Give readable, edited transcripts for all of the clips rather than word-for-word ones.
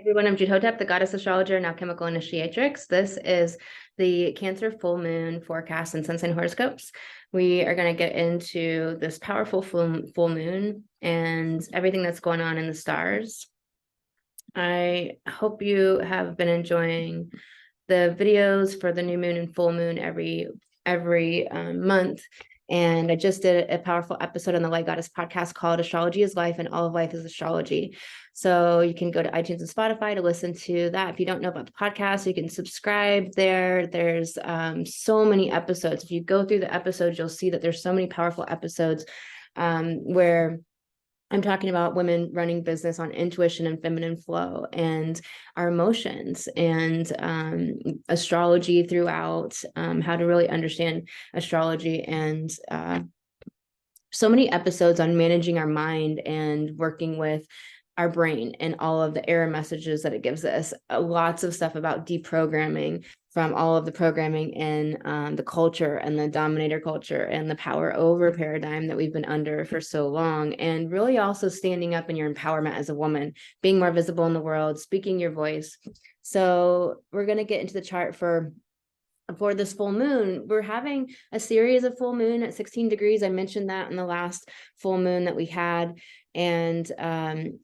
Everyone, I'm Jude Hotep, the goddess astrologer and alchemical initiatrix. This is the Cancer full moon forecast and sun sign horoscopes. We are going to get into this powerful full moon and everything that's going on in the stars. I hope you have been enjoying the videos for the new moon and full moon every month. And I just did a powerful episode on the Light Goddess podcast called Astrology is Life and All of Life is Astrology. So you can go to iTunes and Spotify to listen to that. If you don't know about the podcast, you can subscribe there. There's so many episodes. If you go through the episodes, you'll see that there's so many powerful episodes where I'm talking about women running business on intuition and feminine flow and our emotions and astrology throughout, how to really understand astrology, and so many episodes on managing our mind and working with our brain and all of the error messages that it gives us. Lots of stuff about deprogramming from all of the programming in the culture and the dominator culture and the power over paradigm that we've been under for so long, and really also standing up in your empowerment as a woman, being more visible in the world, speaking your voice. So we're going to get into the chart for this full moon. We're having a series of full moon at 16 degrees. I mentioned that in the last full moon that we had. And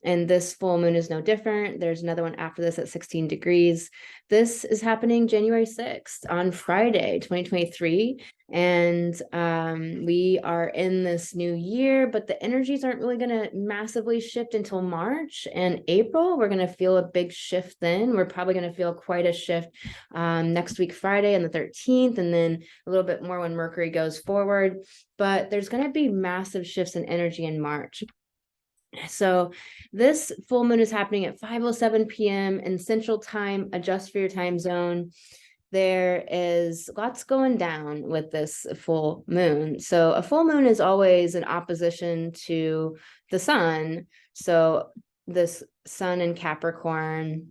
this full moon is no different. There's another one after this at 16 degrees. This is happening January 6th on Friday, 2023. And we are in this new year, but the energies aren't really going to massively shift until March and April. We're going to feel a big shift then. We're probably going to feel quite a shift next week, Friday and the 13th, and then a little bit more when Mercury goes forward. But there's going to be massive shifts in energy in March. So this full moon is happening at 5:07 p.m. in Central Time. Adjust for your time zone. There is lots going down with this full moon. So a full moon is always in opposition to the sun. So this sun in Capricorn,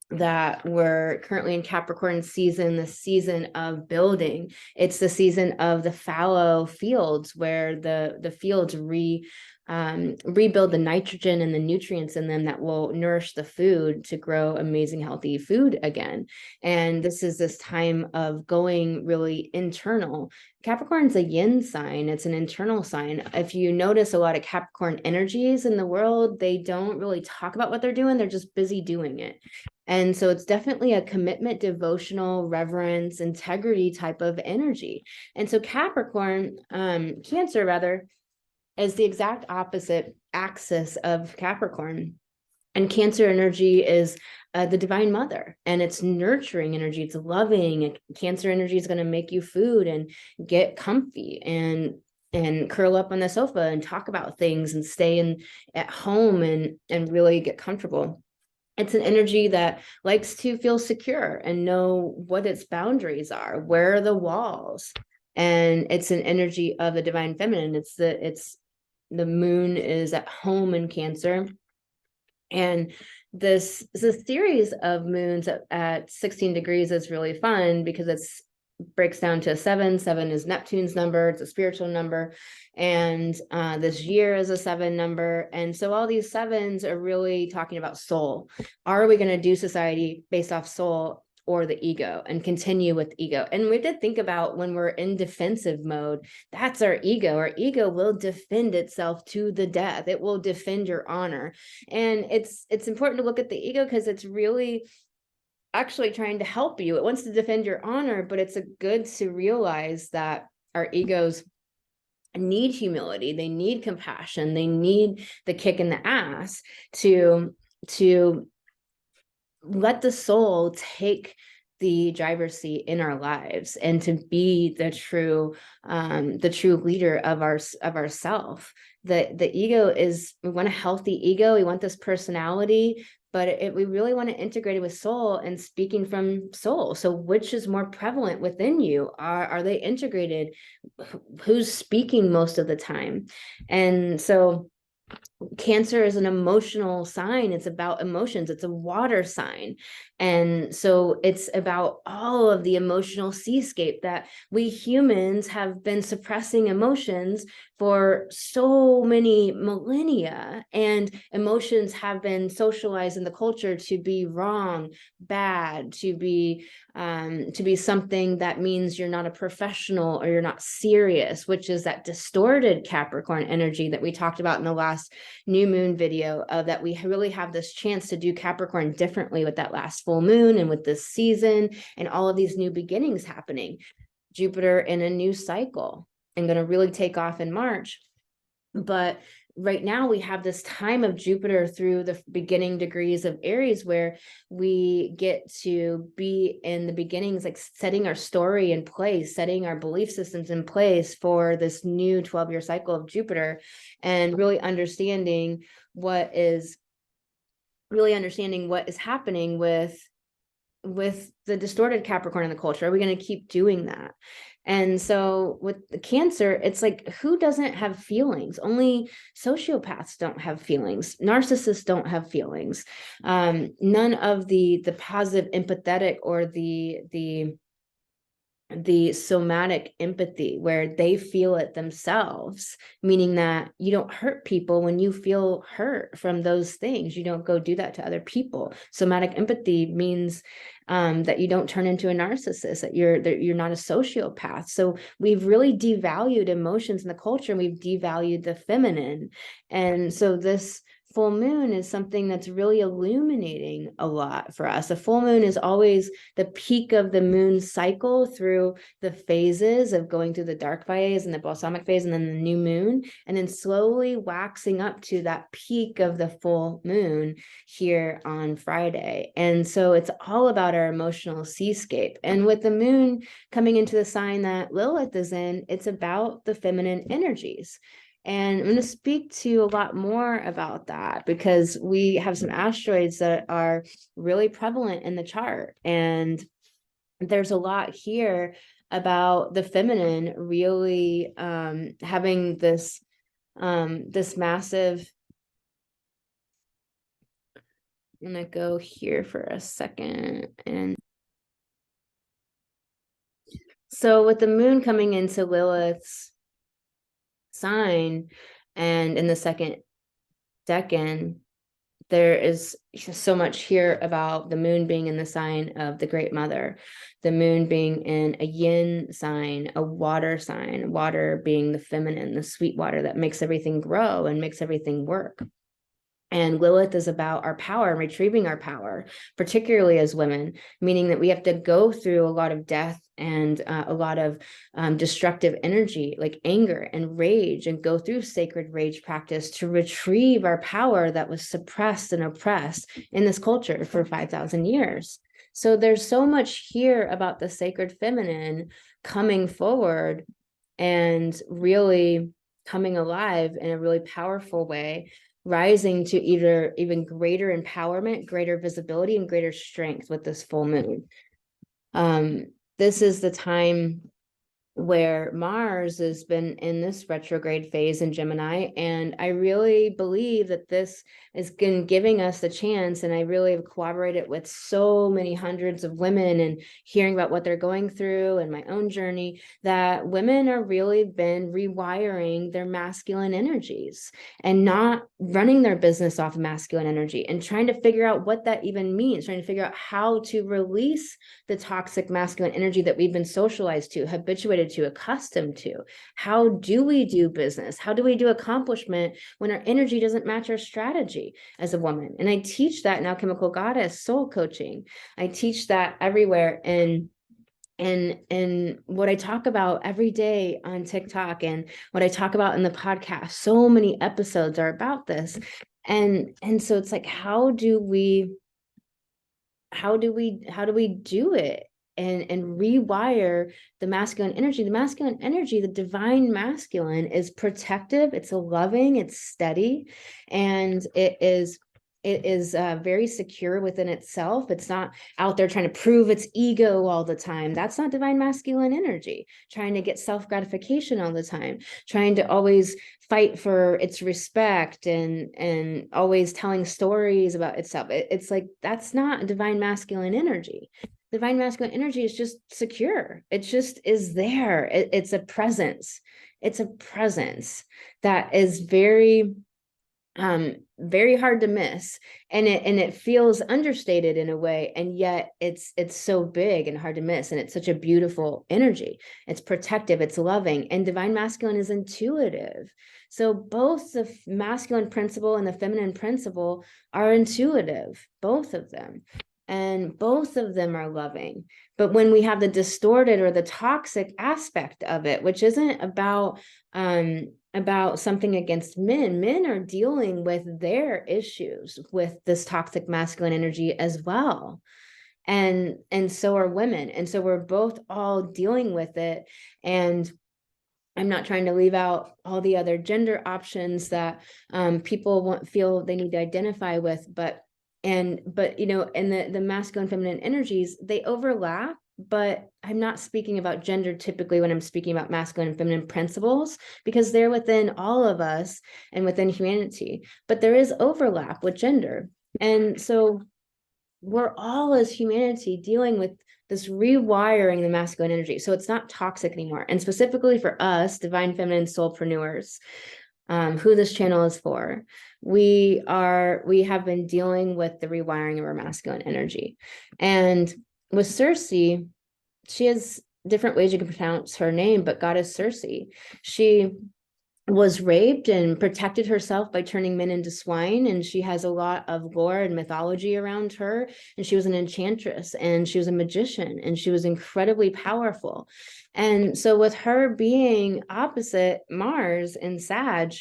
that we're currently in Capricorn season, the season of building. It's the season of the fallow fields where the fields rebuild the nitrogen and the nutrients in them that will nourish the food to grow amazing, healthy food again. And this time of going really internal. Capricorn's a yin sign. It's an internal sign. If you notice a lot of Capricorn energies in the world, they don't really talk about what they're doing. They're just busy doing it. And so it's definitely a commitment, devotional, reverence, integrity type of energy. And so Cancer rather, is the exact opposite axis of Capricorn. And Cancer energy is the divine mother, and it's nurturing energy. It's loving. Cancer energy is going to make you food and get comfy and curl up on the sofa and talk about things and stay at home and really get comfortable. It's an energy that likes to feel secure and know what its boundaries are, where are the walls. And it's an energy of the divine feminine. The moon is at home in Cancer. And this series of moons at 16 degrees is really fun because it's breaks down to 7. 7 is Neptune's number. It's a spiritual number. And this year is a 7 number. And so all these sevens are really talking about soul. Are we going to do society based off soul or the ego, and continue with ego? And we did think about when we're in defensive mode, that's our ego. Our ego will defend itself to the death. It will defend your honor. And it's important to look at the ego because it's really actually trying to help you. It wants to defend your honor, but it's good to realize that our egos need humility. They need compassion. They need the kick in the ass to let the soul take the driver's seat in our lives and to be the true leader of ourself. The ego is, we want a healthy ego. We want this personality, but we really want to integrate it with soul and speaking from soul. So which is more prevalent within you? Are they integrated? Who's speaking most of the time? And so Cancer is an emotional sign. It's about emotions. It's a water sign. And so it's about all of the emotional seascape that we humans have been suppressing emotions for so many millennia. And emotions have been socialized in the culture to be wrong, bad, to be something that means you're not a professional or you're not serious, which is that distorted Capricorn energy that we talked about in the last new moon video, of that we really have this chance to do Capricorn differently with that last full moon and with this season and all of these new beginnings happening. Jupiter in a new cycle and going to really take off in March. But right now we have this time of Jupiter through the beginning degrees of Aries, where we get to be in the beginnings, like setting our story in place, setting our belief systems in place for this new 12-year cycle of Jupiter, and really understanding what is happening with the distorted Capricorn in the culture. Are we going to keep doing that? And so with the Cancer, it's like, who doesn't have feelings? Only sociopaths don't have feelings. Narcissists don't have feelings. None of the positive empathetic or the somatic empathy, where they feel it themselves, meaning that you don't hurt people when you feel hurt from those things. You don't go do that to other people. Somatic empathy means that you don't turn into a narcissist, that you're not a sociopath. So we've really devalued emotions in the culture, and we've devalued the feminine. And so this full moon is something that's really illuminating a lot for us. The full moon is always the peak of the moon cycle through the phases of going through the dark phase and the balsamic phase and then the new moon, and then slowly waxing up to that peak of the full moon here on Friday. And so it's all about our emotional seascape. And with the moon coming into the sign that Lilith is in, it's about the feminine energies. And I'm going to speak to you a lot more about that, because we have some asteroids that are really prevalent in the chart. And there's a lot here about the feminine really having this massive. I'm going to go here for a second. And so with the moon coming into Lilith's sign and in the second decan, there is so much here about the moon being in the sign of the Great Mother, the moon being in a yin sign, a water sign, water being the feminine, the sweet water that makes everything grow and makes everything work. And Lilith is about our power and retrieving our power, particularly as women, meaning that we have to go through a lot of death and a lot of destructive energy, like anger and rage, and go through sacred rage practice to retrieve our power that was suppressed and oppressed in this culture for 5,000 years. So there's so much here about the sacred feminine coming forward and really coming alive in a really powerful way, rising to either even greater empowerment, greater visibility, and greater strength with this full moon. This is the time where Mars has been in this retrograde phase in Gemini. And I really believe that this is giving us the chance, and I really have collaborated with so many hundreds of women and hearing about what they're going through and my own journey, that women are really been rewiring their masculine energies and not running their business off of masculine energy, and trying to figure out what that even means, trying to figure out how to release the toxic masculine energy that we've been socialized to, habituated to, accustomed to. How do we do business? How do we do accomplishment when our energy doesn't match our strategy as a woman? And I teach that in Alchemical Goddess soul coaching. I teach that everywhere. And what I talk about every day on TikTok and what I talk about in the podcast, so many episodes are about this. And so it's like, how do we do it and rewire the masculine energy? The masculine energy, the divine masculine, is protective, it's loving, it's steady, and it is it is very secure within itself. It's not out there trying to prove its ego all the time. That's not divine masculine energy. Trying to get self-gratification all the time, trying to always fight for its respect and always telling stories about itself. It's like, that's not divine masculine energy. Divine masculine energy is just secure. It just is there. It's a presence. It's a presence that is very very hard to miss, and it feels understated in a way, and yet it's so big and hard to miss, and it's such a beautiful energy. It's protective, it's loving, and divine masculine is intuitive. So both the masculine principle and the feminine principle are intuitive, both of them, and both of them are loving. But when we have the distorted or the toxic aspect of it, which isn't about something against men. Men are dealing with their issues with this toxic masculine energy as well. And so are women. And so we're both all dealing with it. And I'm not trying to leave out all the other gender options that people feel they need to identify with, but and the masculine feminine energies, they overlap, but I'm not speaking about gender typically when I'm speaking about masculine and feminine principles, because they're within all of us and within humanity, but there is overlap with gender. And so we're all as humanity dealing with this rewiring the masculine energy. So it's not toxic anymore. And specifically for us, divine feminine soulpreneurs, who this channel is for, we have been dealing with the rewiring of our masculine energy. And with Circe, she has different ways you can pronounce her name, but goddess Circe, she was raped and protected herself by turning men into swine, and she has a lot of lore and mythology around her, and she was an enchantress, and she was a magician, and she was incredibly powerful. And so with her being opposite Mars in Sag,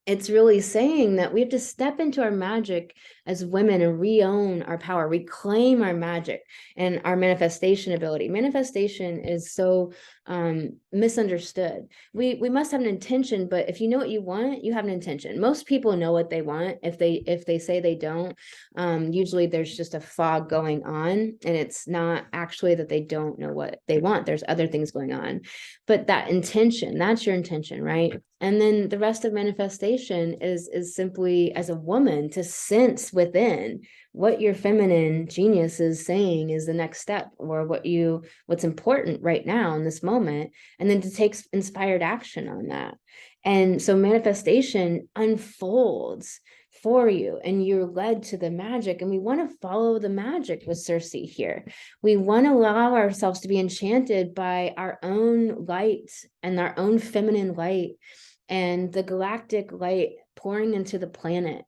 it's really saying that we have to step into our magic as women and re-own our power, reclaim our magic and our manifestation ability. Manifestation is so misunderstood. We must have an intention, but if you know what you want, you have an intention. Most people know what they want. If they say they don't, usually there's just a fog going on, and it's not actually that they don't know what they want. There's other things going on, but that intention, that's your intention, right? And then the rest of manifestation is simply, as a woman, to sense within what your feminine genius is saying is the next step, or what's important right now in this moment, and then to take inspired action on that. And so manifestation unfolds for you, and you're led to the magic. And we want to follow the magic with Circe here. We want to allow ourselves to be enchanted by our own light and our own feminine light and the galactic light pouring into the planet,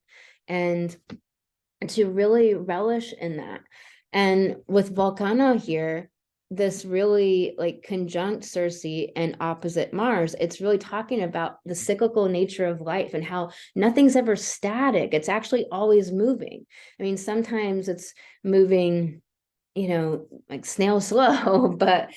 and to really relish in that. And with Volcano here, this really like conjunct Circe and opposite Mars, it's really talking about the cyclical nature of life and how nothing's ever static. It's actually always moving. I mean, sometimes it's moving, like snail slow, but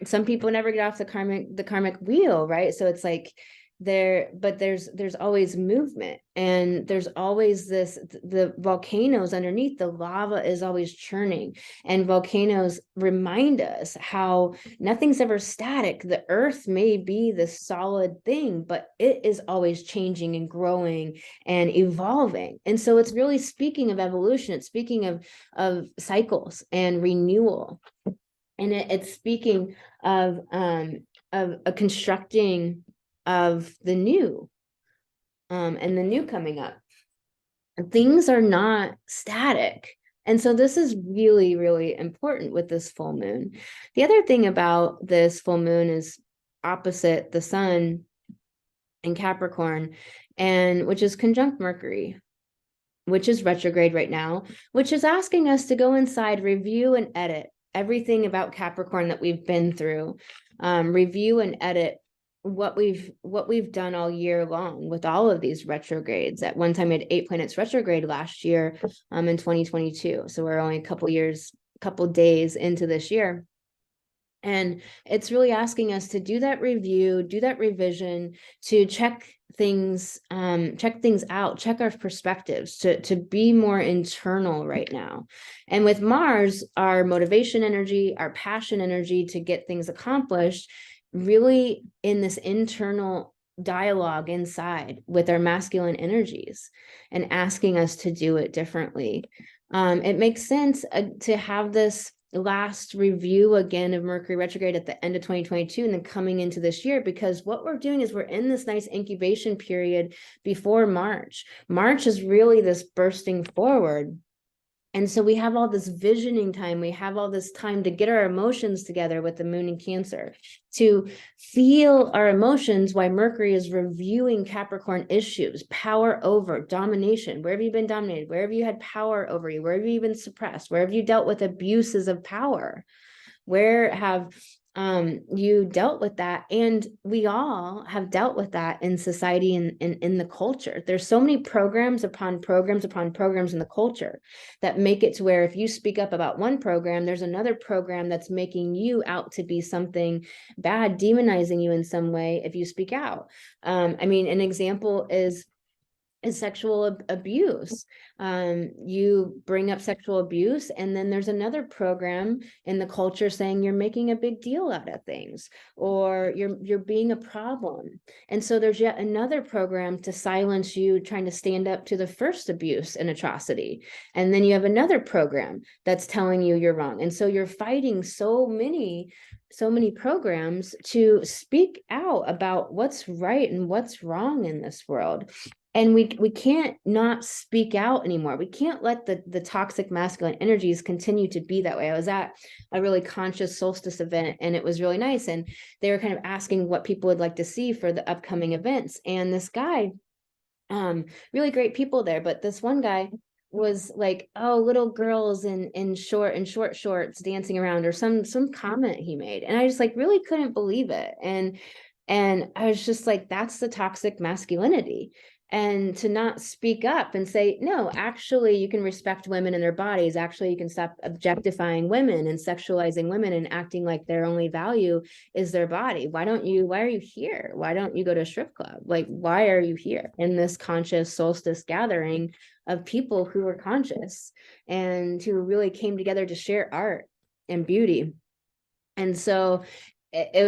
some people never get off the karmic wheel, right? So it's like there's always movement, and there's always the volcanoes underneath, the lava is always churning, and volcanoes remind us how nothing's ever static. The earth may be this solid thing, but it is always changing and growing and evolving. And so it's really speaking of evolution. It's speaking of cycles and renewal, and it's speaking of a constructing of the new, and the new coming up. Things are not static. And so this is really, really important with this full moon. The other thing about this full moon is opposite the sun in Capricorn, and which is conjunct Mercury, which is retrograde right now, which is asking us to go inside, review and edit everything about Capricorn that we've been through, review and edit what we've done all year long with all of these retrogrades. At one time, we had 8 planets retrograde last year, in 2022. So we're only a couple days into this year. And it's really asking us to do that review, do that revision, to check things out, check our perspectives, to be more internal right now. And with Mars, our motivation energy, our passion energy to get things accomplished, really in this internal dialogue inside with our masculine energies and asking us to do it differently. It makes sense to have this last review again of Mercury retrograde at the end of 2022 and then coming into this year, because what we're doing is we're in this nice incubation period before March. March is really this bursting forward. And so we have all this visioning time. We have all this time to get our emotions together with the moon in Cancer, to feel our emotions while Mercury is reviewing Capricorn issues, power over, domination. Where have you been dominated? Where have you had power over you? Where have you been suppressed? Where have you dealt with abuses of power? Where have you dealt with that? And we all have dealt with that in society and in the culture. There's so many programs upon programs upon programs in the culture that make it to where if you speak up about one program, there's another program that's making you out to be something bad, demonizing you in some way if you speak out. I mean, an example is sexual abuse. You bring up sexual abuse, and then there's another program in the culture saying you're making a big deal out of things, or you're being a problem. And so there's yet another program to silence you, trying to stand up to the first abuse and atrocity. And then you have another program that's telling you you're wrong. And so you're fighting so many programs to speak out about what's right and what's wrong in this world. And we can't not speak out anymore. We can't let the toxic masculine energies continue to be that way. I was at a really conscious solstice event, and it was really nice. And they were kind of asking what people would like to see for the upcoming events. And this guy, really great people there, but this one guy was like, oh, little girls in short shorts dancing around, or some comment he made. And I just like really couldn't believe it. And I was just like, that's the toxic masculinity. And to not speak up and say, no, actually, you can respect women and their bodies. Actually, you can stop objectifying women and sexualizing women and acting like their only value is their body. Why are you here? Why don't you go to a strip club? Like, why are you here in this conscious solstice gathering of people who were conscious and who really came together to share art and beauty? And so it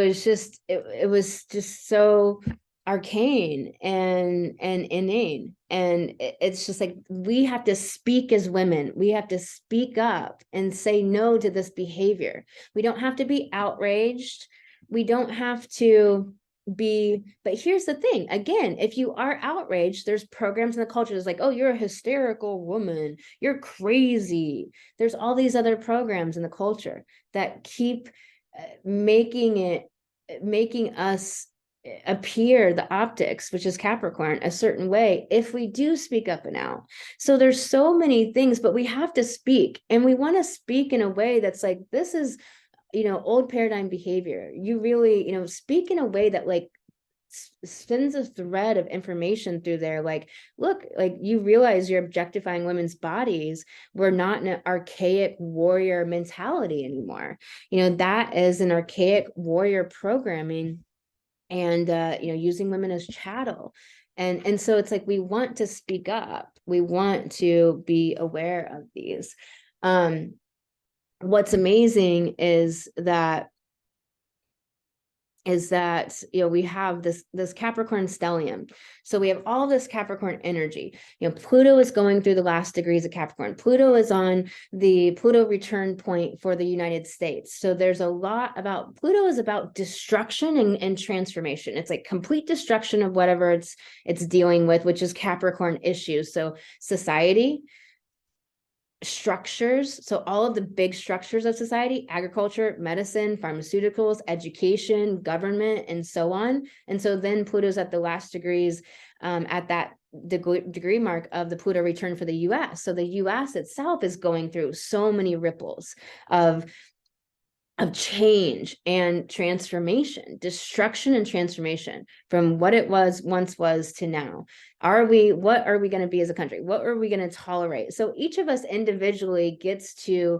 was just so arcane and inane. And it's just like, we have to speak as women. We have to speak up and say no to this behavior. We don't have to be outraged. We don't have to be, but here's the thing. Again, if you are outraged, there's programs in the culture that's like, oh, you're a hysterical woman. You're crazy. There's all these other programs in the culture that keep making us appear the optics, which is Capricorn, a certain way if we do speak up and out. So there's so many things, but we have to speak, and we want to speak in a way that's like, this is, old paradigm behavior. You really, speak in a way that like spins a thread of information through there. Like, look, like, you realize you're objectifying women's bodies. We're not in an archaic warrior mentality anymore. That is an archaic warrior programming, and using women as chattel. And so it's like, we want to speak up. We want to be aware of these. What's amazing is that we have this Capricorn stellium. So we have all this Capricorn energy. Pluto is going through the last degrees of Capricorn. Pluto is on the Pluto return point for the United States. So there's a lot about, Pluto is about destruction and transformation. It's like complete destruction of whatever it's dealing with, which is Capricorn issues. So society, structures, so all of the big structures of society, agriculture, medicine, pharmaceuticals, education, government, and so on. And so then Pluto's at the last degrees at that degree mark of the Pluto return for the US. So the US itself is going through so many ripples of change and transformation, destruction and transformation from what it once was to now. What are we going to be as a country? What are we going to tolerate? So each of us individually gets to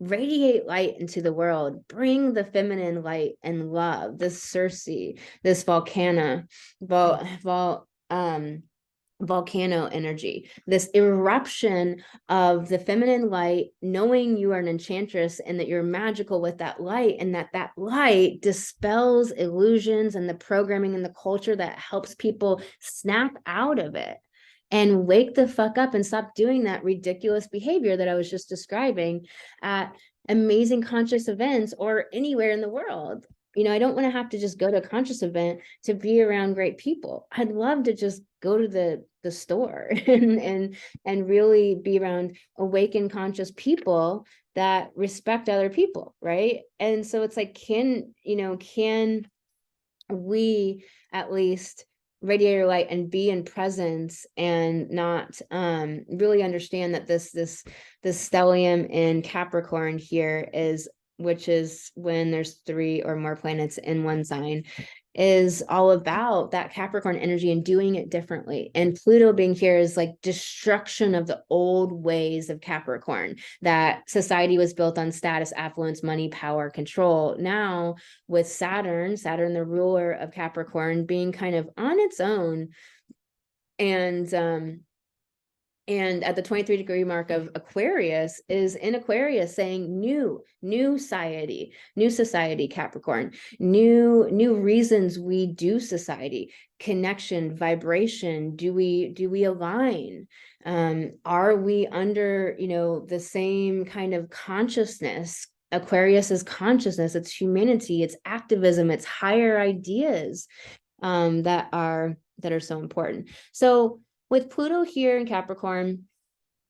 radiate light into the world, bring the feminine light and love, this Circe, this volcano energy, this eruption of the feminine light, knowing you are an enchantress and that you're magical with that light, and that light dispels illusions and the programming and the culture that helps people snap out of it and wake the fuck up and stop doing that ridiculous behavior that I was just describing at amazing conscious events or anywhere in the world. You know, I don't want to have to just go to a conscious event to be around great people. I'd love to just go to the store and really be around awakened conscious people that respect other people, right? And so it's like, can we at least radiate light and be in presence and not really understand that this stellium in Capricorn here is, which is when there's 3 or more planets in one sign, is all about that Capricorn energy and doing it differently. And Pluto being here is like destruction of the old ways of Capricorn, that society was built on status, affluence, money, power, control. Now with Saturn, the ruler of Capricorn, being kind of on its own, and at the 23-degree mark of Aquarius is in Aquarius, saying new society, Capricorn, new reasons we do society, connection, vibration. Do we align? Are we under, the same kind of consciousness? Aquarius is consciousness, it's humanity, it's activism, it's higher ideas that are so important. So with Pluto here in Capricorn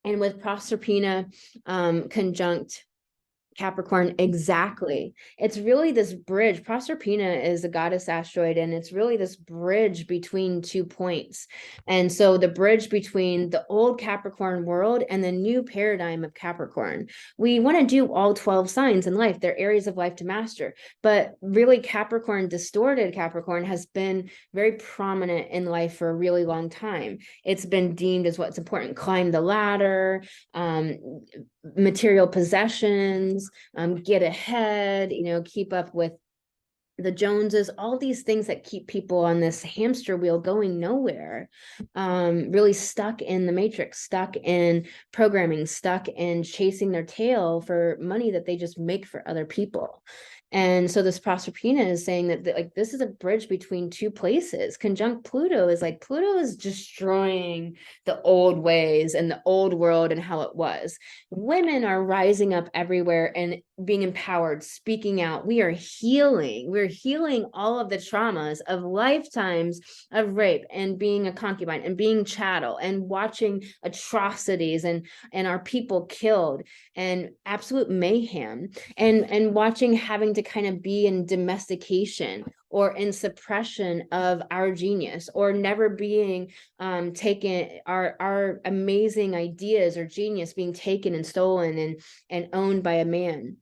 and with Proserpina conjunct Capricorn, exactly. It's really this bridge. Proserpina is a goddess asteroid, and it's really this bridge between 2 points. And so the bridge between the old Capricorn world and the new paradigm of Capricorn. We want to do all 12 signs in life. They're areas of life to master. But really, Capricorn, distorted Capricorn, has been very prominent in life for a really long time. It's been deemed as what's important: climb the ladder, material possessions, get ahead, keep up with the Joneses, all these things that keep people on this hamster wheel going nowhere, really stuck in the matrix, stuck in programming, stuck in chasing their tail for money that they just make for other people. And so this Proserpina is saying that like this is a bridge between 2 places. Conjunct Pluto is like, Pluto is destroying the old ways and the old world and how it was. Women are rising up everywhere and being empowered, speaking out. We're healing all of the traumas of lifetimes of rape and being a concubine and being chattel and watching atrocities and our people killed and absolute mayhem, and watching having to kind of be in domestication or in suppression of our genius, or never being taken, our amazing ideas or genius being taken and stolen and owned by a man,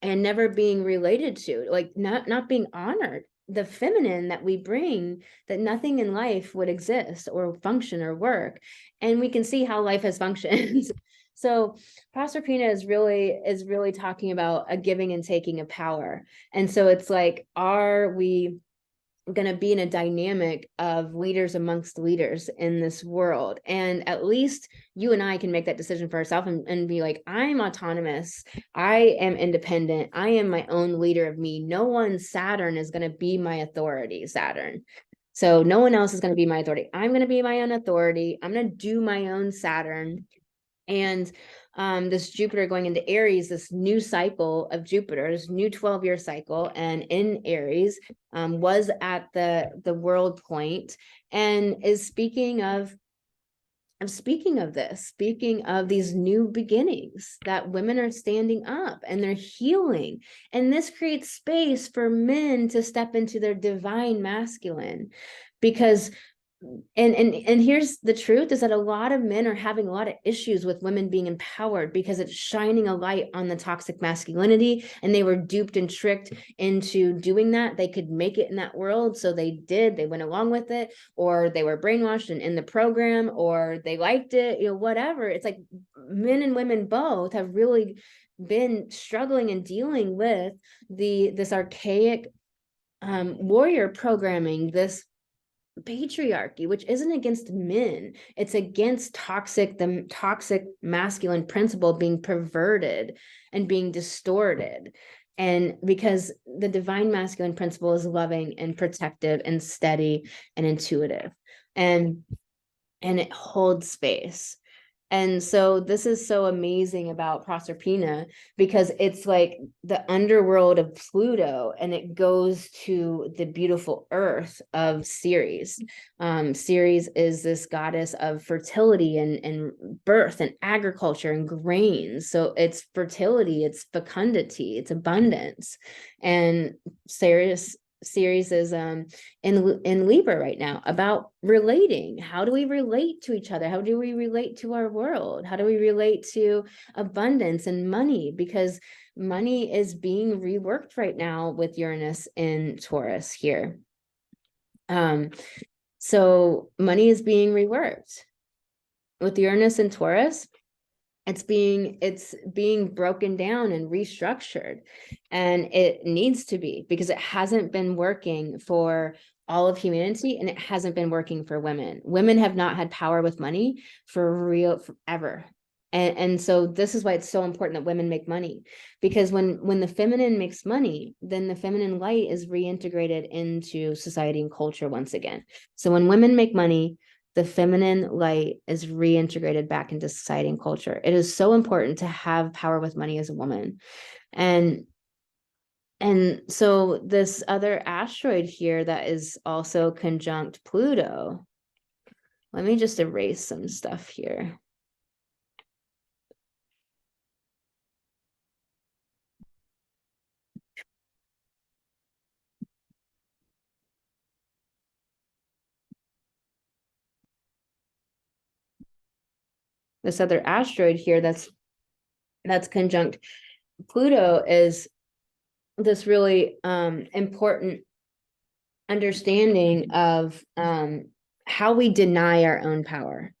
and never being related to, like not being honored. The feminine that we bring, that nothing in life would exist or function or work. And we can see how life has functioned. So Proserpina is really talking about a giving and taking of power. And so it's like, are we going to be in a dynamic of leaders amongst leaders in this world? And at least you and I can make that decision for ourselves and be like, I'm autonomous. I am independent. I am my own leader of me. No one, Saturn, is going to be my authority, Saturn. So no one else is going to be my authority. I'm going to be my own authority. I'm going to do my own Saturn. And this Jupiter going into Aries, this new cycle of Jupiter, this new 12-year cycle, and in Aries, was at the world point, and is speaking of these new beginnings, that women are standing up and they're healing. And this creates space for men to step into their divine masculine, because and here's the truth, is that a lot of men are having a lot of issues with women being empowered, because it's shining a light on the toxic masculinity, and they were duped and tricked into doing that. They could make it in that world, so they went along with it, or they were brainwashed and in the program, or they liked it, whatever. It's like men and women both have really been struggling and dealing with this archaic warrior programming, this patriarchy, which isn't against men, it's against the toxic masculine principle being perverted and being distorted. And because the divine masculine principle is loving and protective and steady and intuitive, and it holds space. And so this is so amazing about Proserpina, because it's like the underworld of Pluto, and it goes to the beautiful earth of Ceres. Ceres is this goddess of fertility and birth and agriculture and grains. So it's fertility, it's fecundity, it's abundance. And Ceres is in Libra right now, about relating. How do we relate to each other? How do we relate to our world? How do we relate to abundance and money? Because money is being reworked right now with Uranus in Taurus here. So money is being reworked with Uranus in Taurus. It's being broken down and restructured, and it needs to be, because it hasn't been working for all of humanity, and it hasn't been working for women. Women have not had power with money forever. And so this is why it's so important that women make money, because when the feminine makes money, then the feminine light is reintegrated into society and culture once again. So when women make money, the feminine light is reintegrated back into society and culture. It is so important to have power with money as a woman. And so this other asteroid here that is also conjunct Pluto, let me just erase some stuff here. This other asteroid here that's conjunct Pluto is this really important understanding of how we deny our own power.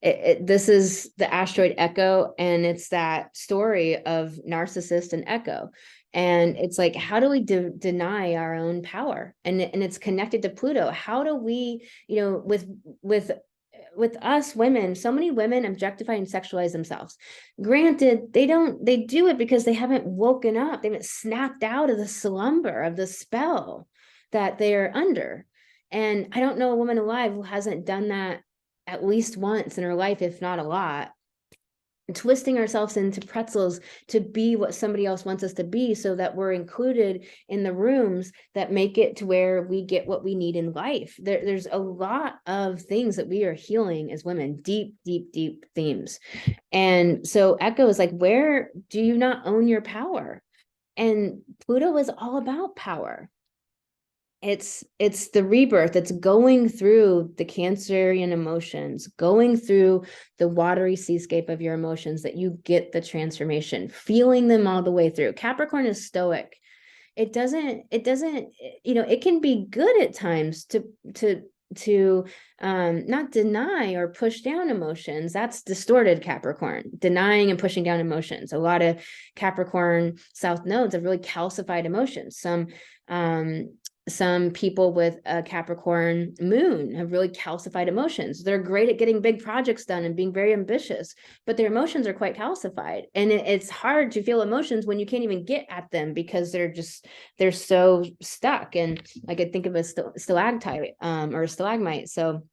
This is the asteroid Echo, and it's that story of Narcissist and Echo. And it's like, how do we deny our own power? And it's connected to Pluto. How do we, with us women, so many women objectify and sexualize themselves. Granted, they do it because they haven't woken up. They haven't snapped out of the slumber of the spell that they're under. And I don't know a woman alive who hasn't done that at least once in her life, if not a lot. Twisting ourselves into pretzels to be what somebody else wants us to be, so that we're included in the rooms that make it to where we get what we need in life. There's a lot of things that we are healing as women, deep themes. And so Echo is like, where do you not own your power? And Pluto is all about power. It's the rebirth. It's going through the Cancerian emotions, going through the watery seascape of your emotions, that you get the transformation, feeling them all the way through. Capricorn is stoic. It doesn't, it can be good at times to not deny or push down emotions. That's distorted Capricorn, denying and pushing down emotions. A lot of Capricorn South nodes have really calcified emotions. Some people with a Capricorn moon have really calcified emotions. They're great at getting big projects done and being very ambitious, but their emotions are quite calcified. And it's hard to feel emotions when you can't even get at them, because they're so stuck. And I could think of a stalactite or a stalagmite. So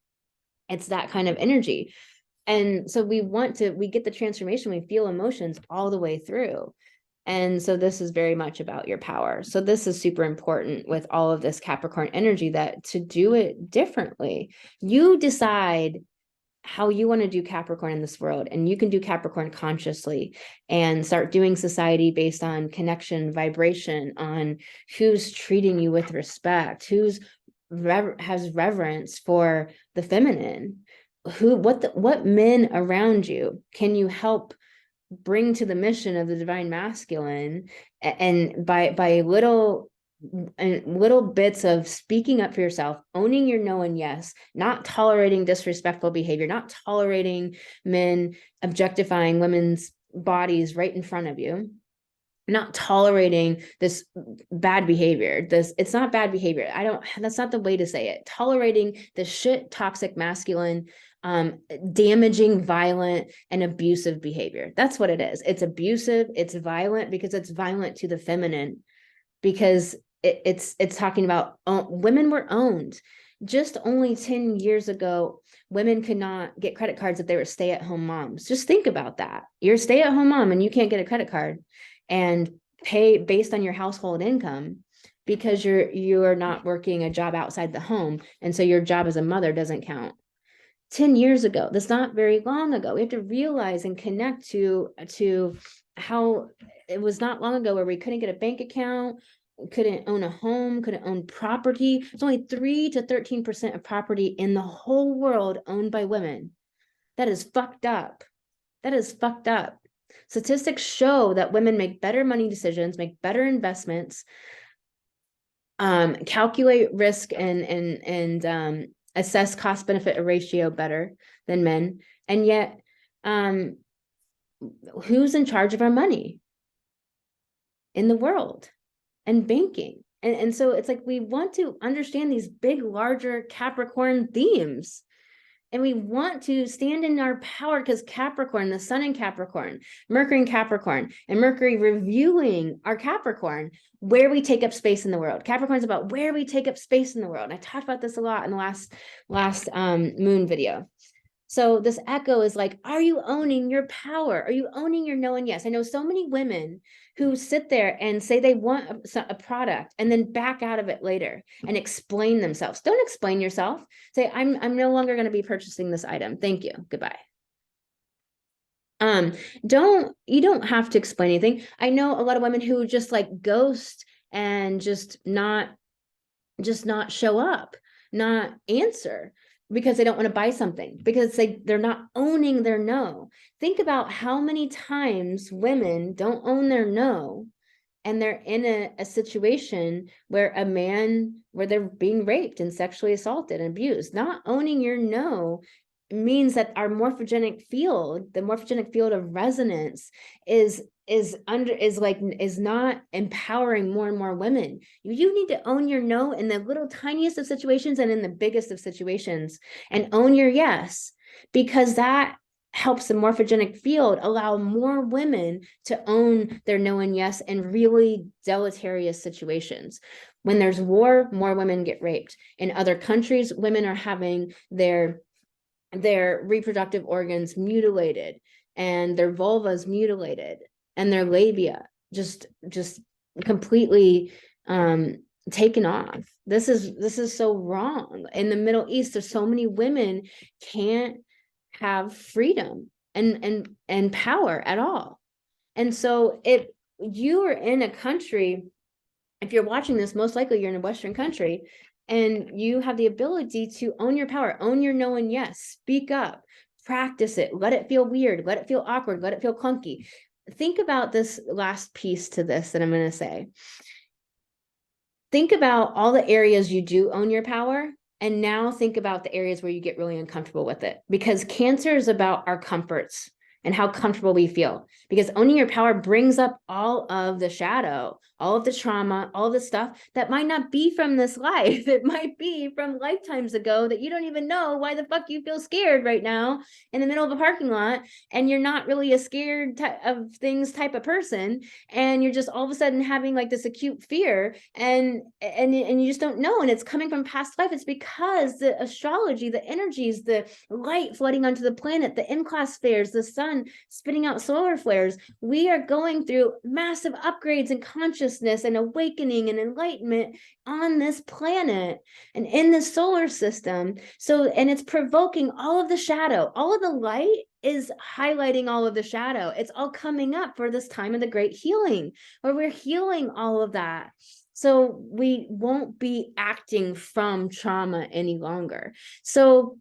it's that kind of energy. And so we get the transformation, we feel emotions all the way through. And so this is very much about your power. So this is super important with all of this Capricorn energy, that to do it differently, you decide how you want to do Capricorn in this world. And you can do Capricorn consciously and start doing society based on connection, vibration, on who's treating you with respect, who's has reverence for the feminine, what men around you can you help bring to the mission of the divine masculine, and by little bits of speaking up for yourself, owning your no and yes, not tolerating disrespectful behavior, not tolerating men objectifying women's bodies right in front of you, not tolerating this bad behavior. It's not bad behavior. That's not the way to say it. Tolerating the shit, toxic, masculine, damaging, violent, and abusive behavior. That's what it is. It's abusive. It's violent because it's violent to the feminine, because it's talking about women were owned. Just only 10 years ago, women could not get credit cards if they were stay-at-home moms. Just think about that. You're a stay-at-home mom and you can't get a credit card and pay based on your household income because you're not working a job outside the home. And so your job as a mother doesn't count. 10 years ago, that's not very long ago. We have to realize and connect to how it was not long ago where we couldn't get a bank account, couldn't own a home, couldn't own property. It's only 3 to 13% of property in the whole world owned by women. That is fucked up. That is fucked up. Statistics show that women make better money decisions, make better investments, calculate risk and assess cost benefit ratio better than men. And yet, who's in charge of our money in the world and banking? And so it's like, we want to understand these big, larger Capricorn themes. And we want to stand in our power because Capricorn, the sun in Capricorn, Mercury in Capricorn, and Mercury reviewing our Capricorn, where we take up space in the world. Capricorn's about where we take up space in the world. And I talked about this a lot in the last moon video. So this echo is like, are you owning your power? Are you owning your no and yes? I know so many women who sit there and say they want a product and then back out of it later and explain themselves. Don't explain yourself. Say, I'm no longer going to be purchasing this item. Thank you. Goodbye. You don't have to explain anything. I know a lot of women who just like ghost and just not show up, not answer, because they don't want to buy something, because they're not owning their no. Think about how many times women don't own their no, and they're in a situation where they're being raped and sexually assaulted and abused. Not owning your no means that our morphogenic field, the morphogenic field of resonance is not empowering more and more women. You need to own your no in the little tiniest of situations and in the biggest of situations, and own your yes, because that helps the morphogenic field allow more women to own their no and yes in really deleterious situations. When there's war, more women get raped. In other countries, women are having their reproductive organs mutilated and their vulvas mutilated and their labia just completely taken off. This is so wrong. In the Middle East, there's so many women can't have freedom and power at all. And so if you are in a country, if you're watching this, most likely you're in a Western country, and you have the ability to own your power, own your no and yes, speak up, practice it, let it feel weird, let it feel awkward, let it feel clunky. Think about this last piece to this that I'm going to say. Think about all the areas you do own your power, and now think about the areas where you get really uncomfortable with it, because Cancer is about our comforts and how comfortable we feel, because owning your power brings up all of the shadow, all of the trauma, all of the stuff that might not be from this life. It might be from lifetimes ago that you don't even know why the fuck you feel scared right now in the middle of a parking lot, and you're not really a scared of things type of person, and you're just all of a sudden having like this acute fear, and you just don't know, and it's coming from past life. It's because the astrology, the energies, the light flooding onto the planet, the in-class flares, the sun spitting out solar flares, we are going through massive upgrades in consciousness and awakening and enlightenment on this planet and in the solar system. So, and it's provoking all of the shadow. All of the light is highlighting all of the shadow. It's all coming up for this time of the great healing, where we're healing all of that. So we won't be acting from trauma any longer. So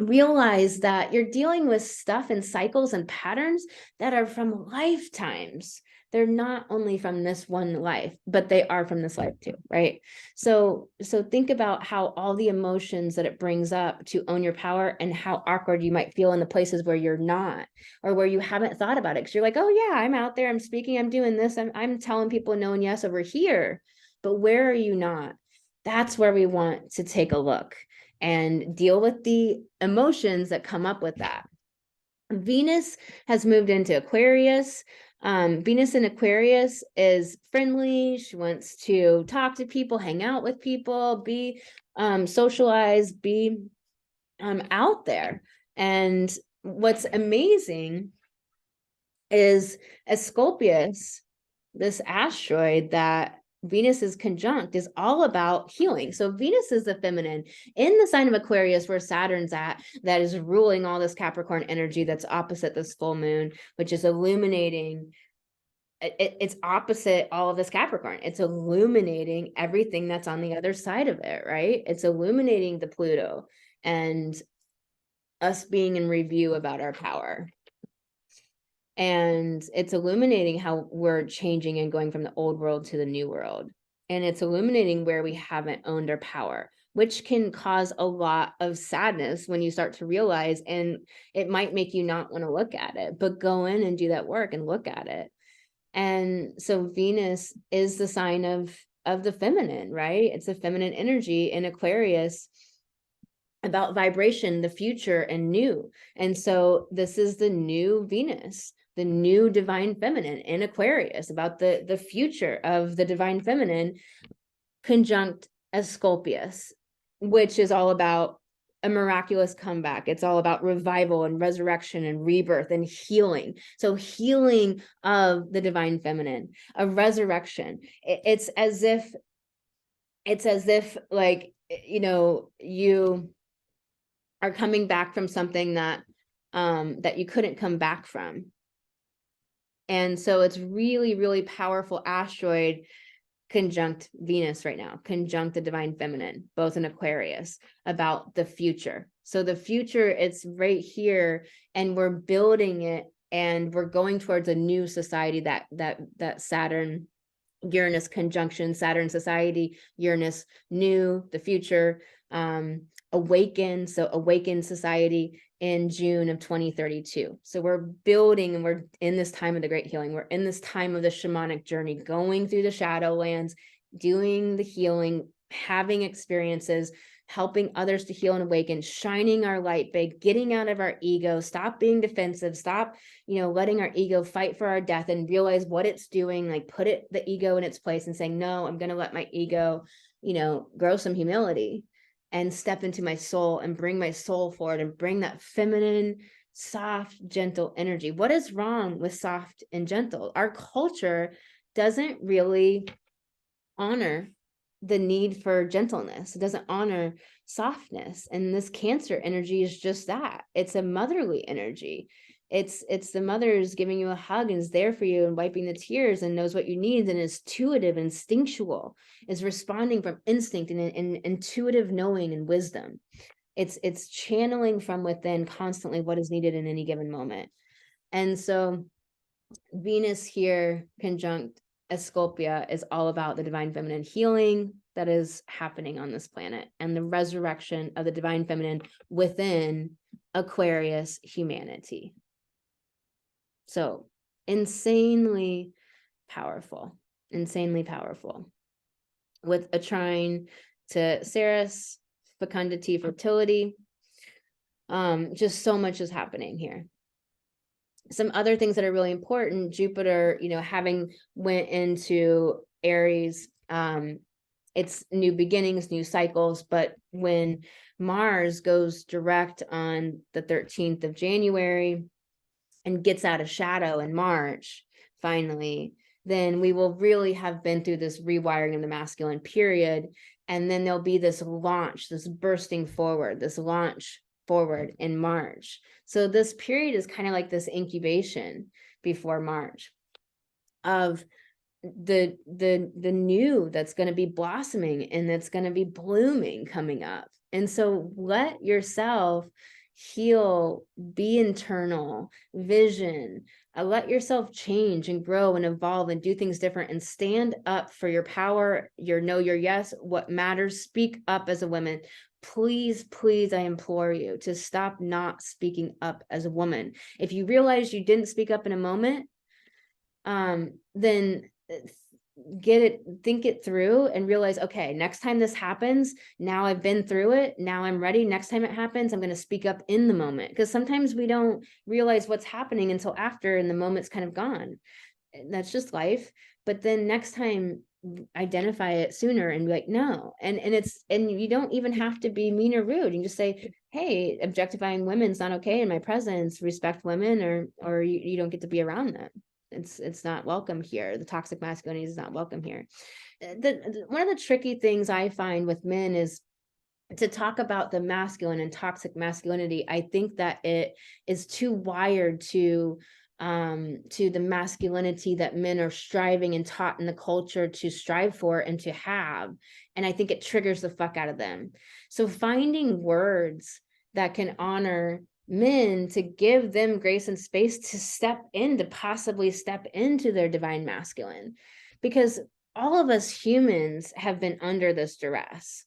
realize that you're dealing with stuff and cycles and patterns that are from lifetimes. They're not only from this one life, but they are from this life too, right? So think about how all the emotions that it brings up to own your power, and how awkward you might feel in the places where you're not, or where you haven't thought about it. Because you're like, oh yeah, I'm out there, I'm speaking, I'm doing this, I'm telling people no and yes over here. But where are you not? That's where we want to take a look and deal with the emotions that come up with that. Venus has moved into Aquarius. Venus in Aquarius is friendly. She wants to talk to people, hang out with people, be socialize, be out there. And what's amazing is Asclepius, this asteroid that Venus is conjunct, is all about healing. So Venus is the feminine in the sign of Aquarius, where Saturn's at, that is ruling all this Capricorn energy that's opposite this full moon, which is illuminating. It's opposite all of this Capricorn. It's illuminating everything that's on the other side of it, right? It's illuminating the Pluto and us being in review about our power. And it's illuminating how we're changing and going from the old world to the new world. And it's illuminating where we haven't owned our power, which can cause a lot of sadness when you start to realize, and it might make you not want to look at it, but go in and do that work and look at it. And so Venus is the sign of the feminine, right? It's a feminine energy in Aquarius, about vibration, the future, and new. And so this is the new Venus, the new divine feminine in Aquarius, about the future of the divine feminine, conjunct Asclepius, which is all about a miraculous comeback. It's all about revival and resurrection and rebirth and healing. So healing of the divine feminine, a resurrection. It's as if like, you are coming back from something that that you couldn't come back from. And so it's really, really powerful asteroid conjunct Venus right now, conjunct the divine feminine, both in Aquarius, about the future. So the future, it's right here, and we're building it, and we're going towards a new society, that Saturn Uranus conjunction, Saturn society, Uranus, new, the future, awaken. So awaken society in June of 2032. So we're building, and we're in this time of the great healing. We're in this time of the shamanic journey, going through the shadow lands, doing the healing, having experiences, helping others to heal and awaken, shining our light big, getting out of our ego, stop being defensive, stop, letting our ego fight for our death, and realize what it's doing, like put the ego in its place and saying, no, I'm going to let my ego, grow some humility and step into my soul and bring my soul forward and bring that feminine, soft, gentle energy. What is wrong with soft and gentle? Our culture doesn't really honor the need for gentleness. It doesn't honor softness. And this Cancer energy is just that. It's a motherly energy. It's the mother's giving you a hug and is there for you and wiping the tears and knows what you need and is intuitive, instinctual, is responding from instinct and intuitive knowing and wisdom. It's channeling from within constantly what is needed in any given moment. And so Venus here conjunct Asclepia is all about the divine feminine healing that is happening on this planet, and the resurrection of the divine feminine within Aquarius humanity. So insanely powerful, with a trine to Ceres, fecundity, fertility. Just so much is happening here. Some other things that are really important, Jupiter, having went into Aries, it's new beginnings, new cycles. But when Mars goes direct on the 13th of January and gets out of shadow in March, finally, then we will really have been through this rewiring of the masculine period. And then there'll be this launch, this bursting forward, this launch forward in March. So this period is kind of like this incubation before March of the new that's going to be blossoming and that's going to be blooming coming up. And so let yourself heal, be internal, vision, let yourself change and grow and evolve and do things different, and stand up for your power, your no, your yes, what matters. Speak up as a woman. Please, please, I implore you to stop not speaking up as a woman. If you realize you didn't speak up in a moment, then think it through and realize, okay, next time this happens, now I've been through it, now I'm ready. Next time it happens, I'm going to speak up in the moment, because sometimes we don't realize what's happening until after, and the moment's kind of gone. That's just life. But then next time, identify it sooner and be like, no. And you don't even have to be mean or rude. You can just say, hey, objectifying women's not okay in my presence. Respect women, or you don't get to be around them. It's not welcome here. The toxic masculinity is not welcome here. One of the tricky things I find with men is to talk about the masculine and toxic masculinity. I think that it is too wired to the masculinity that men are striving and taught in the culture to strive for and to have. And I think it triggers the fuck out of them. So finding words that can honor men, to give them grace and space to possibly step into their divine masculine, because all of us humans have been under this duress.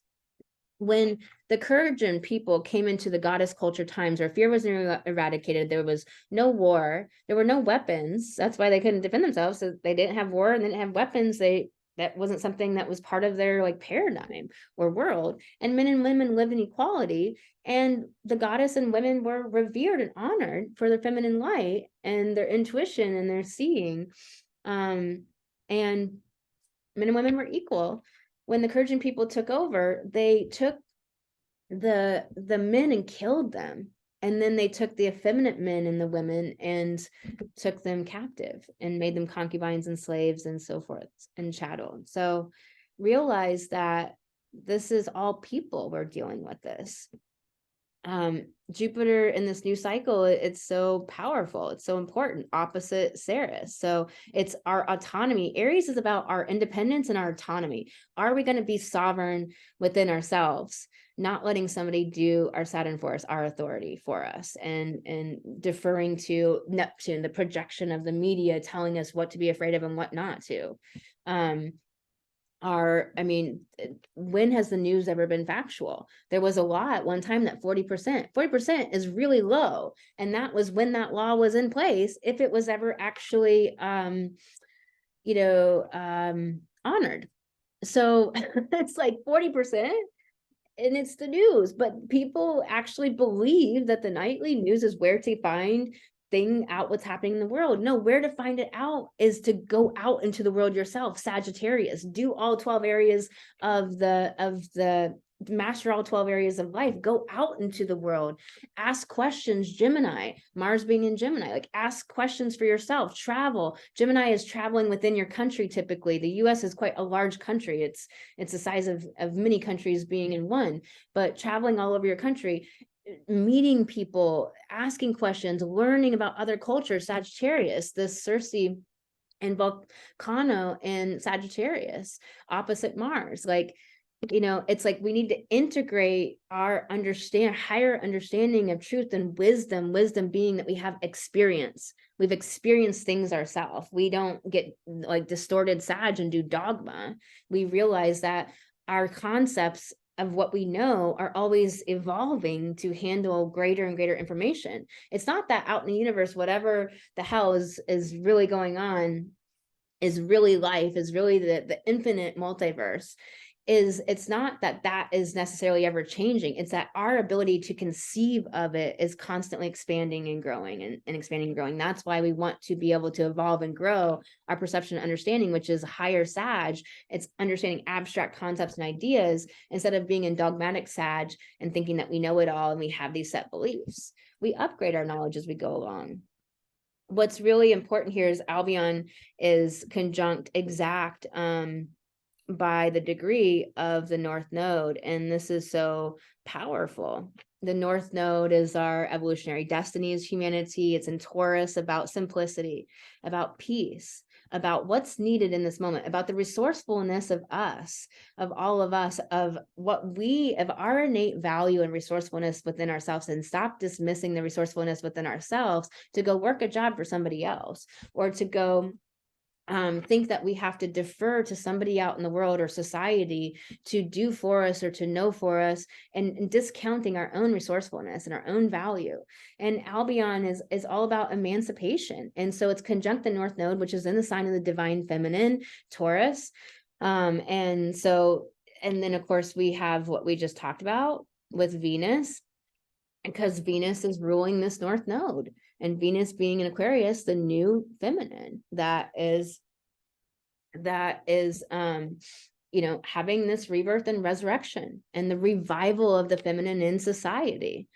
When the Kurgan people came into the goddess culture times where fear was eradicated, there was no war, there were no weapons. That's why they couldn't defend themselves. So they didn't have war and they didn't have weapons. That wasn't something that was part of their like paradigm or world. And men and women lived in equality, and the goddess and women were revered and honored for their feminine light and their intuition and their seeing. And men and women were equal. When the Kurgan people took over, they took the men and killed them. And then they took the effeminate men and the women and took them captive and made them concubines and slaves and so forth and chattel. So realize that this is all people we're dealing with this. Jupiter in this new cycle, it's so powerful. It's so important. Opposite Ceres. So it's our autonomy. Aries is about our independence and our autonomy. Are we going to be sovereign within ourselves? Not letting somebody do our Saturn for us, our authority for us, and deferring to Neptune, the projection of the media telling us what to be afraid of and what not to. When has the news ever been factual? There was a law at one time that 40% is really low. And that was when that law was in place, if it was ever actually, honored. So it's like 40%. And it's the news, but people actually believe that the nightly news is where to find out what's happening in the world. No, where to find it out is to go out into the world yourself. Sagittarius, do all 12 areas of the master all 12 areas of life. Go out into the world, ask questions. Gemini, Mars being in Gemini, like ask questions for yourself. Travel. Gemini is traveling within your country. Typically the US is quite a large country. It's the size of many countries being in one, but traveling all over your country, meeting people, asking questions, learning about other cultures. Sagittarius, this Circe and Volcano and Sagittarius, opposite Mars. Like, it's like we need to integrate our higher understanding of truth and wisdom being that we have experience. We've experienced things ourselves. We don't get like distorted Sag and do dogma. We realize that our concepts of what we know are always evolving to handle greater and greater information. It's not that out in the universe, whatever the hell is really going on is really life, is really the infinite multiverse. It's not that is necessarily ever changing. It's that our ability to conceive of it is constantly expanding and growing and expanding and growing. That's why we want to be able to evolve and grow our perception and understanding, which is higher Sag. It's understanding abstract concepts and ideas instead of being in dogmatic Sag and thinking that we know it all and we have these set beliefs. We upgrade our knowledge as we go along. What's really important here is Albion is conjunct exact by the degree of the North Node. And this is so powerful. The North Node is our evolutionary destiny as humanity. It's in Taurus, about simplicity, about peace, about what's needed in this moment, about the resourcefulness of us, of all of us, of our innate value and resourcefulness within ourselves, and stop dismissing the resourcefulness within ourselves to go work a job for somebody else, or to go think that we have to defer to somebody out in the world or society to do for us or to know for us, and discounting our own resourcefulness and our own value. And Albion is all about emancipation. And so it's conjunct the North Node, which is in the sign of the divine feminine, Taurus. And then of course we have what we just talked about with Venus, because Venus is ruling this North Node, and Venus being in Aquarius, the new feminine that is having this rebirth and resurrection and the revival of the feminine in society,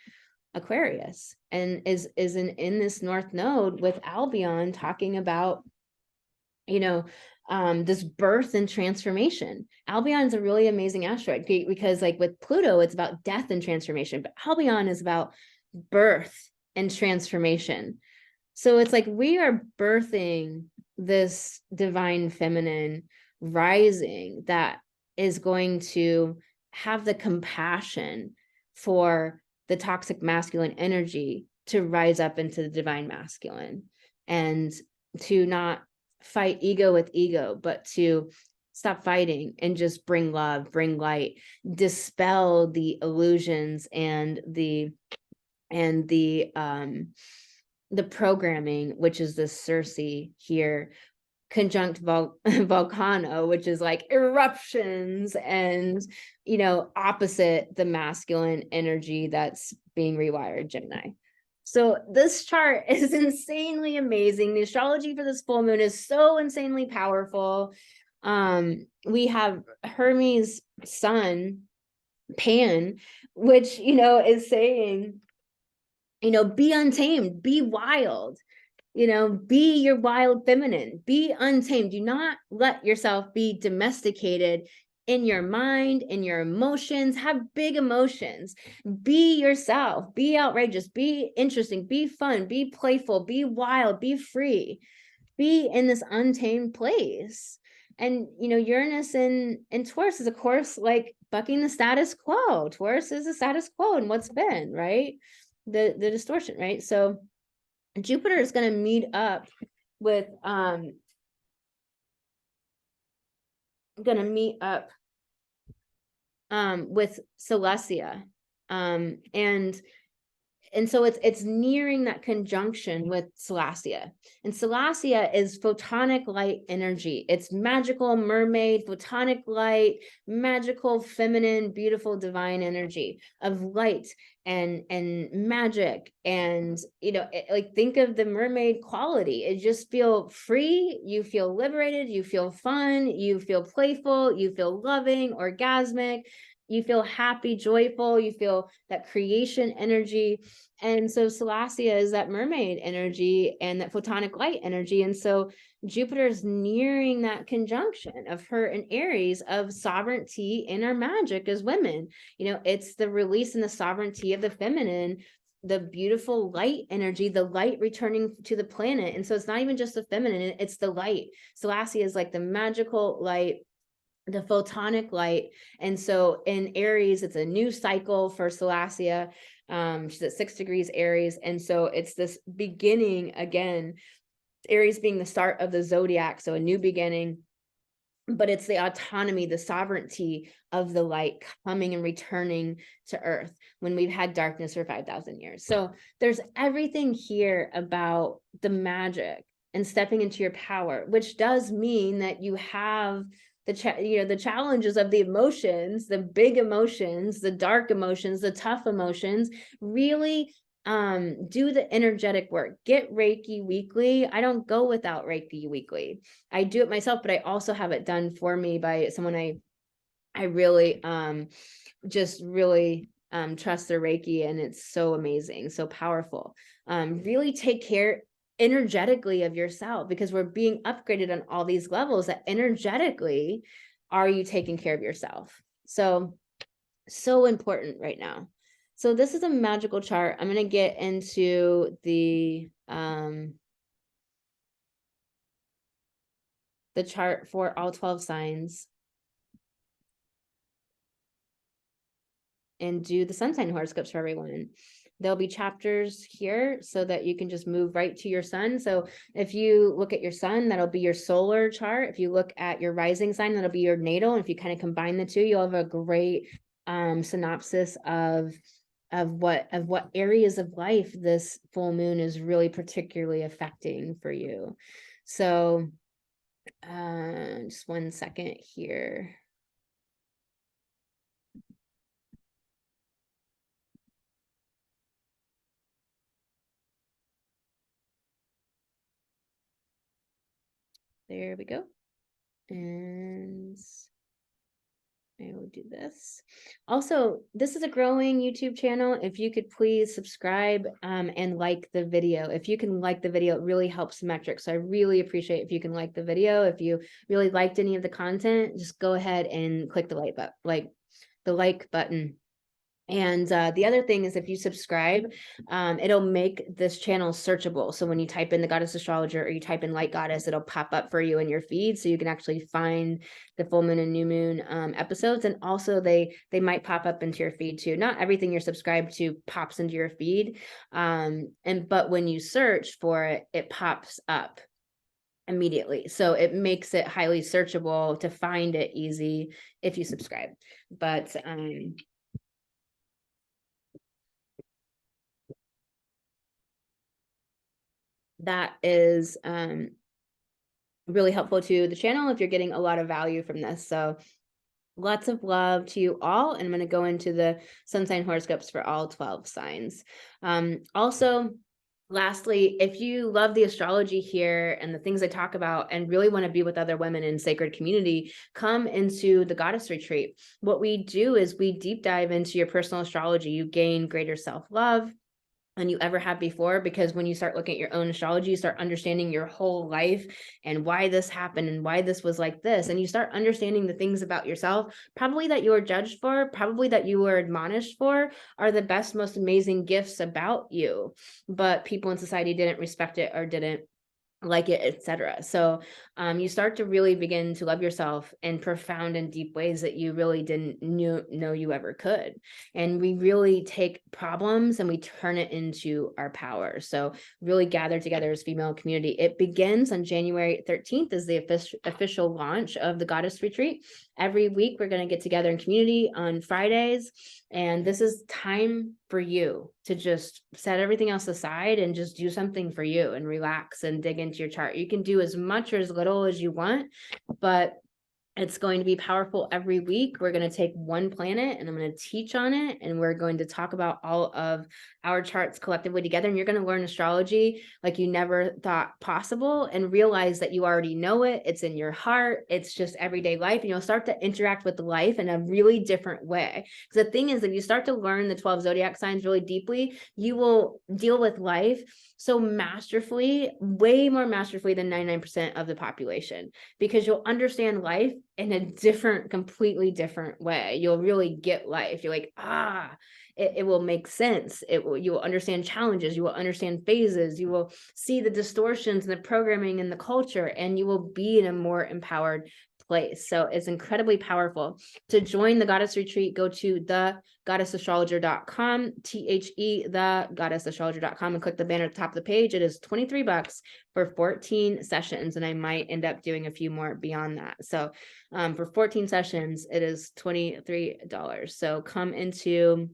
Aquarius, and is in this North Node with Albion talking about, this birth and transformation. Albion is a really amazing asteroid because, like with Pluto, it's about death and transformation, but Albion is about birth and transformation. So it's like we are birthing this divine feminine rising that is going to have the compassion for the toxic masculine energy to rise up into the divine masculine, and to not fight ego with ego, but to stop fighting and just bring love, bring light, dispel the illusions and the programming, which is the Circe here, conjunct Volcano, which is like eruptions and, opposite the masculine energy that's being rewired, Gemini. So this chart is insanely amazing. The astrology for this full moon is so insanely powerful. We have Hermes' son, Pan, which, is saying, be untamed, be wild, be your wild feminine, be untamed. Do not let yourself be domesticated in your mind, in your emotions. Have big emotions, be yourself, be outrageous, be interesting, be fun, be playful, be wild, be free, be in this untamed place. And, Uranus in Taurus is, of course, like bucking the status quo. Taurus is the status quo and what's been, right? The distortion, right? So Jupiter is going to meet up with Celestia, and so it's nearing that conjunction with Celestia. And Celestia is photonic light energy. It's magical mermaid, photonic light, magical, feminine, beautiful, divine energy of light and magic. And, like think of the mermaid quality. It just feel free. You feel liberated. You feel fun. You feel playful. You feel loving, orgasmic. You feel happy, joyful, you feel that creation energy. And so Celestia is that mermaid energy and that photonic light energy. And so Jupiter is nearing that conjunction of her and Aries, of sovereignty in our magic as women. It's the release and the sovereignty of the feminine, the beautiful light energy, the light returning to the planet. And so it's not even just the feminine, it's the light. Celestia is like the magical light, the photonic light. And so in Aries, it's a new cycle for Celestia. She's at 6 degrees Aries. And so it's this beginning again, Aries being the start of the zodiac. So a new beginning, but it's the autonomy, the sovereignty of the light coming and returning to Earth when we've had darkness for 5,000 years. So there's everything here about the magic and stepping into your power, which does mean that you have the challenges of the emotions, the big emotions, the dark emotions, the tough emotions. Really do the energetic work. Get Reiki weekly. I don't go without Reiki weekly. I do it myself, but I also have it done for me by someone I really trust their Reiki, and it's so amazing, so powerful. Really take care energetically of yourself, because we're being upgraded on all these levels. That energetically, are you taking care of yourself? So important right now. So this is a magical chart. I'm going to get into the chart for all 12 signs and do the sun sign horoscopes for everyone. There'll be chapters here so that you can just move right to your sun. So if you look at your sun, that'll be your solar chart. If you look at your rising sign, that'll be your natal. And if you kind of combine the two, you'll have a great synopsis of what areas of life this full moon is really particularly affecting for you. So just 1 second here. There we go. And I will do this. Also, this is a growing YouTube channel. If you could please subscribe and like the video. If you can like the video, it really helps the metrics. So I really appreciate if you can like the video. If you really liked any of the content, just go ahead and click the like button. And the other thing is if you subscribe, it'll make this channel searchable. So when you type in the Goddess Astrologer or you type in Light Goddess, it'll pop up for you in your feed. So you can actually find the full moon and new moon episodes. And also they might pop up into your feed too. Not everything you're subscribed to pops into your feed. But when you search for it, it pops up immediately. So it makes it highly searchable to find it easy if you subscribe. But that is really helpful to the channel if you're getting a lot of value from this. So lots of love to you all. And I'm going to go into the sun sign horoscopes for all 12 signs. Also, lastly, if you love the astrology here and the things I talk about and really want to be with other women in sacred community, come into the goddess retreat. What we do is we deep dive into your personal astrology. You gain greater self-love than you ever have before, because when you start looking at your own astrology, you start understanding your whole life and why this happened and why this was like this, and you start understanding the things about yourself probably that you were judged for, probably that you were admonished for, are the best, most amazing gifts about you, but people in society didn't respect it or didn't like it, etc. So you start to really begin to love yourself in profound and deep ways that you really didn't know you ever could. And we really take problems and we turn it into our power. So really gather together as female community. It begins on January 13th is the official launch of the Goddess Retreat. Every week we're going to get together in community on Fridays, and this is time for you to just set everything else aside and just do something for you and relax and dig into your chart. You can do as much or as little as you want, but it's going to be powerful every week. We're going to take one planet and I'm going to teach on it. And we're going to talk about all of our charts collectively together. And you're going to learn astrology like you never thought possible and realize that you already know it. It's in your heart. It's just everyday life. And you'll start to interact with life in a really different way. Because the thing is, if you start to learn the 12 zodiac signs really deeply, you will deal with life so masterfully, way more masterfully than 99% of the population, because you'll understand life in a different, completely different way. You'll really get life. You're like, it will make sense. You will understand challenges. You will understand phases. You will see the distortions and the programming and the culture, and you will be in a more empowered place. So it's incredibly powerful. To join the Goddess Retreat, go to thegoddessastrologer.com, thegoddessastrologer.com, and click the banner at the top of the page. It is $23 for 14 sessions, and I might end up doing a few more beyond that. So for 14 sessions, it is $23. So come into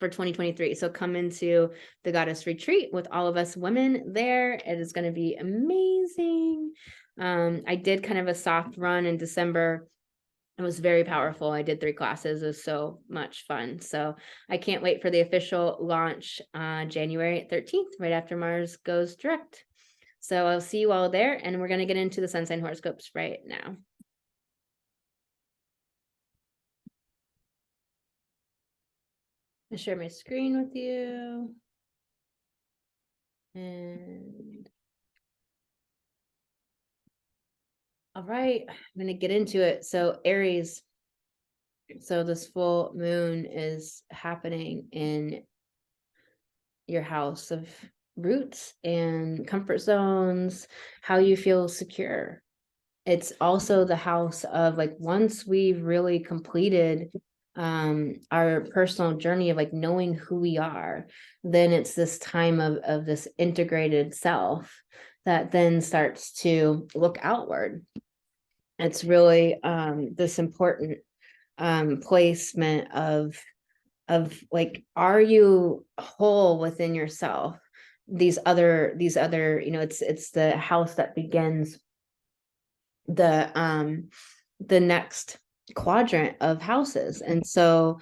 for 2023. So come into the Goddess Retreat with all of us women there. It is going to be amazing. I did kind of a soft run in December. It was very powerful. I did 3 classes. It was so much fun. So I can't wait for the official launch January 13th, right after Mars goes direct. So I'll see you all there, and we're going to get into the sun sign horoscopes right now. I'll share my screen with you. And all right, I'm going to get into it. So Aries, So this full moon is happening in your house of roots and comfort zones, how you feel secure. It's also the house of like, once we've really completed our personal journey of like knowing who we are, then it's this time of this integrated self that then starts to look outward. It's really this important placement of like, are you whole within yourself? These other, it's the house that begins the next quadrant of houses. And so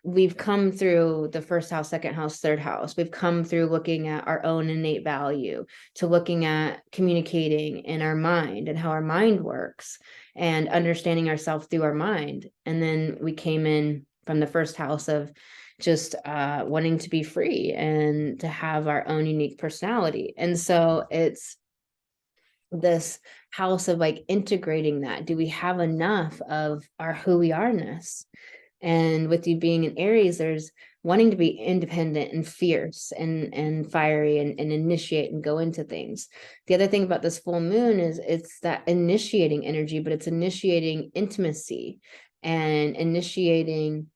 we've come through the first house, second house, third house. We've come through looking at our own innate value, to looking at communicating in our mind and how our mind works and understanding ourselves through our mind. And then we came in from the first house of just wanting to be free and to have our own unique personality. And so it's this house of like integrating that. Do we have enough of our who we are-ness? And with you being in Aries, there's wanting to be independent and fierce and fiery and initiate and go into things. The other thing about this full moon is it's that initiating energy, but it's initiating intimacy and initiating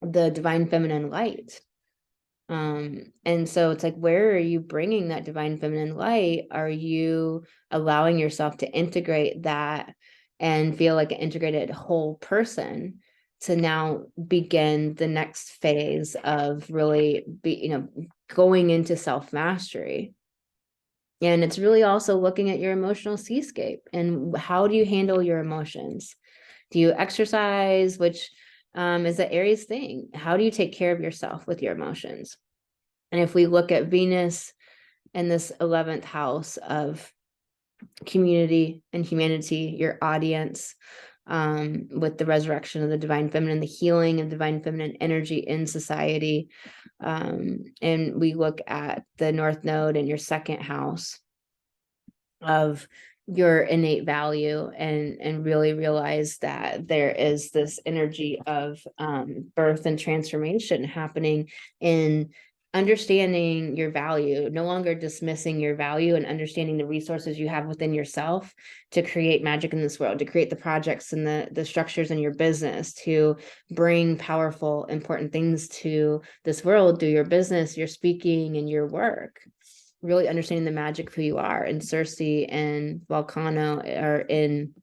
the divine feminine light. And so it's like, where are you bringing that divine feminine light? Are you allowing yourself to integrate that and feel like an integrated whole person to now begin the next phase of really going into self-mastery? And it's really also looking at your emotional seascape and how do you handle your emotions? Do you exercise, which is the Aries thing? How do you take care of yourself with your emotions? And if we look at Venus in this 11th house of community and humanity, your audience, with the resurrection of the divine feminine, the healing of divine feminine energy in society. And we look at the North Node in your second house of your innate value and really realize that there is this energy of birth and transformation happening in understanding your value, no longer dismissing your value, and understanding the resources you have within yourself to create magic in this world, to create the projects and the structures in your business, to bring powerful, important things to this world through your business, your speaking, and your work. Really understanding the magic of who you are. And Circe and Volcano are in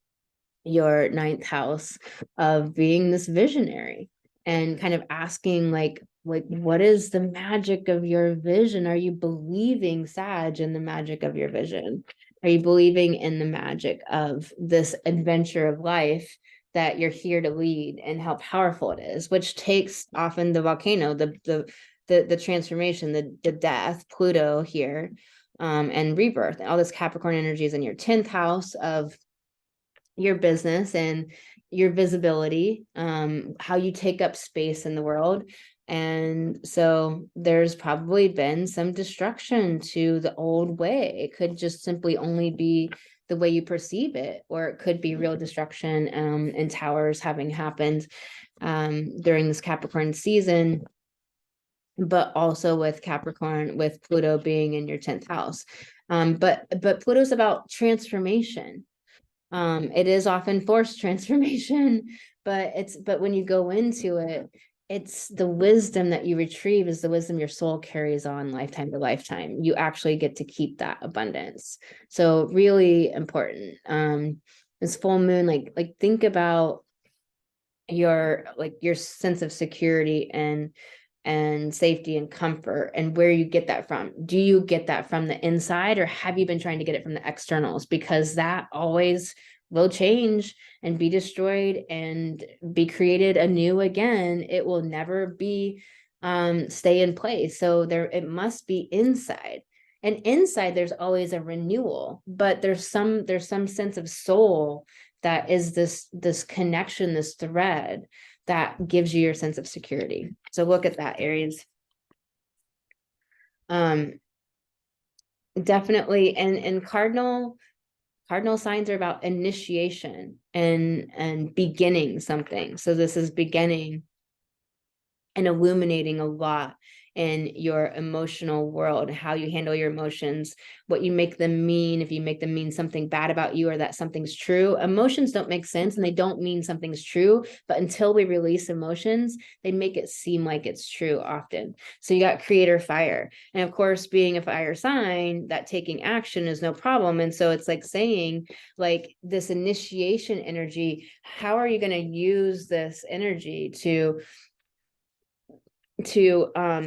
your ninth house of being this visionary and kind of asking like what is the magic of your vision? Are you believing, Sag, in the magic of your vision? Are you believing in the magic of this adventure of life that you're here to lead, and how powerful it is, which takes often the volcano, the transformation, the death, Pluto here, and rebirth, and all this Capricorn energy is in your 10th house of your business and your visibility, how you take up space in the world. And so there's probably been some destruction to the old way. It could just simply only be the way you perceive it, or it could be real destruction and towers having happened during this Capricorn season, but also with Capricorn, with Pluto being in your 10th house. But Pluto's about transformation. It is often forced transformation, but when you go into it, it's the wisdom that you retrieve is the wisdom your soul carries on lifetime to lifetime. You actually get to keep that abundance. So really important. This full moon, like think about your sense of security and safety and comfort, and where you get that from. Do you get that from the inside, or have you been trying to get it from the externals? Because that always will change and be destroyed and be created anew again. It will never be stay in place. So it must be inside. And inside there's always a renewal, but there's some sense of soul that is this connection, this thread that gives you your sense of security. So look at that, Aries. Definitely, and cardinal Cardinal signs are about initiation and beginning something. So this is beginning and illuminating a lot in your emotional world, how you handle your emotions, what you make them mean, if you make them mean something bad about you or that something's true. Emotions don't make sense and they don't mean something's true, but until we release emotions, they make it seem like it's true often. So you got creator fire. And of course, being a fire sign, that taking action is no problem. And so it's like saying, like, this initiation energy, how are you going to use this energy to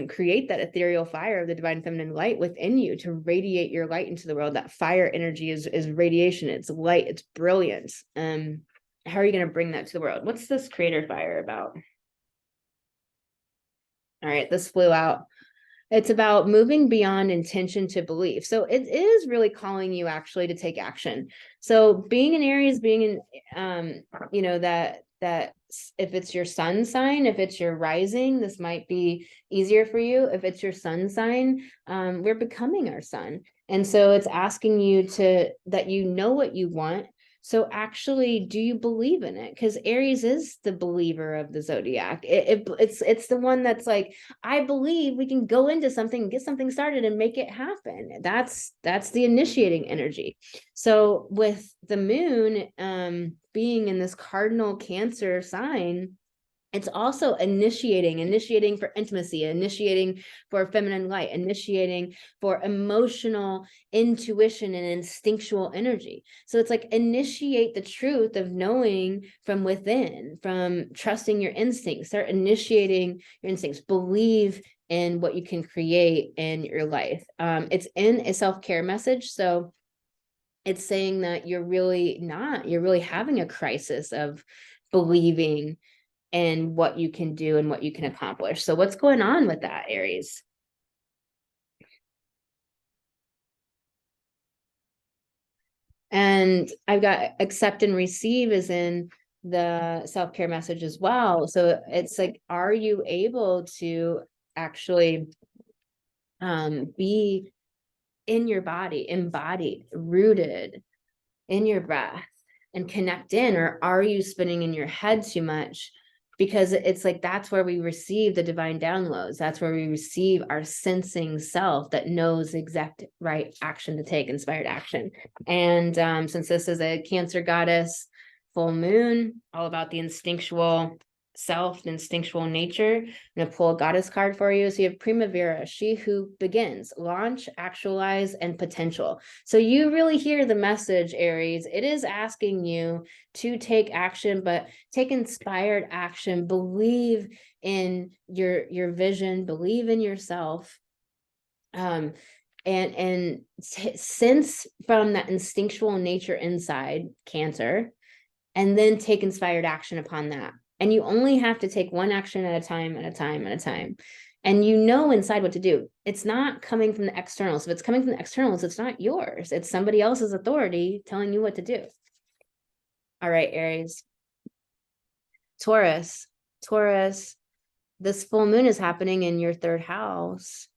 create that ethereal fire of the divine feminine light within you, to radiate your light into the world? That fire energy is radiation, it's light, it's brilliance. How are you going to bring that to the world? What's this creator fire about? All right, this flew out. It's about moving beyond intention to belief. So it is really calling you actually to take action. So being an Aries, being in, that if it's your sun sign, if it's your rising, this might be easier for you. If it's your sun sign, we're becoming our sun. And so it's asking you that you know what you want. So actually, do you believe in it? Because Aries is the believer of the zodiac. It's the one that's like, I believe we can go into something and get something started and make it happen. That's the initiating energy. So with the moon being in this cardinal Cancer sign, it's also initiating for intimacy, initiating for feminine light, initiating for emotional intuition and instinctual energy. So it's like initiate the truth of knowing from within, from trusting your instincts, start initiating your instincts, believe in what you can create in your life. It's in a self-care message. So it's saying that you're really having a crisis of believing and what you can do and what you can accomplish. So what's going on with that, Aries? And I've got accept and receive is in the self-care message as well. So it's like, are you able to actually be in your body, embodied, rooted in your breath and connect in? Or are you spinning in your head too much? Because it's like, that's where we receive the divine downloads. That's where we receive our sensing self that knows exact right action to take, inspired action. And since this is a Cancer goddess full moon, all about the instinctual self, the instinctual nature, I'm going to pull a goddess card for you. So you have Primavera, she who begins, launch, actualize, and potential. So you really hear the message, Aries. It is asking you to take action, but take inspired action. Believe in your vision, believe in yourself. And sense from that instinctual nature inside, Cancer, and then take inspired action upon that. And you only have to take one action at a time, at a time, at a time. And you know inside what to do. It's not coming from the externals. If it's coming from the externals, it's not yours. It's somebody else's authority telling you what to do. All right, Aries. Taurus, this full moon is happening in your third house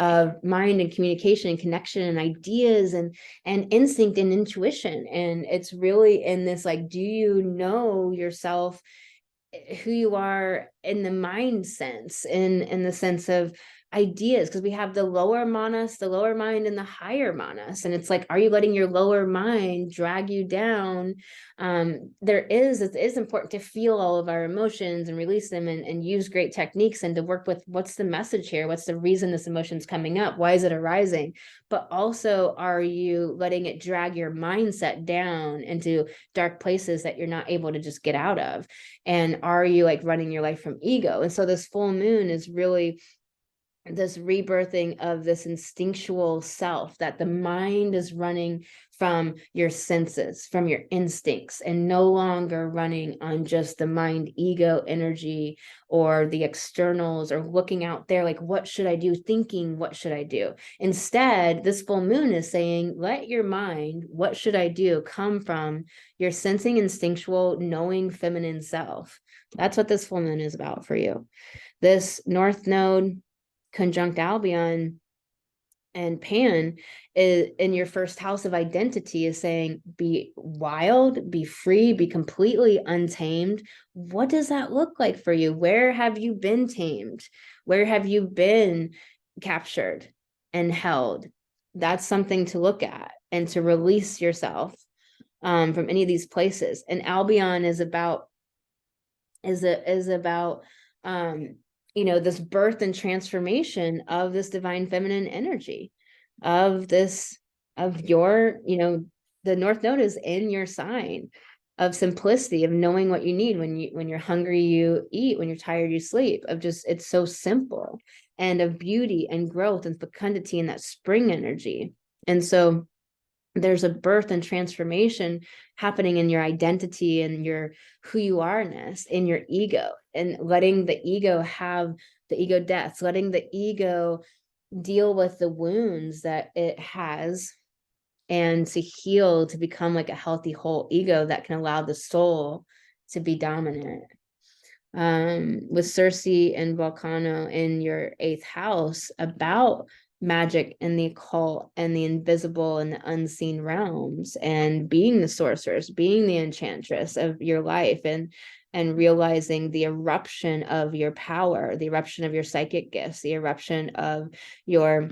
of mind and communication and connection and ideas and instinct and intuition. And it's really in this, like, do you know yourself, who you are in the mind sense, in the sense of ideas? Because we have the lower manas, the lower mind, and the higher manas. And it's like, are you letting your lower mind drag you down? It is important to feel all of our emotions and release them and use great techniques and to work with what's the message here? What's the reason this emotion's coming up? Why is it arising? But also, are you letting it drag your mindset down into dark places that you're not able to just get out of? And are you like running your life from ego? And so this full moon is really this rebirthing of this instinctual self, that the mind is running from your senses, from your instincts, and no longer running on just the mind ego energy or the externals or looking out there like, what should I do? Thinking, what should I do? Instead, this full moon is saying, let your mind, what should I do, come from your sensing, instinctual, knowing feminine self. That's what this full moon is about for you. This North Node conjunct Albion And Pan is in your first house of identity, is saying, be wild, be free, be completely untamed. What does that look like for you? Where have you been tamed? Where have you been captured and held? That's something to look at and to release yourself from any of these places. And Albion is about this birth and transformation of this divine feminine energy, of your, the North Node is in your sign, of simplicity, of knowing what you need. When you're hungry, you eat. When you're tired, you sleep. Of just, it's so simple, and of beauty and growth and fecundity and that spring energy. And so there's a birth and transformation happening in your identity and your who you are-ness, in your ego, and letting the ego have the ego deaths, letting the ego deal with the wounds that it has, and to heal, to become like a healthy whole ego that can allow the soul to be dominant. With Cersei and Volcano in your 8th house, about magic and the occult and the invisible and the unseen realms, and being the sorceress, being the enchantress of your life, and realizing the eruption of your power, the eruption of your psychic gifts, the eruption of your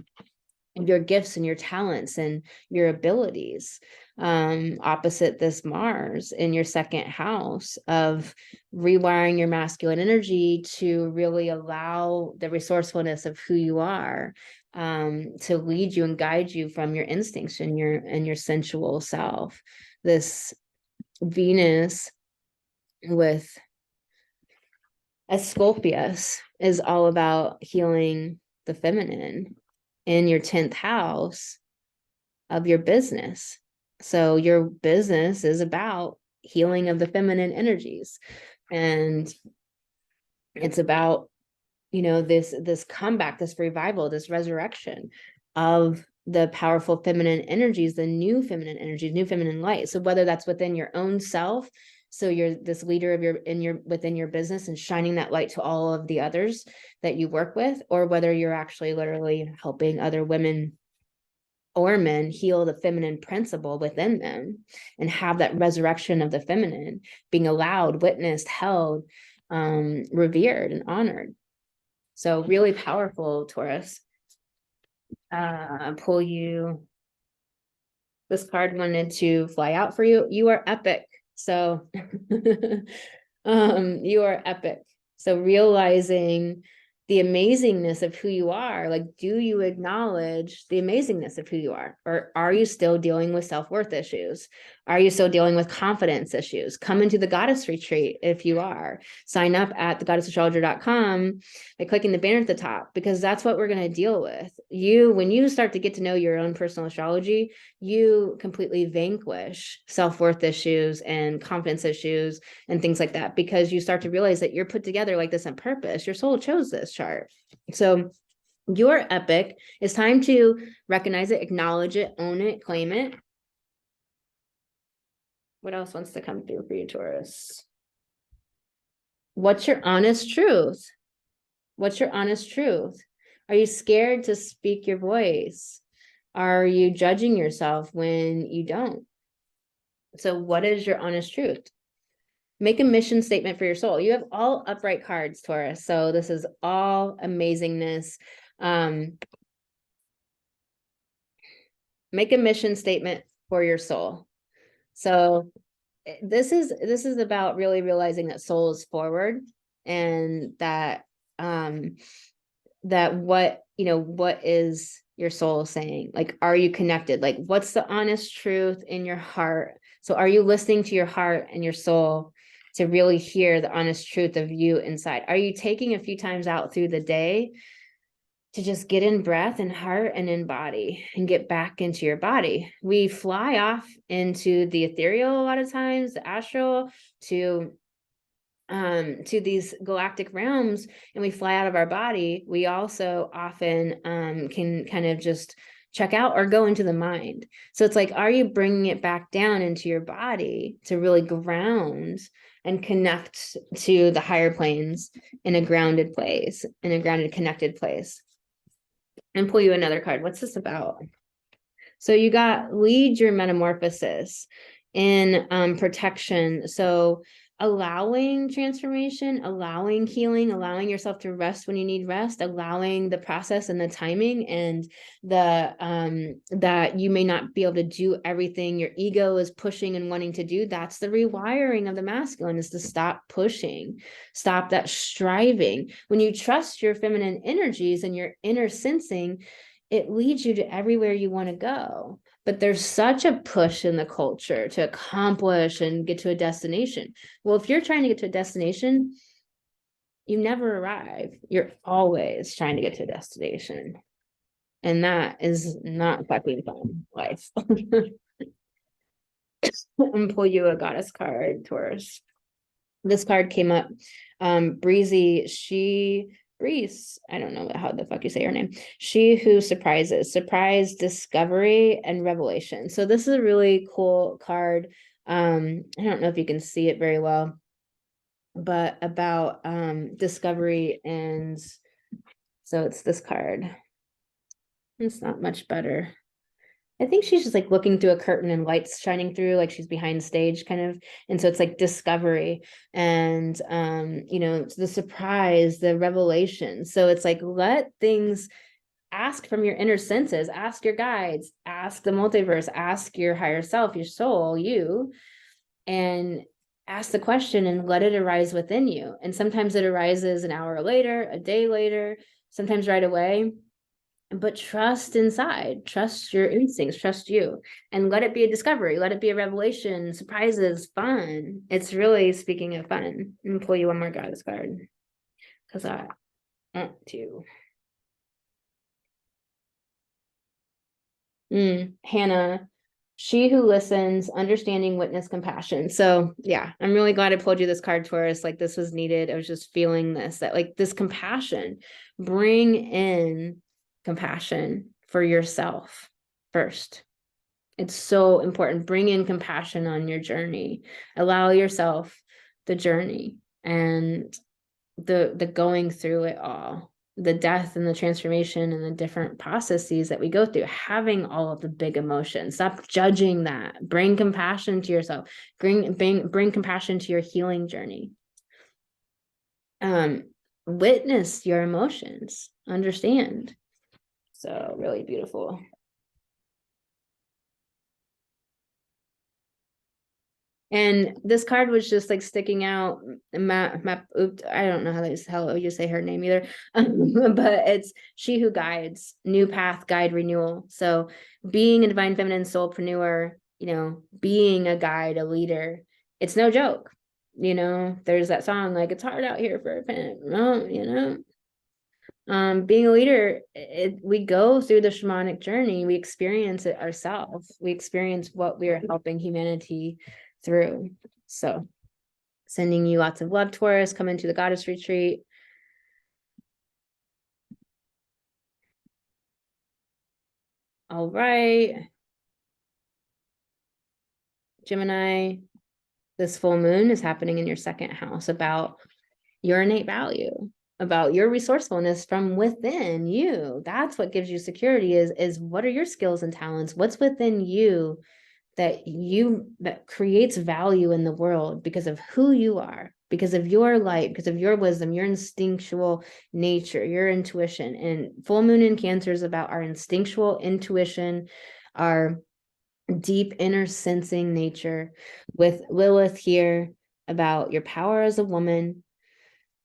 gifts and your talents and your abilities. Opposite this Mars in your 2nd house, of rewiring your masculine energy to really allow the resourcefulness of who you are, to lead you and guide you from your instincts and your sensual self. This Venus with Asclepius is all about healing the feminine in your 10th house of your business. So your business is about healing of the feminine energies, and it's about, this comeback, this revival, this resurrection of the powerful feminine energies, the new feminine energies, new feminine light. So whether that's within your own self, so you're this leader of within your business and shining that light to all of the others that you work with, or whether you're actually literally helping other women or men heal the feminine principle within them and have that resurrection of the feminine being allowed, witnessed, held, revered, and honored. So really powerful, Taurus. Pull you. This card wanted to fly out for you. You are epic. So you are epic. So realizing the amazingness of who you are, like, do you acknowledge the amazingness of who you are? Or are you still dealing with self-worth issues? Are you still dealing with confidence issues? Come into the Goddess Retreat if you are. Sign up at thegoddessastrologer.com by clicking the banner at the top, because that's what we're going to deal with. When you start to get to know your own personal astrology, you completely vanquish self-worth issues and confidence issues and things like that, because you start to realize that you're put together like this on purpose. Your soul chose this chart. So you're epic. It's time to recognize it, acknowledge it, own it, claim it. What else wants to come through for you, Taurus? What's your honest truth? What's your honest truth? Are you scared to speak your voice? Are you judging yourself when you don't? So what is your honest truth? Make a mission statement for your soul. You have all upright cards, Taurus. So this is all amazingness. Make a mission statement for your soul. So this is about really realizing that soul is forward, and that what is your soul saying? Like, are you connected? Like, what's the honest truth in your heart? So are you listening to your heart and your soul to really hear the honest truth of you inside? Are you taking a few times out through the day to just get in breath and heart and in body and get back into your body? We fly off into the ethereal a lot of times, the astral, to these galactic realms, and we fly out of our body. We also often can kind of just check out or go into the mind. So it's like, are you bringing it back down into your body to really ground and connect to the higher planes in a grounded place, in a grounded, connected place? and pull you another card. What's this about? So you got lead your metamorphosis in protection. So allowing transformation, allowing healing, allowing yourself to rest when you need rest, allowing the process and the timing, and the that you may not be able to do everything your ego is pushing and wanting to do. That's the rewiring of the masculine, is to stop pushing, stop that striving. When you trust your feminine energies and your inner sensing, it leads you to everywhere you want to go. But there's such a push in the culture to accomplish and get to a destination. Well, if you're trying to get to a destination, you never arrive. You're always trying to get to a destination. And that is not fucking fun life. And pull you a goddess card, Taurus. This card came up. Breeze, I don't know how the fuck you say her name. She who surprises, surprise, discovery, and revelation. So this is a really cool card. I don't know if you can see it very well, but about discovery. And so it's this card. It's not much better. I think she's just like looking through a curtain and lights shining through, like she's behind stage kind of. And so it's like discovery and, you know, the surprise, the revelation. So it's like, let things, ask from your inner senses, ask your guides, ask the multiverse, ask your higher self, your soul, you, and ask the question and let it arise within you. And sometimes it arises an hour later, a day later, sometimes right away. But trust inside, trust your instincts, trust you, and let it be a discovery, let it be a revelation, surprises, fun. It's really, speaking of fun, I'm gonna pull you one more goddess card because I want to. Hannah, she who listens, understanding, witness, compassion. So yeah, I'm really glad I pulled you this card, Taurus. Like this was needed. I was just feeling this, that like this compassion, bring in compassion for yourself first. It's so important. Bring in compassion on your journey. Allow yourself the journey and the going through it all, the death and the transformation and the different processes that we go through, having all of the big emotions. Stop judging that. Bring compassion to yourself. Bring compassion to your healing journey. Witness your emotions. Understand. So really beautiful. And this card was just like sticking out. I don't know how you say her name either, but it's she who guides, new path, guide, renewal. So being a divine feminine soulpreneur, you know, being a guide, a leader, it's no joke. You know, there's that song like it's hard out here for a pen. Well, you know, being a leader, we go through the shamanic journey, we experience it ourselves, we experience what we are helping humanity through. So sending you lots of love, Taurus. Come into the goddess retreat. All right, Gemini, this full moon is happening in your second house, about your innate value, about your resourcefulness from within you. That's what gives you security, is what are your skills and talents? What's within you that creates value in the world because of who you are, because of your light, because of your wisdom, your instinctual nature, your intuition. And full moon in Cancer is about our instinctual intuition, our deep inner sensing nature, with Lilith here about your power as a woman,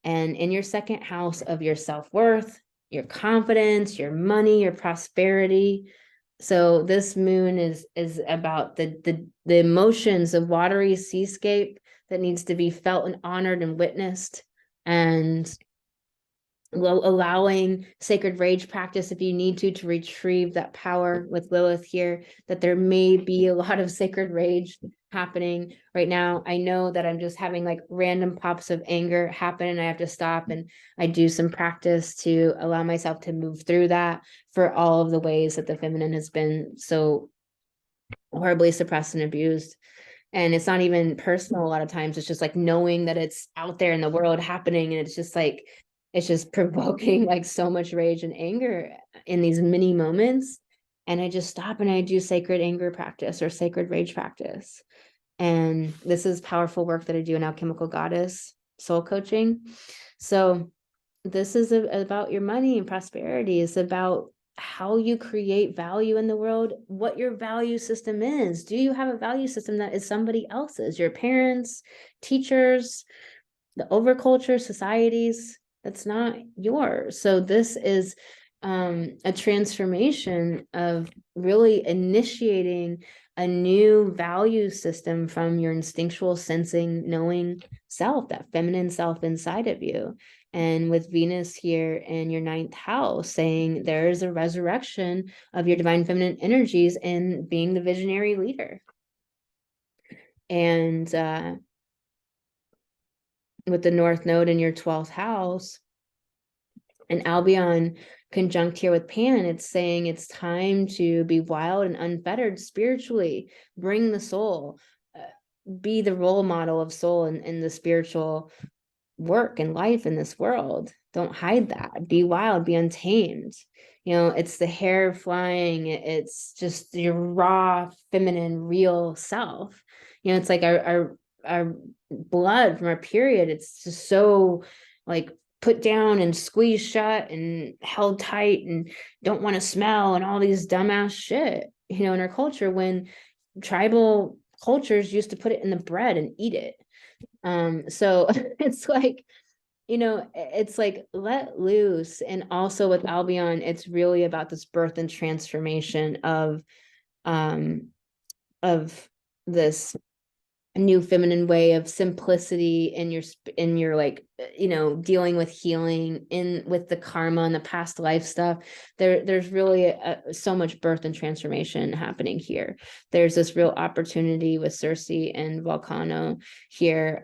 and in your second house of your self-worth, your confidence, your money, your prosperity. So this moon is about the emotions of watery seascape that needs to be felt and honored and witnessed, and allowing sacred rage practice if you need to retrieve that power with Lilith here, that there may be a lot of sacred rage happening right now. I know that I'm just having like random pops of anger happen and I have to stop and I do some practice to allow myself to move through that, for all of the ways that the feminine has been so horribly suppressed and abused. And it's not even personal a lot of times. It's just like knowing that it's out there in the world happening, and it's just like it's just provoking like so much rage and anger in these mini moments. And I just stop and I do sacred anger practice or sacred rage practice. And this is powerful work that I do in Alchemical Goddess soul coaching. So this is about your money and prosperity. It's about how you create value in the world, what your value system is. Do you have a value system that is somebody else's, your parents, teachers, the overculture, societies? That's not yours. So this is a transformation of really initiating a new value system from your instinctual sensing, knowing self, that feminine self inside of you. And with Venus here in your 9th house, saying there is a resurrection of your divine feminine energies in being the visionary leader. And with the North Node in your 12th house, and Albion conjunct here with Pan, it's saying it's time to be wild and unfettered spiritually, bring the soul, be the role model of soul in the spiritual work and life in this world. Don't hide that. Be wild, be untamed. You know, it's the hair flying. It's just your raw, feminine, real self. You know, it's like our blood from our period. It's just so like put down and squeezed shut and held tight and don't want to smell and all these dumbass shit, you know, in our culture, when tribal cultures used to put it in the bread and eat it. So it's like, you know, it's like let loose. And also with Albion, it's really about this birth and transformation of this new feminine way of simplicity in your like, you know, dealing with healing in with the karma and the past life stuff. There's really so much birth and transformation happening here. There's this real opportunity with Circe and Volcano here,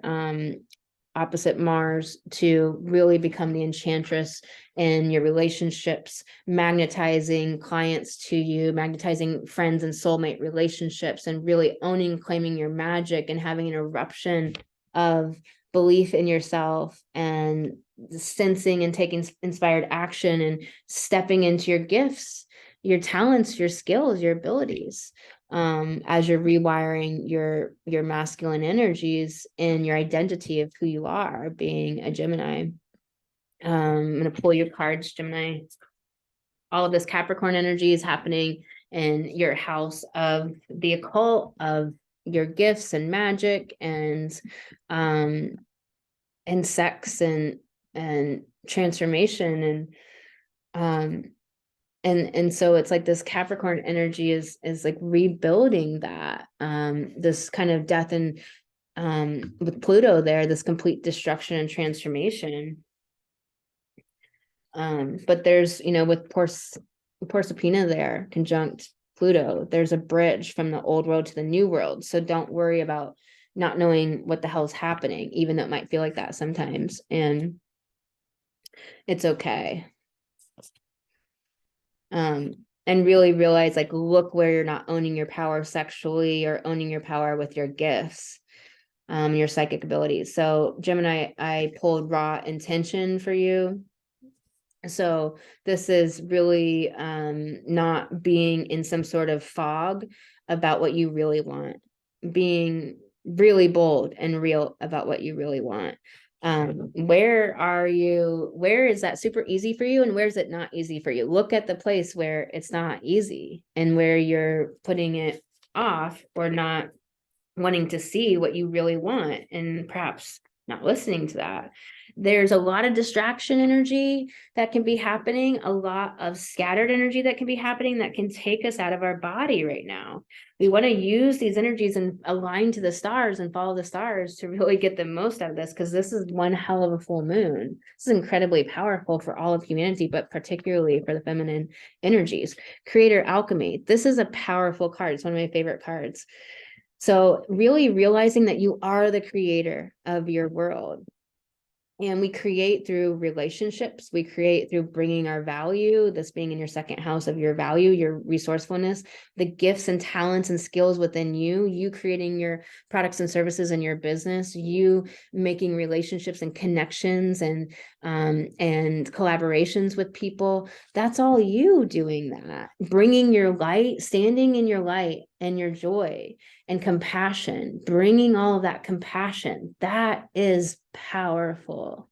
opposite Mars, to really become the enchantress in your relationships, magnetizing clients to you, magnetizing friends and soulmate relationships, and really owning, claiming your magic and having an eruption of belief in yourself and sensing and taking inspired action and stepping into your gifts, your talents, your skills, your abilities. As you're rewiring your masculine energies in your identity of who you are, being a Gemini. I'm going to pull your cards, Gemini. All of this Capricorn energy is happening in your house of the occult, of your gifts and magic and sex and transformation and so it's like this Capricorn energy is like rebuilding that, this kind of death and with Pluto there, this complete destruction and transformation. But there's, you know, with Proserpina there conjunct Pluto, there's a bridge from the old world to the new world. So don't worry about not knowing what the hell's happening, even though it might feel like that sometimes. And it's okay. And really realize, like, look where you're not owning your power sexually or owning your power with your gifts, your psychic abilities. So Gemini, I pulled raw intention for you. So this is really not being in some sort of fog about what you really want, being really bold and real about what you really want. Where is that super easy for you and where is it not easy for you? Look at the place where it's not easy and where you're putting it off or not wanting to see what you really want and perhaps not listening to that. There's a lot of distraction energy that can be happening, a lot of scattered energy that can be happening that can take us out of our body right now. We want to use these energies and align to the stars and follow the stars to really get the most out of this, because this is one hell of a full moon. This is incredibly powerful for all of humanity, but particularly for the feminine energies. Creator alchemy. This is a powerful card. It's one of my favorite cards. So really realizing that you are the creator of your world. And we create through relationships. We create through bringing our value, this being in your second house of your value, your resourcefulness, the gifts and talents and skills within you, you creating your products and services in your business, you making relationships and connections and collaborations with people. That's all you doing that, bringing your light, standing in your light and your joy and compassion, bringing all of that compassion. That is powerful.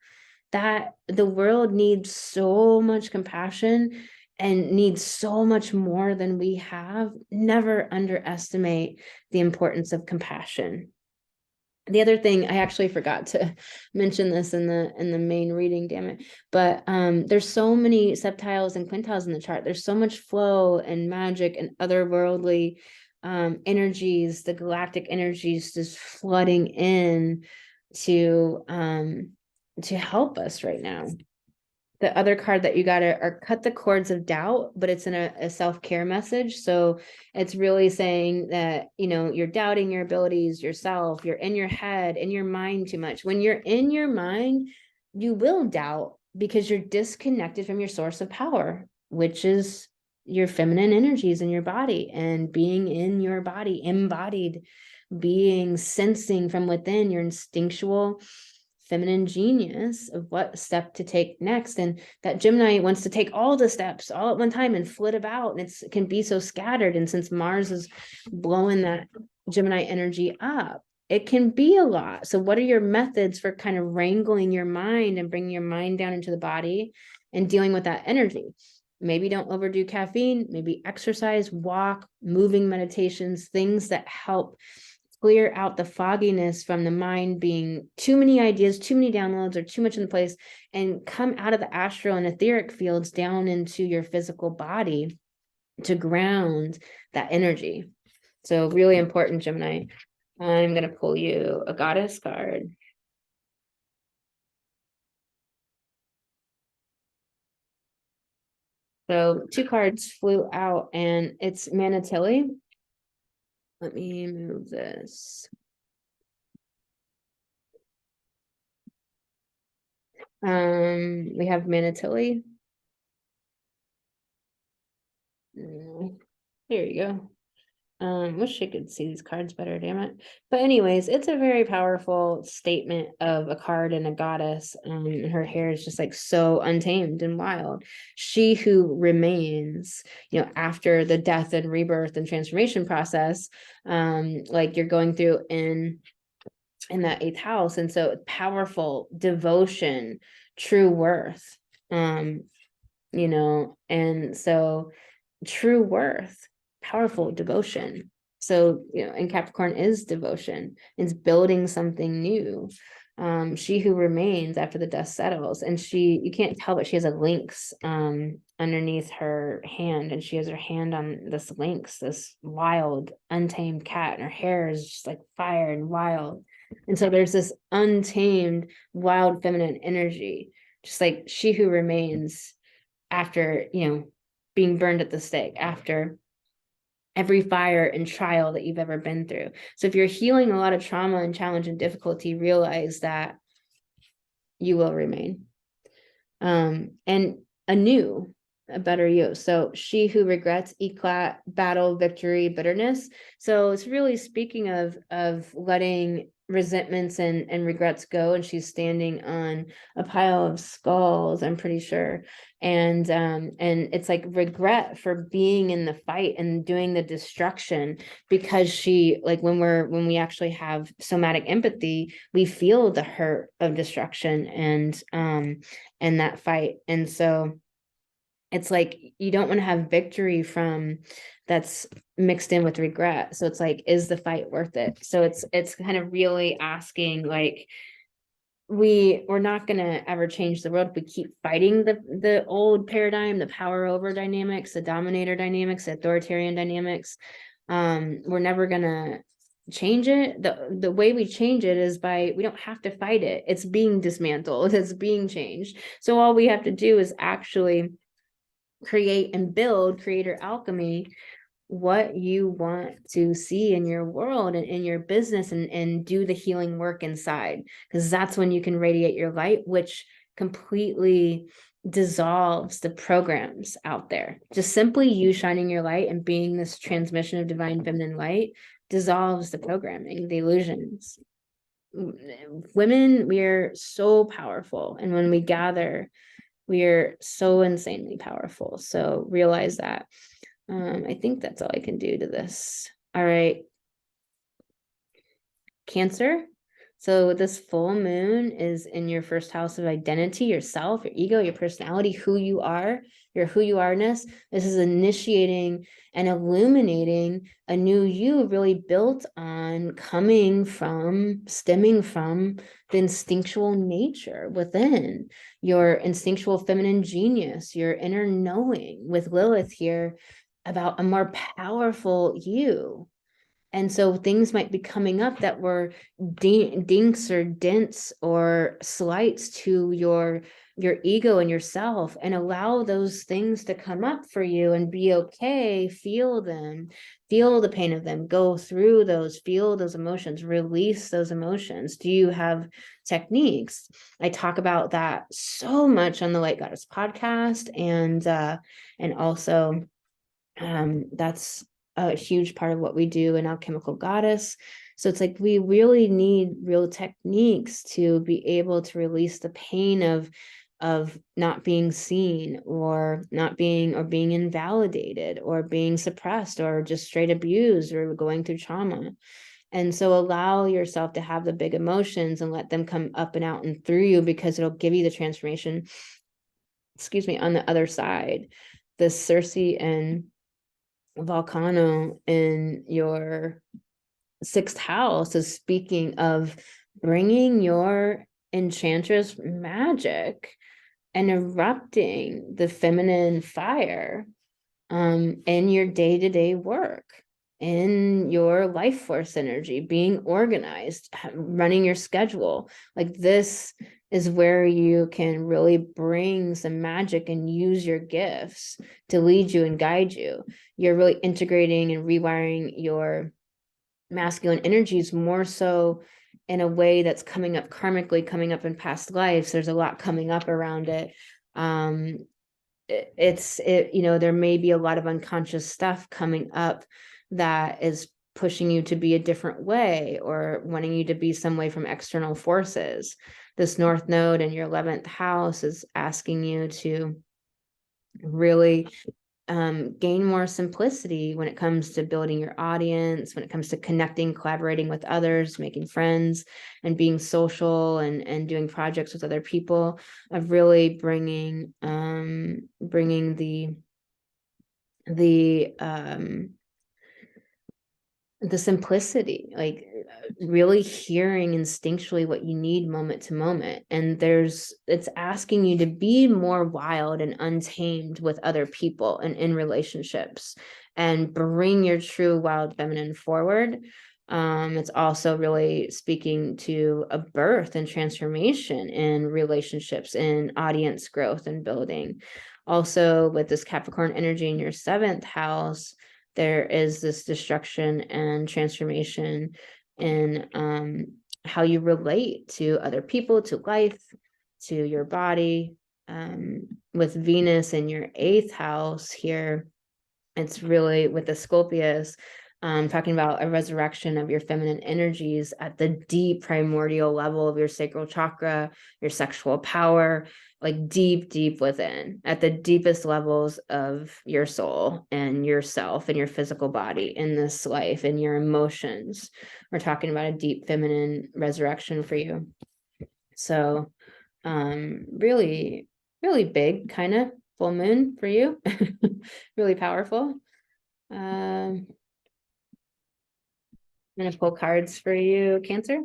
That the world needs so much compassion and needs so much more than we have. Never underestimate the importance of compassion. The other thing, I actually forgot to mention this in the main reading, damn it. But there's so many septiles and quintiles in the chart. There's so much flow and magic and otherworldly energies, the galactic energies just flooding in to help us right now. The other card that you got are cut the cords of doubt, but it's in a self-care message. So it's really saying that, you know, you're doubting your abilities, yourself, you're in your head, in your mind too much. When you're in your mind, you will doubt because you're disconnected from your source of power, which is your feminine energies in your body and being in your body, embodied, being, sensing from within your instinctual feminine genius of what step to take next. And that Gemini wants to take all the steps all at one time and flit about, and it can be so scattered. And since Mars is blowing that Gemini energy up, it can be a lot. So what are your methods for kind of wrangling your mind and bringing your mind down into the body and dealing with that energy? Maybe don't overdo caffeine, maybe exercise, walk, moving meditations, things that help clear out the fogginess from the mind being too many ideas, too many downloads, or too much in the place, and come out of the astral and etheric fields down into your physical body to ground that energy. So really important, Gemini. I'm going to pull you a goddess card. So 2 cards flew out, and it's Manatili. Let me move this. We have Manatili. Here you go. Wish I could see these cards better, damn it. But anyways, it's a very powerful statement of a card and a goddess. Her hair is just like so untamed and wild. She who remains, you know, after the death and rebirth and transformation process, like you're going through in that 8th house. And so powerful devotion, true worth, you know, and so true worth, powerful devotion. So, you know, and Capricorn is devotion, it's building something new. She who remains after the dust settles, and you can't tell, but she has a lynx underneath her hand, and she has her hand on this lynx, this wild, untamed cat, and her hair is just like fire and wild. And so there's this untamed, wild feminine energy, just like she who remains after, you know, being burned at the stake, after every fire and trial that you've ever been through. So if you're healing a lot of trauma and challenge and difficulty, realize that you will remain. And a better you. So she who regrets, eclat, battle, victory, bitterness. So it's really speaking of letting resentments and regrets go, and she's standing on a pile of skulls, I'm pretty sure, and it's like regret for being in the fight and doing the destruction, because she, like, when we actually have somatic empathy, we feel the hurt of destruction and that fight. And so it's like you don't want to have victory from that's mixed in with regret. So it's like, is the fight worth it? So it's kind of really asking, like, we're not going to ever change the world if we keep fighting the old paradigm, the power over dynamics, the dominator dynamics, the authoritarian dynamics. We're never going to change it. The way we change it is we don't have to fight it. It's being dismantled, it's being changed. So all we have to do is actually create and build creator alchemy what you want to see in your world and in your business, and do the healing work inside, because that's when you can radiate your light, which completely dissolves the programs out there. Just simply you shining your light and being this transmission of divine feminine light dissolves the programming, the illusions. Women, we are so powerful, and when we gather, we are so insanely powerful. So realize that. I think that's all I can do to this. All right. Cancer. So this full moon is in your first house of identity, yourself, your ego, your personality, who you are, your who you are-ness. This is initiating and illuminating a new you, really built on stemming from the instinctual nature within, your instinctual feminine genius, your inner knowing, with Lilith here, about a more powerful you. And so things might be coming up that were dinks or dents or slights to your ego and yourself, and allow those things to come up for you and be okay. Feel them, feel the pain of them, go through those, feel those emotions, release those emotions. Do you have techniques? I talk about that so much on the Light Goddess podcast, and also that's a huge part of what we do in Alchemical Goddess. So it's like we really need real techniques to be able to release the pain of not being seen, or not being, or being invalidated, or being suppressed, or just straight abused, or going through trauma. And so allow yourself to have the big emotions and let them come up and out and through you, because it'll give you the transformation, on the other side. This Circe and Volcano in your sixth house is speaking of bringing your enchantress magic and erupting the feminine fire in your day-to-day work, in your life force energy, being organized, running your schedule. Like, this is where you can really bring some magic and use your gifts to lead you and guide you. You're really integrating and rewiring your masculine energies more so in a way that's coming up karmically, coming up in past lives. There's a lot coming up around it. There may be a lot of unconscious stuff coming up that is pushing you to be a different way, or wanting you to be some way from external forces. This North Node in your 11th house is asking you to really gain more simplicity when it comes to building your audience, when it comes to connecting, collaborating with others, making friends, and being social, and doing projects with other people, of really bringing the simplicity, like really hearing instinctually what you need moment to moment. And it's asking you to be more wild and untamed with other people and in relationships, and bring your true wild feminine forward. It's also really speaking to a birth and transformation in relationships, in audience growth and building. Also, with this Capricorn energy in your 7th house, there is this destruction and transformation in how you relate to other people, to life, to your body. With Venus in your 8th house here, it's really with the Scorpius, talking about a resurrection of your feminine energies at the deep primordial level of your sacral chakra, your sexual power, like deep within, at the deepest levels of your soul and yourself and your physical body in this life and your emotions. We're talking about a deep feminine resurrection for you. So really, really big kind of full moon for you. Really powerful. I'm gonna pull cards for you, Cancer.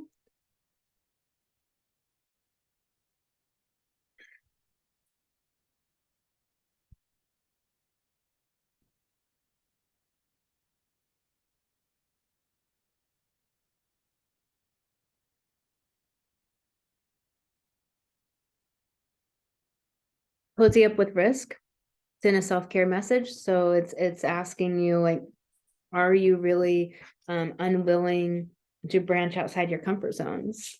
Cozy up with risk. It's in a self-care message. So it's asking you, like, Are you really unwilling to branch outside your comfort zones?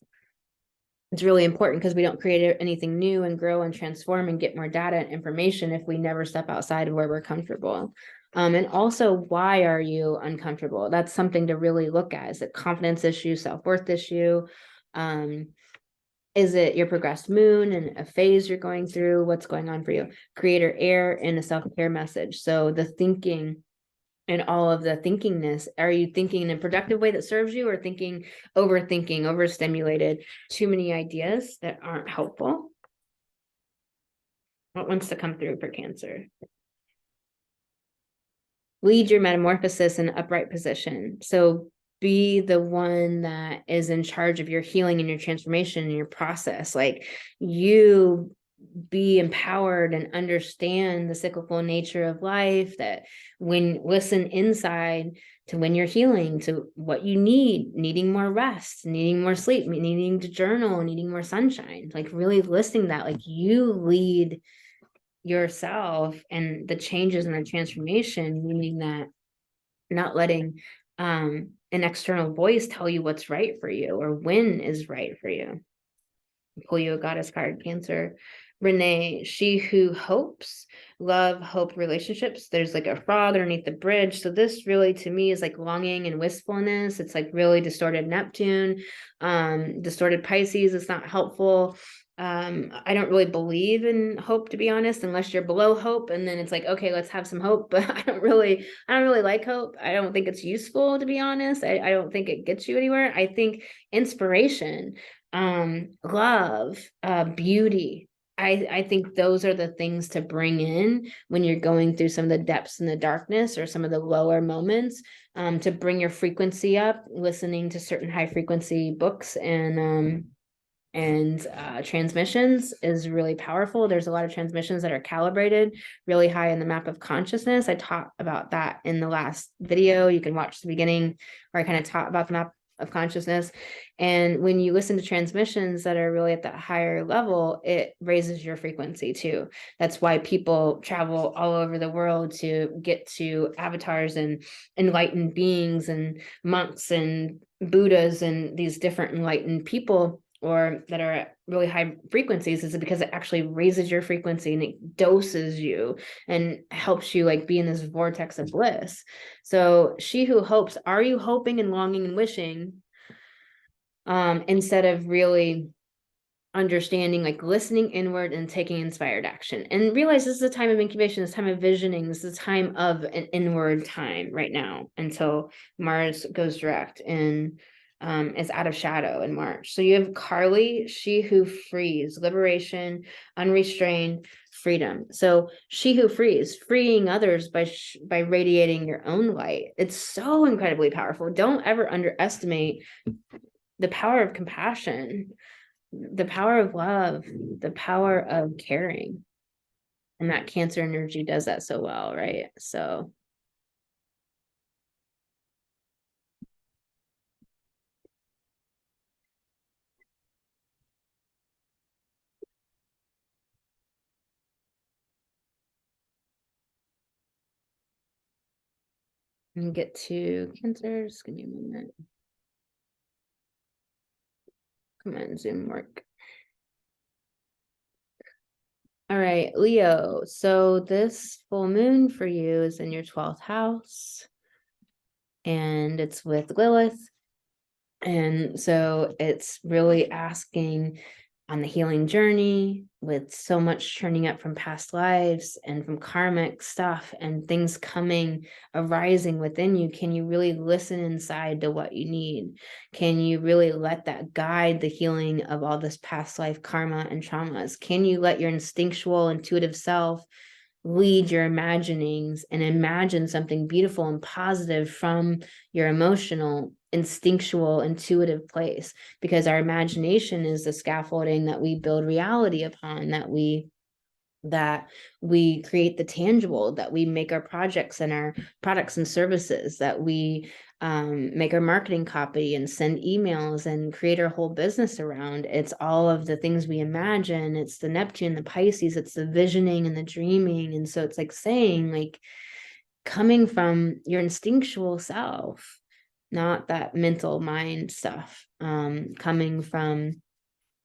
It's really important because we don't create anything new and grow and transform and get more data and information if we never step outside of where we're comfortable. And also, why are you uncomfortable? That's something to really look at. Is it confidence issue, self-worth issue? Is it your progressed moon and a phase you're going through? What's going on for you? Creator air and a self-care message. So the thinking and all of the thinkingness, are you thinking in a productive way that serves you, or overthinking, overstimulated, too many ideas that aren't helpful? What wants to come through for Cancer? Lead your metamorphosis in upright position. So be the one that is in charge of your healing and your transformation and your process. Like, you be empowered and understand the cyclical nature of life, that when listen inside to when you're healing, to what you need, needing more rest, needing more sleep, needing to journal, needing more sunshine, like really listening that, like, you lead yourself and the changes and the transformation, meaning that not letting an external voice tell you what's right for you or when is right for you. Pull you a goddess card, Cancer. Renee, she who hopes, love, hope, relationships. There's like a frog underneath the bridge. So this really, to me, is like longing and wistfulness. It's like really distorted Neptune, distorted Pisces. It's not helpful. I don't really believe in hope, to be honest, unless you're below hope, and then it's like, okay, let's have some hope. But I don't really like hope. I don't think it's useful, to be honest. I don't think it gets you anywhere. I think inspiration, love, beauty, I think those are the things to bring in when you're going through some of the depths and the darkness or some of the lower moments, to bring your frequency up. Listening to certain high frequency books and transmissions is really powerful. There's a lot of transmissions that are calibrated really high in the map of consciousness. I taught about that in the last video. You can watch the beginning where I kind of taught about the map of consciousness. And when you listen to transmissions that are really at that higher level, it raises your frequency too. That's why people travel all over the world to get to avatars and enlightened beings and monks and Buddhas and these different enlightened people, or that are at really high frequencies, is because it actually raises your frequency and it doses you and helps you like be in this vortex of bliss. So she who hopes, are you hoping and longing and wishing, instead of really understanding, like listening inward and taking inspired action, and realize this is a time of incubation, this time of visioning, this is a time of an inward time right now until Mars goes direct and is out of shadow in March. So you have Carly, she who frees, liberation, unrestrained freedom. So she who frees, freeing others by radiating your own light. It's so incredibly powerful. Don't ever underestimate the power of compassion, the power of love, the power of caring. And that Cancer energy does that so well, right? So and get to Cancer. Just give me a moment. Come on, Zoom work. All right, Leo. So this full moon for you is in your 12th house, and it's with Lilith. And so it's really asking on the healing journey, with so much turning up from past lives and from karmic stuff and things coming, arising within you. Can you really listen inside to what you need? Can you really let that guide the healing of all this past life karma and traumas? Can you let your instinctual, intuitive self lead your imaginings and imagine something beautiful and positive from your emotional, instinctual, intuitive place? Because our imagination is the scaffolding that we build reality upon, that we create the tangible, that we make our projects and our products and services, that we make our marketing copy and send emails and create our whole business around. It's all of the things we imagine. It's the Neptune, the Pisces, it's the visioning and the dreaming. And so it's like saying, like, coming from your instinctual self, not that mental mind stuff, coming from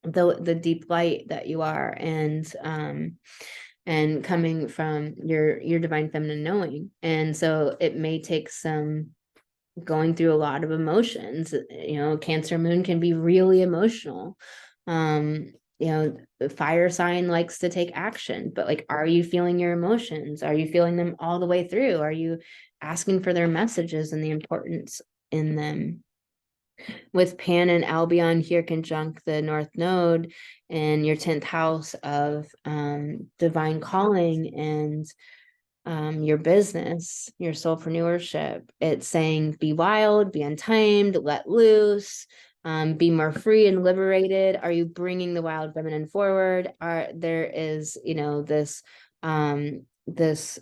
the deep light that you are, and coming from your divine feminine knowing. And so it may take some going through a lot of emotions. Cancer moon can be really emotional. The fire sign likes to take action, but like, are you feeling your emotions? Are you feeling them all the way through? Are you asking for their messages and the importance in them? With Pan and Albion here conjunct the North Node in your 10th house of divine calling and your business, your soulpreneurship. It's saying be wild, be untamed, let loose, be more free and liberated. Are you bringing the wild feminine forward? There is, this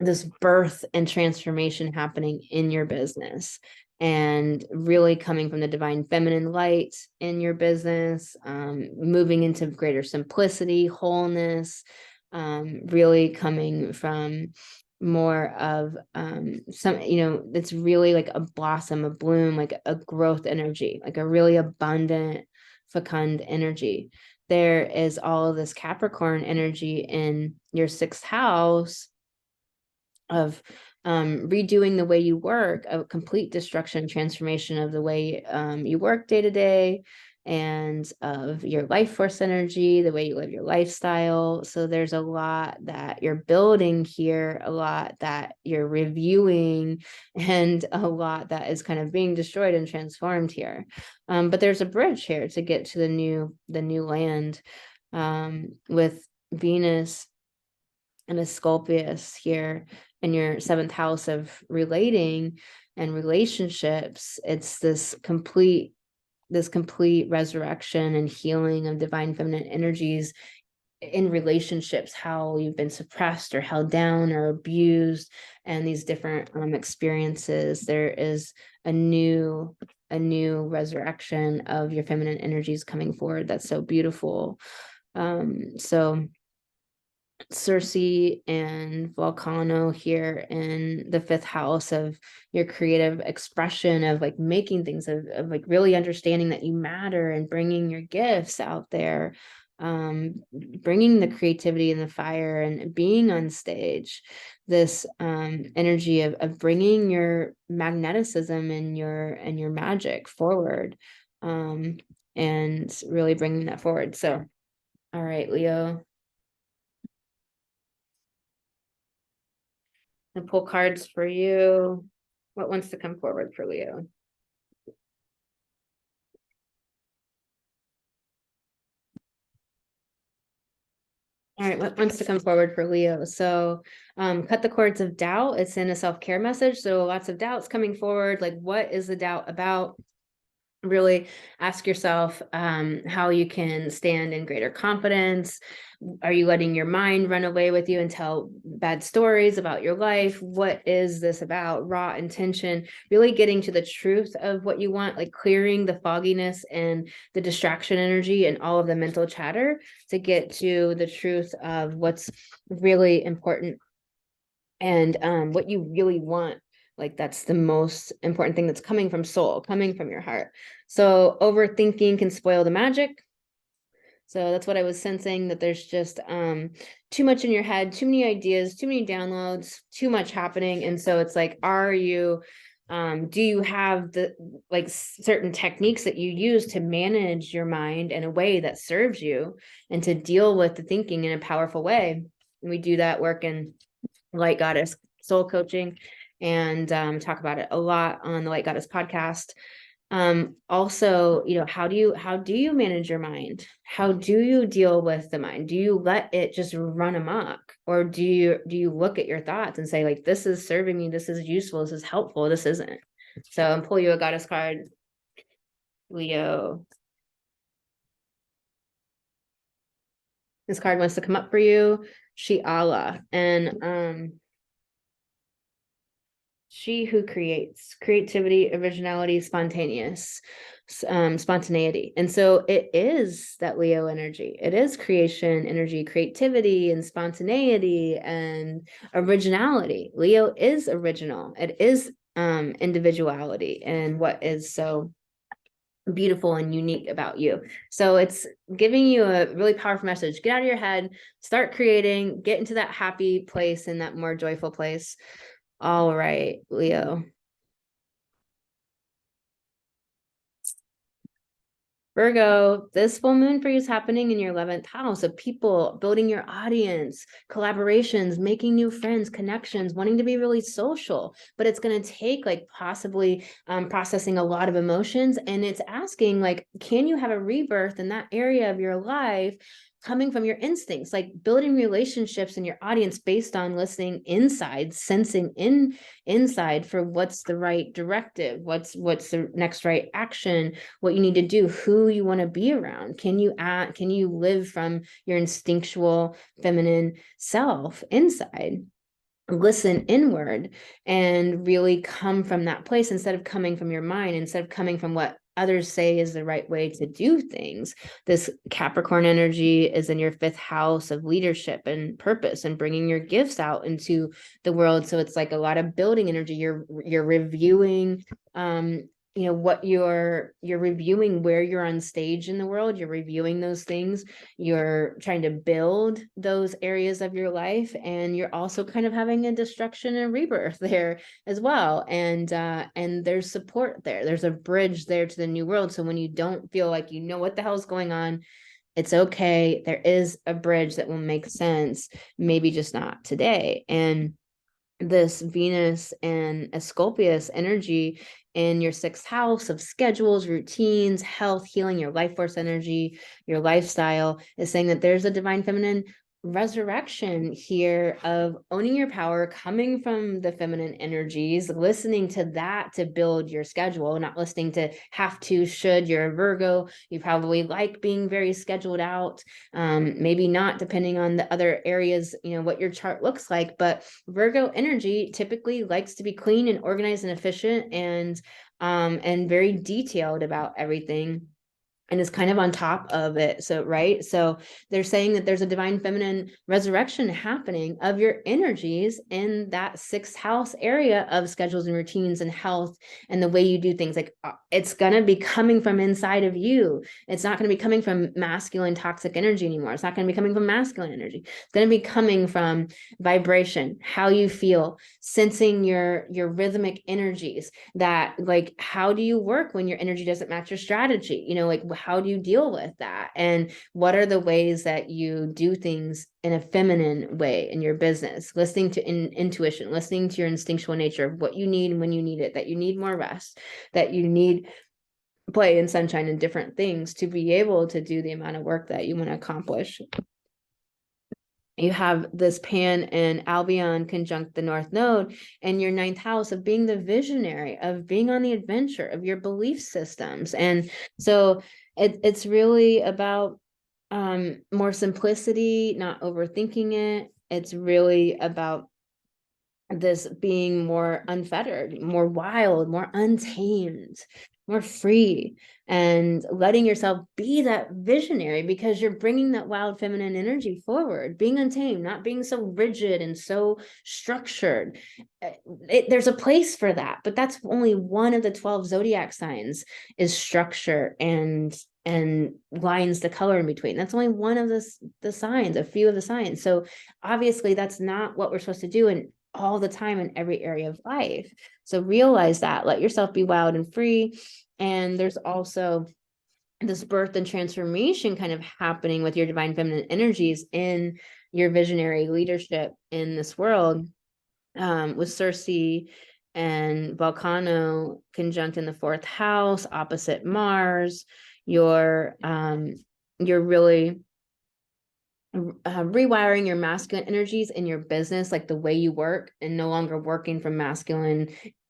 this birth and transformation happening in your business, and really coming from the divine feminine light in your business, moving into greater simplicity, wholeness, really coming from more of it's really like a blossom, a bloom, like a growth energy, like a really abundant, fecund energy. There is all of this Capricorn energy in your 6th house of redoing the way you work, a complete destruction and transformation of the way you work day to day, and of your life force energy, the way you live your lifestyle. So there's a lot that you're building here, a lot that you're reviewing, and a lot that is kind of being destroyed and transformed here. But there's a bridge here to get to the new land, with Venus and a Scorpius here in your 7th house of relating and relationships. It's this complete resurrection and healing of divine feminine energies in relationships, how you've been suppressed or held down or abused, and these different experiences. There is a new resurrection of your feminine energies coming forward. That's so beautiful. So Circe and Volcano here in the 5th house of your creative expression, of like making things, of like really understanding that you matter and bringing your gifts out there, bringing the creativity and the fire and being on stage. This energy of bringing your magneticism and your magic forward, and really bringing that forward. So, all right, Leo. And pull cards for you. What wants to come forward for Leo? All right, what wants to come forward for Leo? So cut the cords of doubt. It's in a self-care message. So lots of doubts coming forward. Like, what is the doubt about? Really ask yourself how you can stand in greater confidence. Are you letting your mind run away with you and tell bad stories about your life? What is this about? Raw intention, really getting to the truth of what you want, like clearing the fogginess and the distraction energy and all of the mental chatter to get to the truth of what's really important and what you really want. Like, that's the most important thing that's coming from soul, coming from your heart. So overthinking can spoil the magic. So that's what I was sensing, that there's just too much in your head, too many ideas, too many downloads, too much happening. And so it's like, do you have the like certain techniques that you use to manage your mind in a way that serves you and to deal with the thinking in a powerful way? And we do that work in Light Goddess soul coaching, and talk about it a lot on the Light Goddess podcast. Also, how do you manage your mind? How do you deal with the mind? Do you let it just run amok, or do you look at your thoughts and say, like, this is serving me, this is useful, this is helpful, this isn't? So I'm pull you a goddess card, Leo. This card wants to come up for you, Shiala, and she who creates, creativity, originality, spontaneity. And so it is that Leo energy. It is creation energy, creativity and spontaneity and originality. Leo is original. It is individuality and what is so beautiful and unique about you. So it's giving you a really powerful message. Get out of your head, start creating, get into that happy place and that more joyful place. All right, Leo. Virgo, this full moon for you is happening in your 11th house of people, building your audience, collaborations, making new friends, connections, wanting to be really social. But it's going to take like possibly processing a lot of emotions. And it's asking like, can you have a rebirth in that area of your life coming from your instincts, like building relationships in your audience based on listening inside, sensing inside for what's the right directive, what's the next right action, what you need to do, who you want to be around. Can you live from your instinctual feminine self inside? Listen inward and really come from that place instead of coming from your mind, instead of coming from what others say is the right way to do things. This Capricorn energy is in your 5th house of leadership and purpose and bringing your gifts out into the world. So it's like a lot of building energy. You're reviewing what you're reviewing, where you're on stage in the world. You're reviewing those things, you're trying to build those areas of your life, and you're also kind of having a destruction and rebirth there as well. And there's support there, there's a bridge there to the new world. So when you don't feel like you know what the hell's going on, it's okay, there is a bridge that will make sense, maybe just not today. And this Venus and Asclepius energy in your 6th house of schedules, routines, health, healing, your life force energy, your lifestyle is saying that there's a divine feminine resurrection here of owning your power, coming from the feminine energies, listening to that to build your schedule, not listening to have to, should. You're a Virgo, you probably like being very scheduled out, maybe not, depending on the other areas, what your chart looks like. But Virgo energy typically likes to be clean and organized and efficient and very detailed about everything, and is kind of on top of it. So, right. So they're saying that there's a divine feminine resurrection happening of your energies in that 6th house area of schedules and routines and health and the way you do things. Like it's going to be coming from inside of you. It's not going to be coming from masculine toxic energy anymore. It's not going to be coming from masculine energy. It's going to be coming from vibration, how you feel, sensing your rhythmic energies, that like, how do you work when your energy doesn't match your strategy? Like, how do you deal with that? And what are the ways that you do things in a feminine way in your business? Listening to intuition, listening to your instinctual nature of what you need when you need it, that you need more rest, that you need play and sunshine and different things to be able to do the amount of work that you want to accomplish. You have this Pan and Albion conjunct the North Node and your 9th house of being the visionary, of being on the adventure, of your belief systems. And so it's really about more simplicity, not overthinking it. It's really about this being more unfettered, more wild, more untamed, more free, and letting yourself be that visionary, because you're bringing that wild feminine energy forward, being untamed, not being so rigid and so structured. There's a place for that, but that's only one of the 12 zodiac signs, is structure and lines to color in between. That's only one of the signs, a few of the signs. So obviously that's not what we're supposed to do in all the time in every area of life. So realize that, let yourself be wild and free. And there's also this birth and transformation kind of happening with your divine feminine energies in your visionary leadership in this world, with Circe and Volcano conjunct in the 4th house, opposite Mars. You're really rewiring your masculine energies in your business, like the way you work, and no longer working from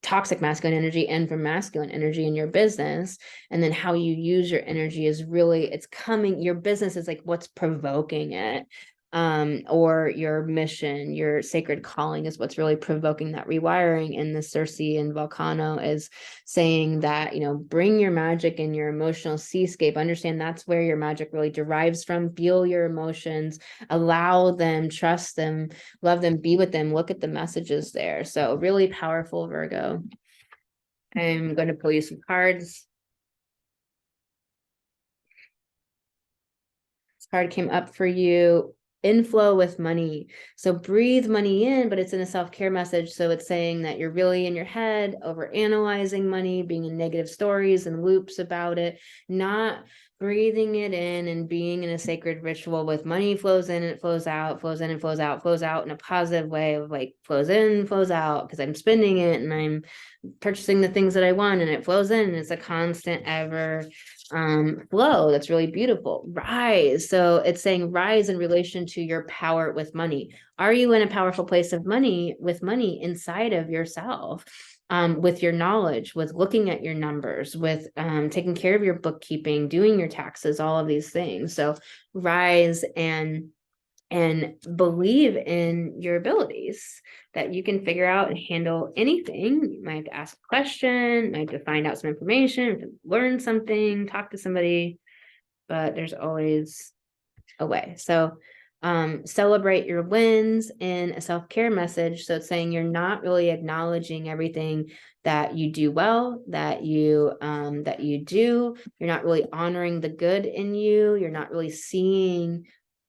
toxic masculine energy and from masculine energy in your business. And then how you use your energy is really, it's coming, your business is like what's provoking it. or your mission, your sacred calling is what's really provoking that rewiring. And the Circe and Volcano is saying that, you know, bring your magic and your emotional seascape. Understand that's where your magic really derives from. Feel your emotions, allow them, trust them, love them, be with them, look at the messages there. So really powerful, Virgo. I'm going to pull you some cards. This card came up for you. Inflow with money. So breathe money in, but it's in a self-care message. So it's saying that you're really in your head, over analyzing money, being in negative stories and loops about it, not breathing it in and being in a sacred ritual with money flows in and it flows out, flows in and flows out in a positive way of like flows in, flows out because I'm spending it and I'm purchasing the things that I want and it flows in and it's a constant ever flow that's really beautiful. Rise. So it's saying rise in relation to your power with money. Are you in a powerful place of money with money inside of yourself? With your knowledge, with looking at your numbers, with taking care of your bookkeeping, doing your taxes, all of these things. So rise and believe in your abilities, that you can figure out and handle anything. You might have to ask a question, might have to find out some information, learn something, talk to somebody, but there's always a way. So celebrate your wins in a self-care message. So it's saying you're not really acknowledging everything that you do well, that you do. You're not really honoring the good in you. You're not really seeing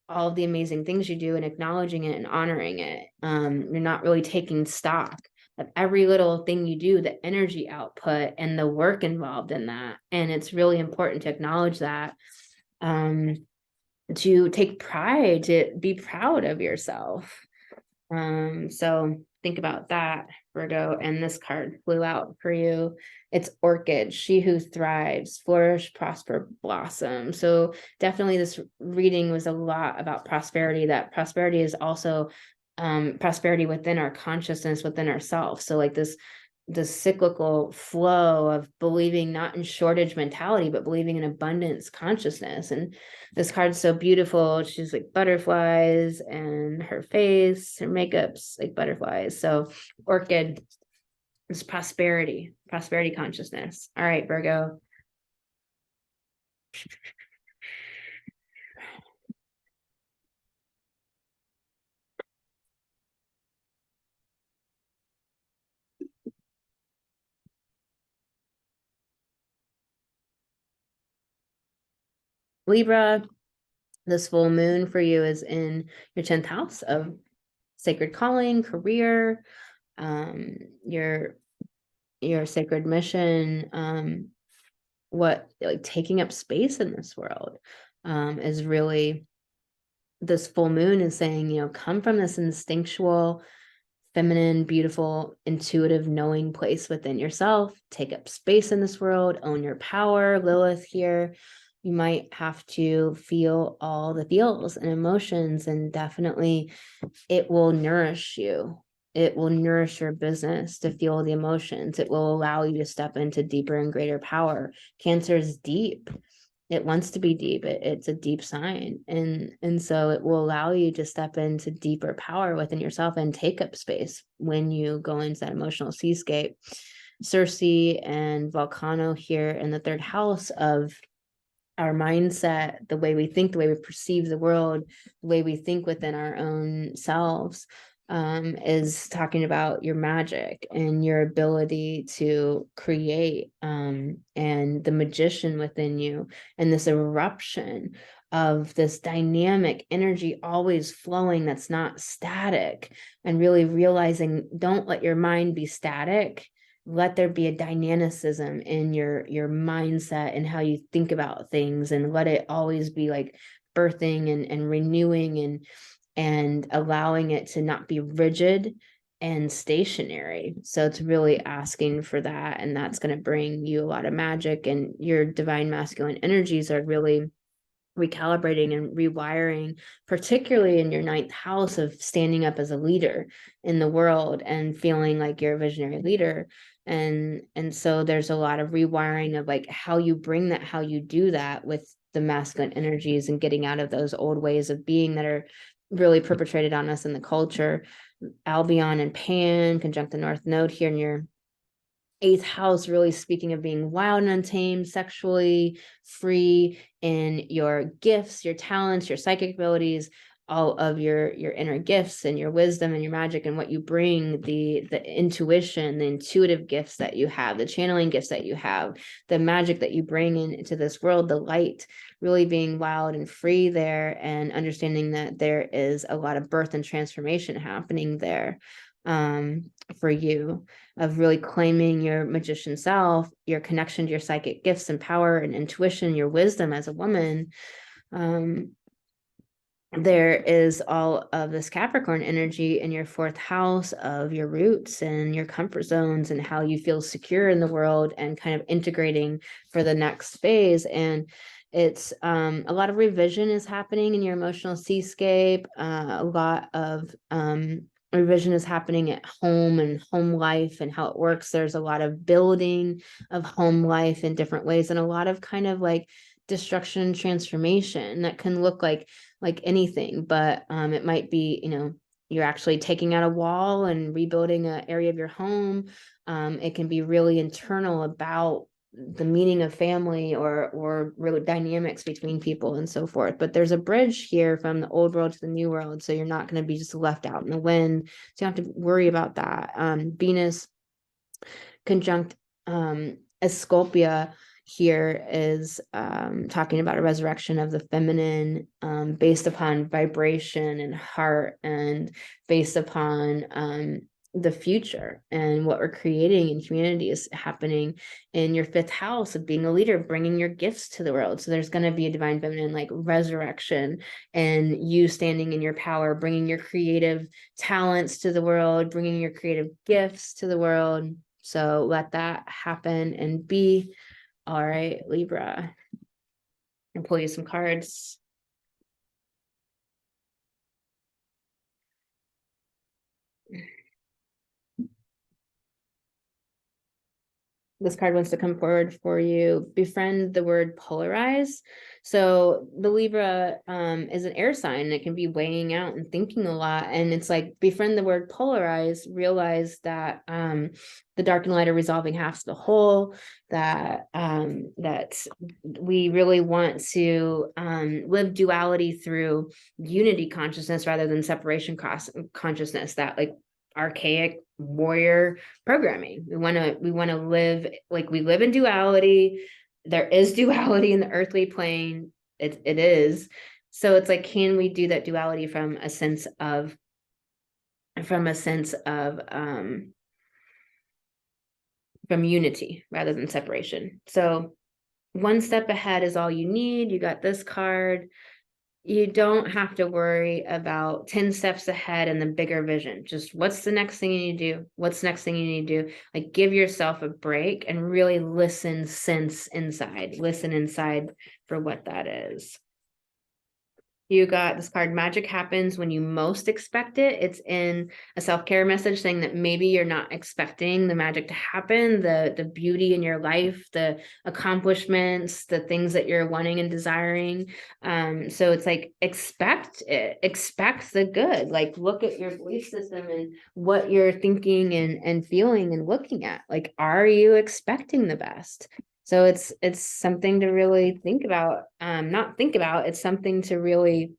all of the amazing things you do and acknowledging it and honoring it. You're not really taking stock of every little thing you do, the energy output and the work involved in that. And it's really important to acknowledge that, to take pride, to be proud of yourself. So think about that, Virgo. And this card flew out for you. It's Orchid, she who thrives, flourish, prosper, blossom. So definitely this reading was a lot about prosperity, that prosperity is also prosperity within our consciousness, within ourselves. So like this cyclical flow of believing not in shortage mentality, but believing in abundance consciousness. And this card's so beautiful. She's like butterflies and her face, her makeup's like butterflies. So Orchid is prosperity consciousness. All right, Virgo. Libra, this full moon for you is in your 10th house of sacred calling, career, your sacred mission, what like taking up space in this world is really, this full moon is saying, you know, come from this instinctual, feminine, beautiful, intuitive, knowing place within yourself, take up space in this world, own your power. Lilith here, you might have to feel all the feels and emotions, and definitely it will nourish you. It will nourish your business to feel the emotions. It will allow you to step into deeper and greater power. Cancer is deep. It wants to be deep. It's a deep sign. And so it will allow you to step into deeper power within yourself and take up space when you go into that emotional seascape. Circe and Volcano here in the 3rd house of our mindset, the way we think, the way we perceive the world, the way we think within our own selves, is talking about your magic and your ability to create, and the magician within you, and this eruption of this dynamic energy always flowing that's not static, and really realizing, don't let your mind be static. Let there be a dynamicism in your mindset and how you think about things, and let it always be like birthing and renewing and allowing it to not be rigid and stationary. So it's really asking for that, and that's going to bring you a lot of magic, and your divine masculine energies are really recalibrating and rewiring, particularly in your 9th house of standing up as a leader in the world and feeling like you're a visionary leader. And so there's a lot of rewiring of like how you bring that, how you do that with the masculine energies, and getting out of those old ways of being that are really perpetrated on us in the culture. Albion and Pan conjunct the North Node here in your 8th house, really speaking of being wild and untamed, sexually free in your gifts, your talents, your psychic abilities, all of your inner gifts and your wisdom and your magic and what you bring, the intuition, the intuitive gifts that you have, the channeling gifts that you have, the magic that you bring into this world, the light, really being wild and free there, and understanding that there is a lot of birth and transformation happening there for you, of really claiming your magician self, your connection to your psychic gifts and power and intuition, your wisdom as a woman. There is all of this Capricorn energy in your 4th house of your roots and your comfort zones and how you feel secure in the world and kind of integrating for the next phase. And it's a lot of revision is happening in your emotional seascape. A lot of revision is happening at home and home life and how it works. There's a lot of building of home life in different ways, and a lot of kind of like destruction transformation that can look like anything, but it might be, you're actually taking out a wall and rebuilding an area of your home. It can be really internal about the meaning of family or really dynamics between people and so forth. But there's a bridge here from the old world to the new world, so you're not going to be just left out in the wind, so you don't have to worry about that. Venus conjunct Scorpio here is talking about a resurrection of the feminine, based upon vibration and heart, and based upon the future and what we're creating in community is happening in your 5th house of being a leader, bringing your gifts to the world. So there's going to be a divine feminine like resurrection and you standing in your power, bringing your creative talents to the world, bringing your creative gifts to the world. So let that happen and be. All right, Libra. I'll pull you some cards. This card wants to come forward for you. Befriend the word polarize. So the Libra is an air sign, and it can be weighing out and thinking a lot. And it's like befriend the word polarize, realize that the dark and light are resolving halves of the whole, that that we really want to live duality through unity consciousness rather than separation consciousness, that like archaic warrior programming. We want to live like we live in duality. There is duality in the earthly plane. It is. So it's like, can we do that duality from a sense of from unity rather than separation? So one step ahead is all you need. You got this card. You don't have to worry about 10 steps ahead and the bigger vision. Just what's the next thing you need to do? What's the next thing you need to do? Like give yourself a break and really listen, sense inside. Listen inside for what that is. You got this card, magic happens when you most expect it. It's in a self-care message saying that maybe you're not expecting the magic to happen, the beauty in your life, the accomplishments, the things that you're wanting and desiring. So it's like, expect it, expect the good, like look at your belief system and what you're thinking and feeling and looking at. Like, are you expecting the best? So it's something to really think about, not think about, it's something to really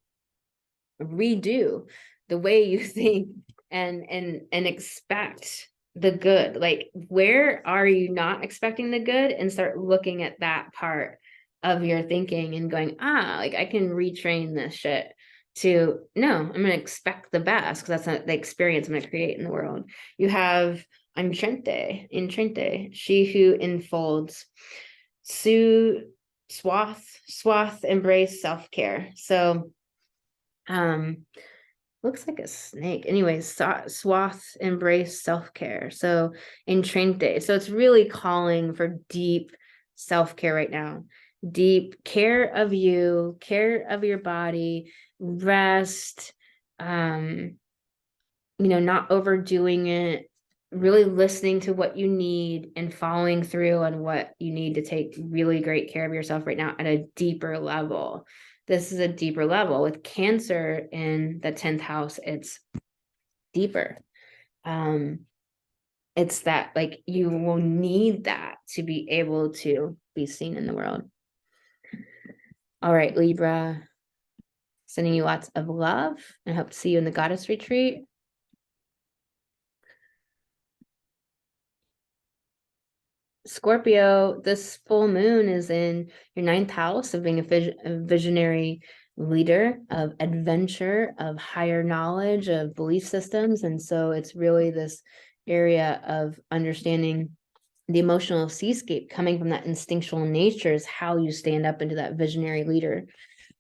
redo the way you think and expect the good. Like, where are you not expecting the good, and start looking at that part of your thinking and going, like I can retrain this shit to, no, I'm going to expect the best because that's not the experience I'm going to create in the world. You have Entrante, she who enfolds, swath, embrace, self-care. So, looks like a snake. Anyways, swath, embrace, self-care. So, Entrante. So it's really calling for deep self-care right now. Deep care of you, care of your body, rest, not overdoing it, really listening to what you need and following through on what you need to take really great care of yourself right now at a deeper level. this is a deeper level. With Cancer in the 10th house, it's deeper. It's that like you will need that to be able to be seen in the world. All right, Libra, sending you lots of love, and I hope to see you in the goddess retreat. Scorpio, this full moon is in your 9th house of being a visionary leader, of adventure, of higher knowledge, of belief systems. And so it's really this area of understanding the emotional seascape coming from that instinctual nature is how you stand up into that visionary leader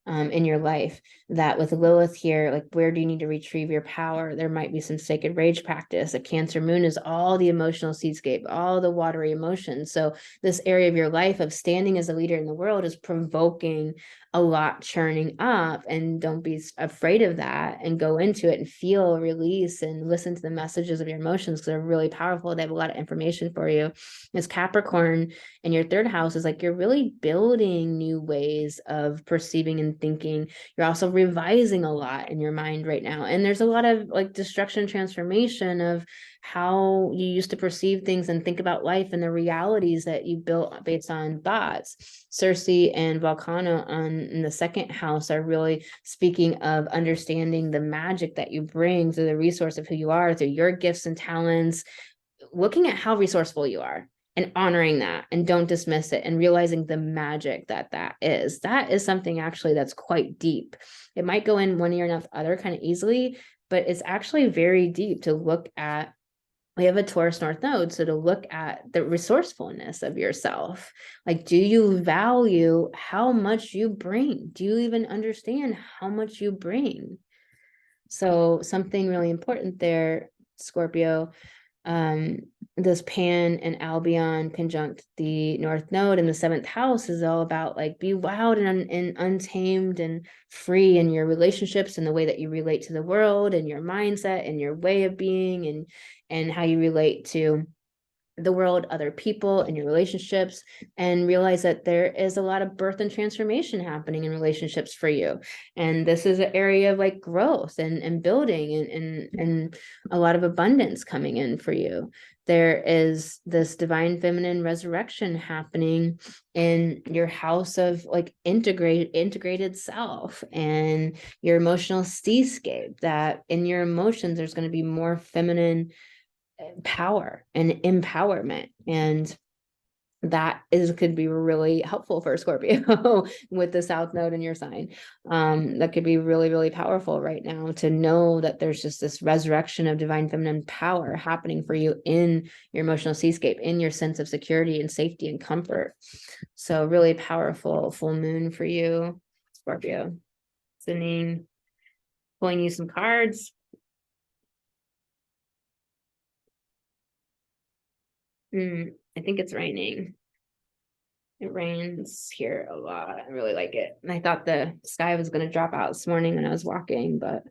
in your life. That with Lilith here, like, where do you need to retrieve your power? There might be some sacred rage practice. A Cancer moon is all the emotional seascape, all the watery emotions. So this area of your life of standing as a leader in the world is provoking a lot churning up, and don't be afraid of that, and go into it and feel, release, and listen to the messages of your emotions, because they're really powerful. They have a lot of information for you. As Capricorn in your 3rd house is like, you're really building new ways of perceiving and thinking. You're also revising a lot in your mind right now. And there's a lot of like destruction, transformation of how you used to perceive things and think about life, and the realities that you built based on thoughts. Cersei and Volcano in the 2nd house are really speaking of understanding the magic that you bring through the resource of who you are, through your gifts and talents, looking at how resourceful you are and honoring that, and don't dismiss it, and realizing the magic that is something actually that's quite deep. It might go in one ear and out the other kind of easily, but it's actually very deep to look at. We have a Taurus North Node, so to look at the resourcefulness of yourself. Like, do you value how much you bring? Do you even understand how much you bring? So something really important there, Scorpio. This Pan and Albion conjunct the North Node in the 7th house is all about like, be wild and untamed and free in your relationships, and the way that you relate to the world, and your mindset, and your way of being, and how you relate to the world, other people, and your relationships, and realize that there is a lot of birth and transformation happening in relationships for you. And this is an area of like growth and building, and a lot of abundance coming in for you. There is this divine feminine resurrection happening in your house of like integrated self, and your emotional seascape, that in your emotions there's going to be more feminine power and empowerment, and that could be really helpful for Scorpio with the South Node in your sign. That could be really, really powerful right now, to know that there's just this resurrection of divine feminine power happening for you in your emotional seascape, in your sense of security and safety and comfort. So really powerful full moon for you, Scorpio. Sending, pulling you some cards. I think it's raining. It rains here a lot. I really like it. And I thought the sky was going to drop out this morning when I was walking, but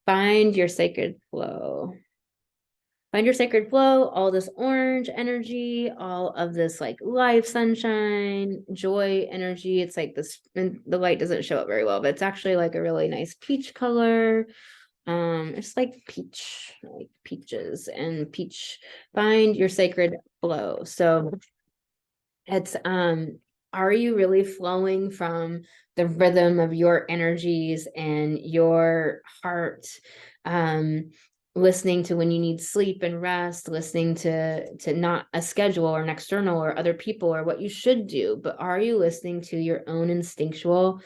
find your sacred flow. Find your sacred flow, all this orange energy, all of this like life, sunshine, joy energy. It's like this, and the light doesn't show up very well, but it's actually like a really nice peach color. It's like peach, like peaches and peach. Find your sacred flow. So it's are you really flowing from the rhythm of your energies and your heart, listening to when you need sleep and rest, listening to not a schedule or an external or other people or what you should do, but are you listening to your own instinctual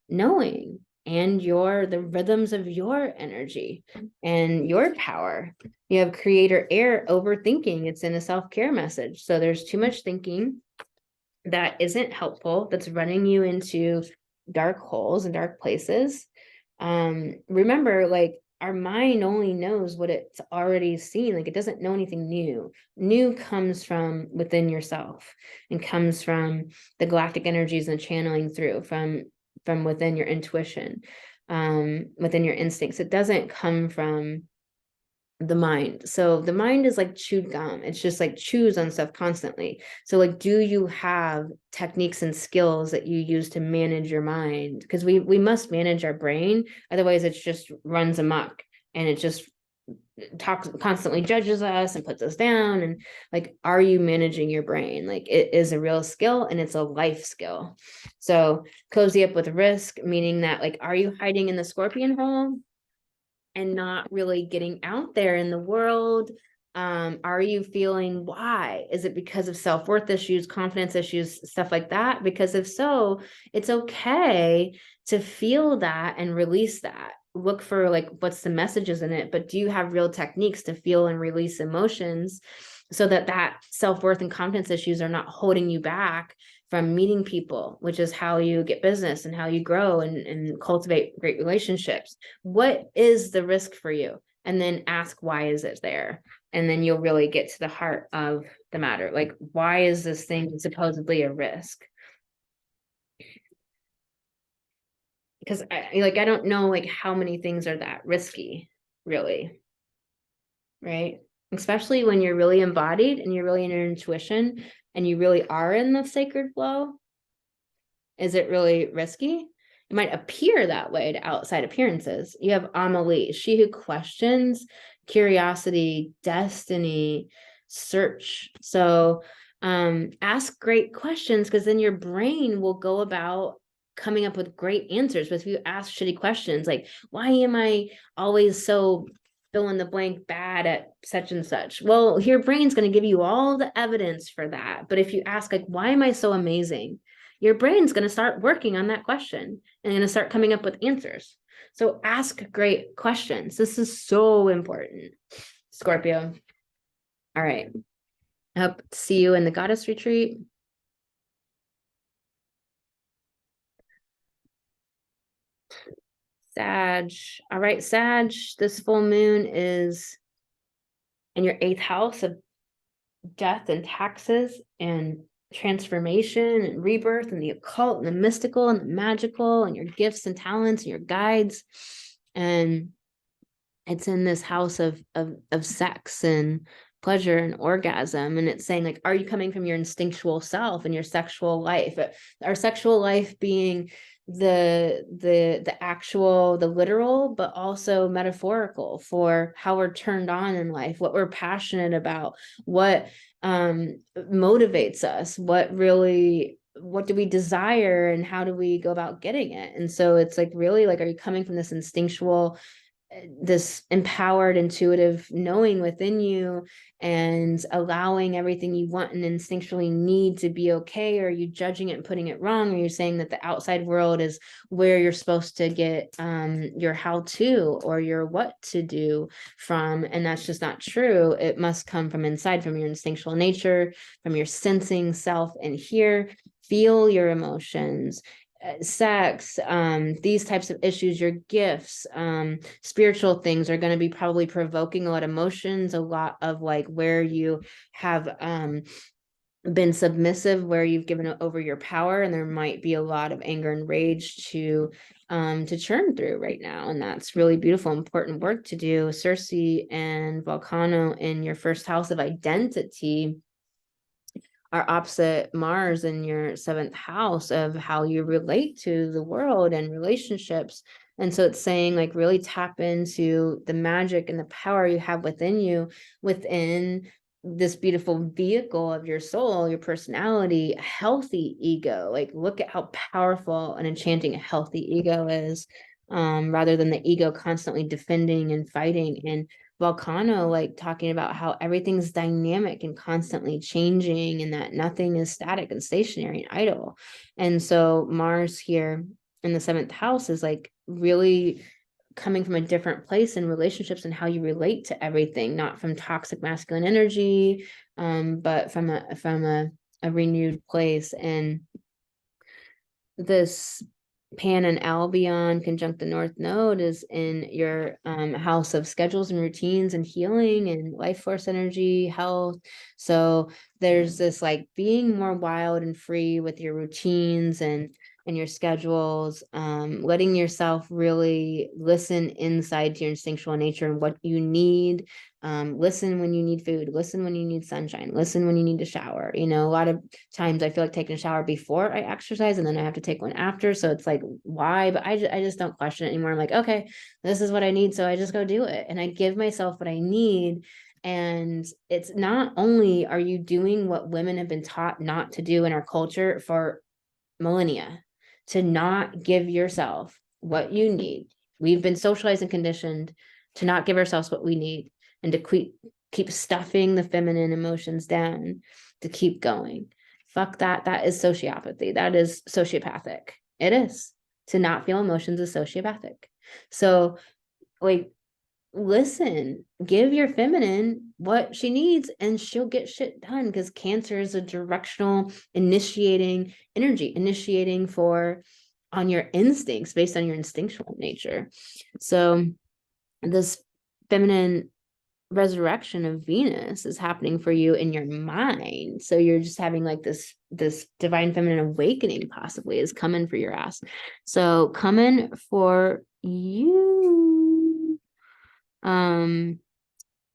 knowing and the rhythms of your energy and your power? You have creator air, overthinking. It's in a self-care message. So there's too much thinking that isn't helpful, that's running you into dark holes and dark places. Remember, like, our mind only knows what it's already seen. Like, it doesn't know anything new. New comes from within yourself, and comes from the galactic energies and channeling through from within your intuition, within your instincts. It doesn't come from the mind. So the mind is like chewed gum. It's just like chews on stuff constantly. So like, do you have techniques and skills that you use to manage your mind? Because we must manage our brain, otherwise it just runs amok and it just talks, constantly judges us and puts us down. And like, are you managing your brain? Like, it is a real skill and it's a life skill. So cozy up with risk, meaning that like, are you hiding in the scorpion hole and not really getting out there in the world? Are you feeling why? Is it because of self-worth issues, confidence issues, stuff like that? Because if so, it's okay to feel that and release that. Look for like, what's the messages in it, but do you have real techniques to feel and release emotions so that that self-worth and confidence issues are not holding you back from meeting people, which is how you get business and how you grow and cultivate great relationships. What is the risk for you? And then ask, why is it there? And then you'll really get to the heart of the matter. Like, why is this thing supposedly a risk? Because I don't know like how many things are that risky, really, right? Especially when you're really embodied and you're really in your intuition and you really are in the sacred flow. Is it really risky? It might appear that way to outside appearances. You have Amelie, she who questions, curiosity, destiny, search. So ask great questions, because then your brain will go about coming up with great answers. But if you ask shitty questions like, why am I always so fill in the blank bad at such and such? Well, your brain's going to give you all the evidence for that. But if you ask like, why am I so amazing? Your brain's going to start working on that question and going to start coming up with answers. So ask great questions. This is so important, Scorpio. All right. I hope to see you in the goddess retreat. Sag. All right, Sag, this full moon is in your 8th house of death and taxes and transformation and rebirth and the occult and the mystical and the magical and your gifts and talents and your guides. And it's in this house of sex and pleasure and orgasm. And it's saying like, are you coming from your instinctual self and your sexual life? Our sexual life being the actual, the literal, but also metaphorical for how we're turned on in life, what we're passionate about, what motivates us, what do we desire, and how do we go about getting it? And so it's like, really, like, are you coming from this instinctual, this empowered, intuitive knowing within you and allowing everything you want and instinctually need to be okay? Or are you judging it and putting it wrong? Or are you saying that the outside world is where you're supposed to get your how to or your what to do from? And that's just not true. It must come from inside, from your instinctual nature, from your sensing self. And here, feel your emotions, sex, these types of issues, your gifts, spiritual things are going to be probably provoking a lot of emotions, a lot of like where you have been submissive, where you've given over your power, and there might be a lot of anger and rage to churn through right now. And that's really beautiful, important work to do. Circe and Volcano in your 1st house of identity are opposite Mars in your 7th house of how you relate to the world and relationships. And so it's saying like, really tap into the magic and the power you have within you, within this beautiful vehicle of your soul, your personality, a healthy ego. Like, look at how powerful and enchanting a healthy ego is, rather than the ego constantly defending and fighting. And Volcano, like talking about how everything's dynamic and constantly changing, and that nothing is static and stationary and idle. And so Mars here in the 7th house is like really coming from a different place in relationships and how you relate to everything, not from toxic masculine energy, but from a renewed place. And this Pan and Albion conjunct the North Node is in your house of schedules and routines and healing and life force energy, health. So there's this like being more wild and free with your routines and and your schedules, letting yourself really listen inside to your instinctual nature and what you need. Listen when you need food, listen when you need sunshine, listen when you need to shower. You know, a lot of times I feel like taking a shower before I exercise and then I have to take one after. So it's like, why? But I just don't question it anymore. I'm like, okay, this is what I need. So I just go do it. And I give myself what I need. And it's not only are you doing what women have been taught not to do in our culture for millennia, to not give yourself what you need. We've been socialized and conditioned to not give ourselves what we need and to keep stuffing the feminine emotions down, to keep going. Fuck that. That is sociopathy. That is sociopathic. It is. To not feel emotions is sociopathic. So, like, listen, give your feminine what she needs and she'll get shit done, because Cancer is a directional initiating energy, initiating on your instincts, based on your instinctual nature. So this feminine resurrection of Venus is happening for you in your mind. So you're just having like this divine feminine awakening possibly is coming for your ass. So coming for you.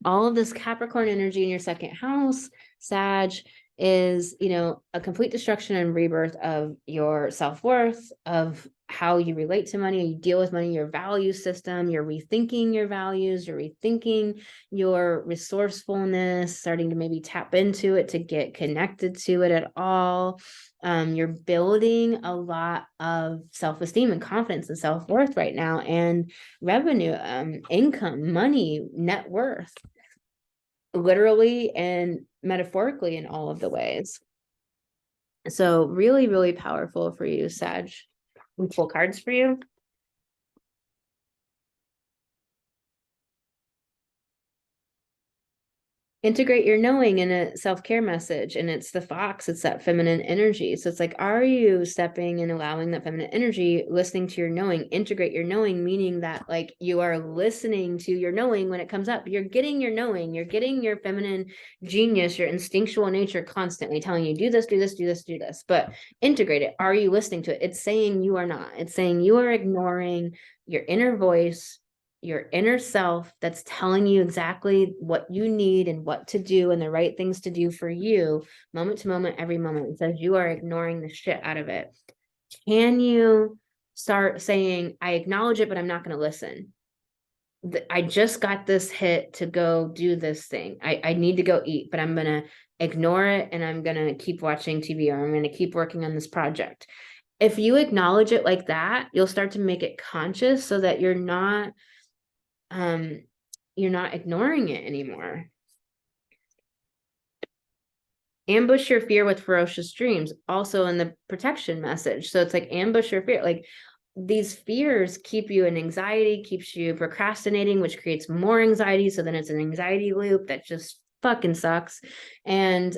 All of this Capricorn energy in your second house, Sag, is, you know, a complete destruction and rebirth of your self-worth, of how you relate to money, you deal with money, your value system, you're rethinking your values, you're rethinking your resourcefulness, starting to maybe tap into it to get connected to it at all. You're building a lot of self-esteem and confidence and self-worth right now, and revenue, income, money, net worth, literally and metaphorically in all of the ways. So really, really powerful for you, Sag. Full cards for you. Integrate your knowing in a self-care message, and it's the fox, it's that feminine energy. So it's like, are you stepping and allowing that feminine energy, listening to your knowing? Integrate your knowing, meaning that like you are listening to your knowing when it comes up. You're getting your knowing, you're getting your feminine genius, your instinctual nature constantly telling you, do this, do this, do this, do this. But integrate it. Are you listening to it? It's saying you are not. It's saying you are ignoring your inner voice, your inner self that's telling you exactly what you need and what to do and the right things to do for you, moment to moment, every moment. It says you are ignoring the shit out of it. Can you start saying, I acknowledge it, but I'm not going to listen. I just got this hit to go do this thing. I need to go eat, but I'm going to ignore it and I'm going to keep watching TV, or I'm going to keep working on this project. If you acknowledge it like that, you'll start to make it conscious so that you're not ignoring it anymore. Ambush your fear with ferocious dreams, also in the protection message. So it's like ambush your fear. Like these fears keep you in anxiety, keeps you procrastinating, which creates more anxiety. So then it's an anxiety loop that just fucking sucks. And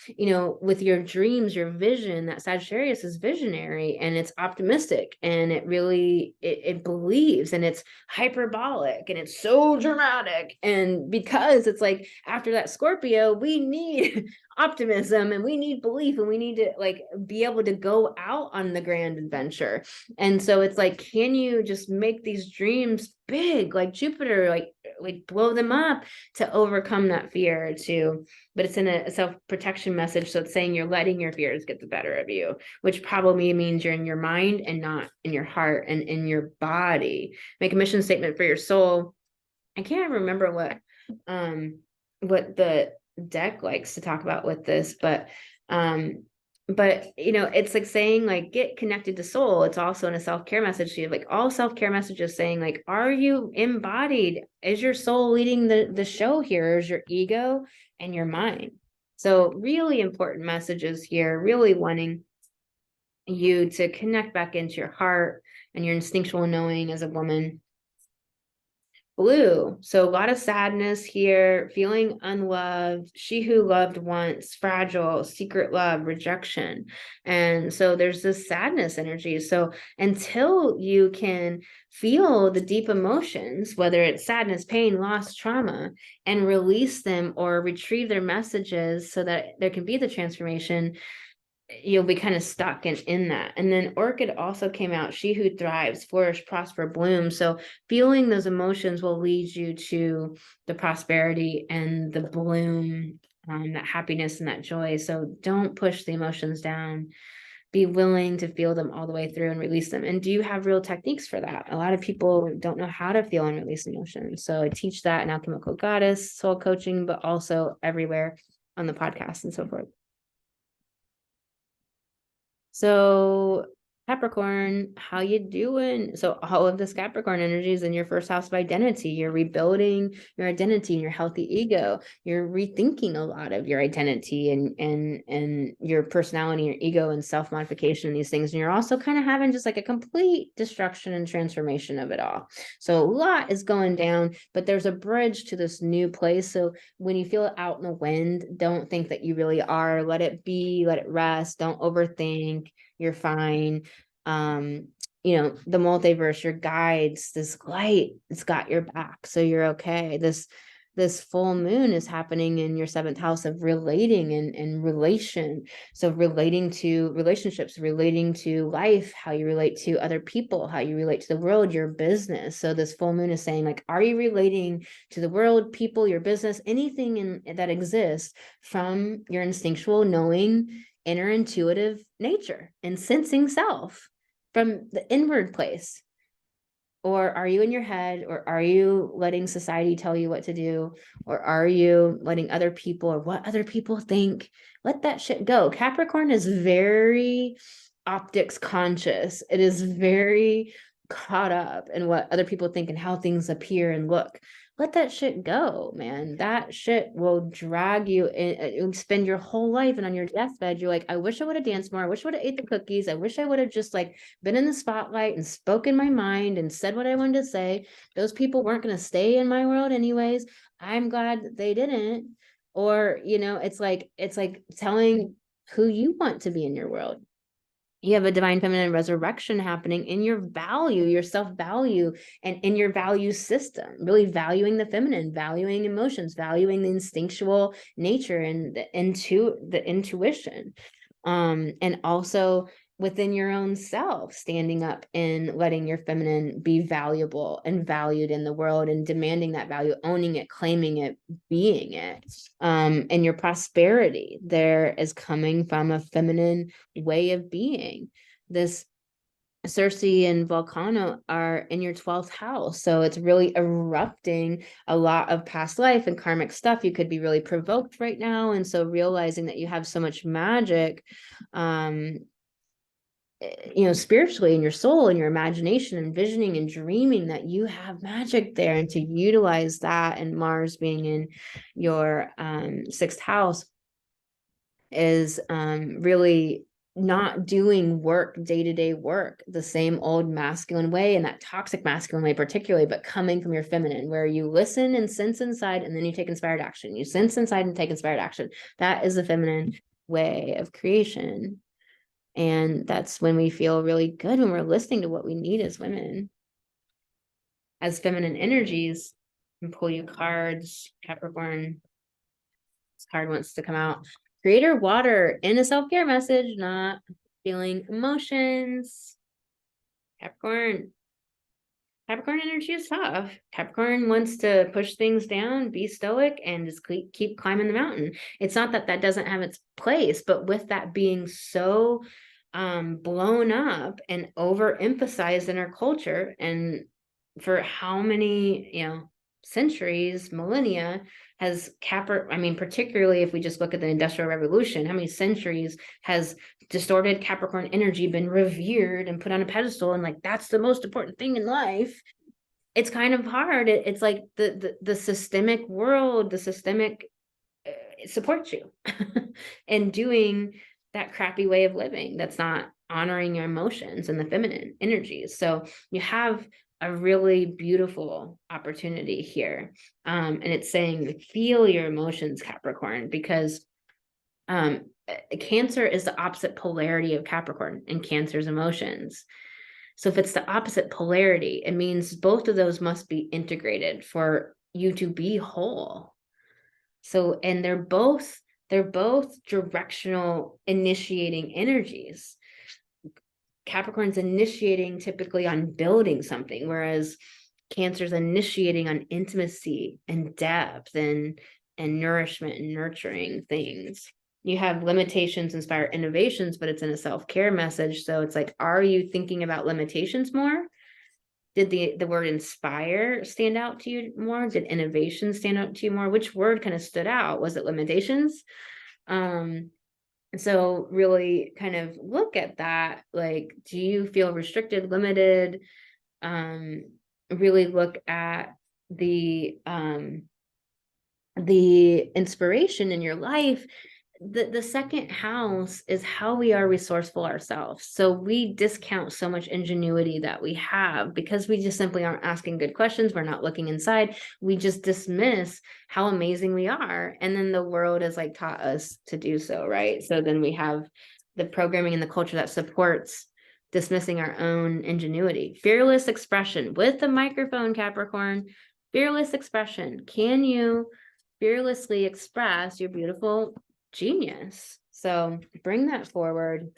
you know, with your dreams, your vision, that Sagittarius is visionary and it's optimistic and it really it believes, and it's hyperbolic and it's so dramatic. And because it's like after that Scorpio, we need optimism and we need belief and we need to like be able to go out on the grand adventure. And so it's like, can you just make these dreams big like Jupiter, like blow them up to overcome that fear too? But it's in a self-protection message. So it's saying you're letting your fears get the better of you, which probably means you're in your mind and not in your heart and in your body. Make a mission statement for your soul. I can't remember what the deck likes to talk about with this, but you know, it's like saying like get connected to soul. It's also in a self-care message. So you have like all self-care messages saying like, are you embodied? Is your soul leading the show here? Is your ego and your mind? So really important messages here, really wanting you to connect back into your heart and your instinctual knowing as a woman. Blue. So a lot of sadness here, feeling unloved, she who loved once, fragile, secret love, rejection. And so there's this sadness energy. So until you can feel the deep emotions, whether it's sadness, pain, loss, trauma, and release them or retrieve their messages so that there can be the transformation, you'll be kind of stuck in that. And then Orchid also came out, she who thrives, flourish, prosper, bloom. So feeling those emotions will lead you to the prosperity and the bloom, that happiness and that joy. So don't push the emotions down. Be willing to feel them all the way through and release them. And do you have real techniques for that? A lot of people don't know how to feel and release emotions. So I teach that in Alchemical Goddess, soul coaching, but also everywhere on the podcast and so forth. So Capricorn, how you doing? So all of this Capricorn energy is in your first house of identity. You're rebuilding your identity and your healthy ego. You're rethinking a lot of your identity and your personality, your ego, and self-modification and these things. And you're also kind of having just like a complete destruction and transformation of it all. So a lot is going down, but there's a bridge to this new place. So when you feel it out in the wind, don't think that you really are. Let it be, let it rest. Don't overthink. You're fine. The multiverse, your guides, this light, it's got your back, so you're okay. This full moon is happening in your 7th house of relating and relation. So relating to relationships, relating to life, how you relate to other people, how you relate to the world, your business. So this full moon is saying, like, are you relating to the world, people, your business, anything that exists from your instinctual knowing, inner intuitive nature and sensing self from the inward place? Or are you in your head, or are you letting society tell you what to do, or are you letting other people or what other people think? Let that shit go. Capricorn is very optics conscious. It is very caught up in what other people think and how things appear and look. Let that shit go, man. That shit will drag you in, spend your whole life, and on your deathbed, you're like, I wish I would have danced more. I wish I would have ate the cookies. I wish I would have just like been in the spotlight and spoken my mind and said what I wanted to say. Those people weren't going to stay in my world anyways. I'm glad that they didn't. Or, it's like telling who you want to be in your world. You have a divine feminine resurrection happening in your value, your self-value, and in your value system, really valuing the feminine, valuing emotions, valuing the instinctual nature and the intuition. And also within your own self, standing up and letting your feminine be valuable and valued in the world and demanding that value, owning it, claiming it, being it. And your prosperity there is coming from a feminine way of being. This Circe and Volcano are in your 12th house. So it's really erupting a lot of past life and karmic stuff. You could be really provoked right now. And so realizing that you have so much magic, spiritually in your soul and your imagination, envisioning and dreaming that you have magic there, and to utilize that, and Mars being in your 6th house is really not doing work, day-to-day work, the same old masculine way, and that toxic masculine way particularly, but coming from your feminine, where you listen and sense inside, and then you take inspired action. You sense inside and take inspired action. That is the feminine way of creation. And that's when we feel really good, when we're listening to what we need as women, as feminine energies. And pull you cards, Capricorn. This card wants to come out. Creator water in a self-care message, not feeling emotions. Capricorn energy is tough. Capricorn wants to push things down, be stoic, and just keep climbing the mountain. It's not that doesn't have its place, but with that being so blown up and overemphasized in our culture, and for how many centuries, millennia, has particularly if we just look at the Industrial Revolution, how many centuries has distorted Capricorn energy been revered and put on a pedestal, and like that's the most important thing in life? It's kind of hard. It's like the systemic world, the systemic supports you and doing that crappy way of living that's not honoring your emotions and the feminine energies. So you have a really beautiful opportunity here. And it's saying, feel your emotions, Capricorn, because Cancer is the opposite polarity of Capricorn, and Cancer's emotions. So if it's the opposite polarity, it means both of those must be integrated for you to be whole. So, and they're both They're both directional initiating energies. Capricorn's initiating typically on building something, whereas Cancer's initiating on intimacy and depth and nourishment and nurturing things. You have limitations inspire innovations, but it's in a self-care message. So it's like, are you thinking about limitations more? Did the word inspire stand out to you more? Did innovation stand out to you more? Which word kind of stood out? Was it limitations? So really kind of look at that. Like, do you feel restricted, limited? Really look at the inspiration in your life. The second house is how we are resourceful ourselves. So we discount so much ingenuity that we have because we just simply aren't asking good questions. We're not looking inside. We just dismiss how amazing we are. And then the world has like taught us to do so, right? So then we have the programming and the culture that supports dismissing our own ingenuity. Fearless expression with the microphone, Capricorn. Fearless expression. Can you fearlessly express your beautiful genius? So bring that forward.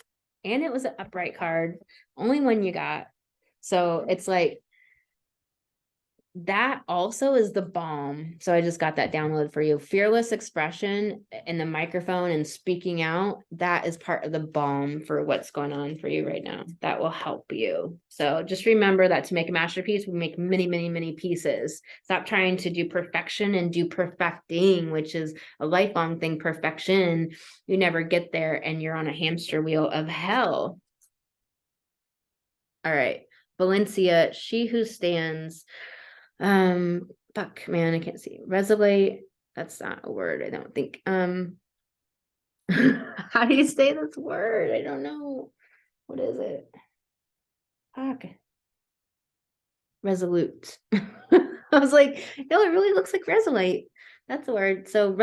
And it was an upright card, only one you got. So it's like, that also is the balm. So I just got that download for you. Fearless expression in the microphone and speaking out, that is part of the balm for what's going on for you right now. That will help you. So just remember that to make a masterpiece, we make many, many, many pieces. Stop trying to do perfection and do perfecting, which is a lifelong thing. Perfection, you never get there and you're on a hamster wheel of hell. All right. Valencia, she who stands. Fuck, man, I can't see. Resolate, that's not a word, I don't think. How do you say this word? I don't know. What is it? Fuck. Resolute. I was like, no, it really looks like resolate. That's the word. So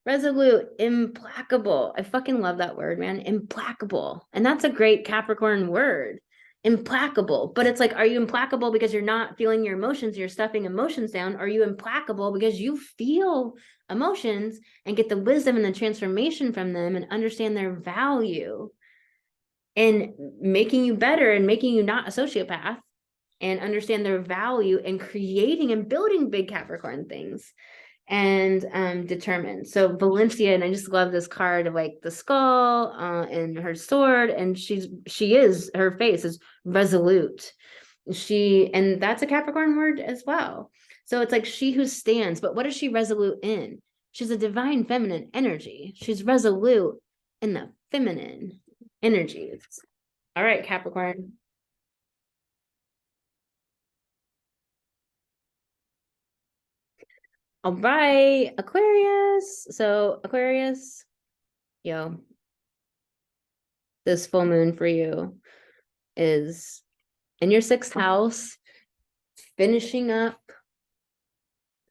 resolute, implacable. I fucking love that word, man. Implacable. And that's a great Capricorn word. Implacable. But it's like, are you implacable because you're not feeling your emotions, you're stuffing emotions down? Are you implacable because you feel emotions and get the wisdom and the transformation from them and understand their value and making you better and making you not a sociopath and understand their value and creating and building big Capricorn things and determined. So Valencia, and I just love this card of like the skull and her sword, and her face is resolute. And that's a Capricorn word as well. So it's like she who stands, but what is she resolute in? She's a divine feminine energy. She's resolute in the feminine energies. All right, Capricorn. All right, Aquarius. So Aquarius, yo, this full moon for you is in your sixth house, finishing up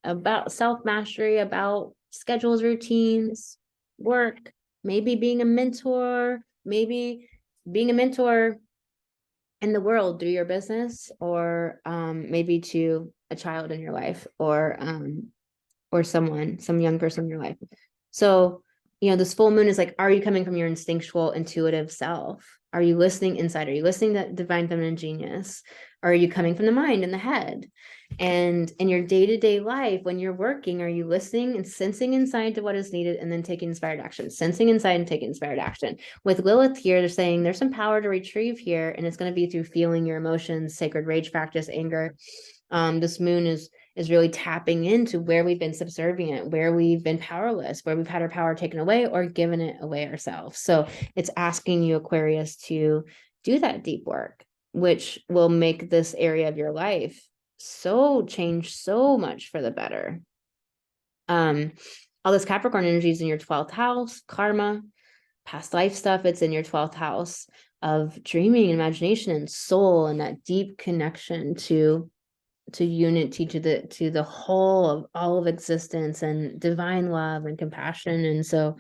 about self-mastery, about schedules, routines, work, maybe being a mentor, maybe being a mentor in the world through your business, or maybe to a child in your life, or some young person in your life. So, this full moon is like, are you coming from your instinctual, intuitive self? Are you listening inside? Are you listening to divine feminine genius? Or are you coming from the mind and the head? And in your day-to-day life, when you're working, are you listening and sensing inside to what is needed and then taking inspired action? Sensing inside and taking inspired action. With Lilith here, they're saying there's some power to retrieve here, and it's going to be through feeling your emotions, sacred rage practice, anger. This moon is really tapping into where we've been subservient, where we've been powerless, where we've had our power taken away or given it away ourselves. So it's asking you, Aquarius, to do that deep work, which will make this area of your life change so much for the better. All this Capricorn energy is in your 12th house, karma, past life stuff. It's in your 12th house of dreaming, imagination, and soul, and that deep connection to unity, to the whole of all of existence and divine love and compassion. And so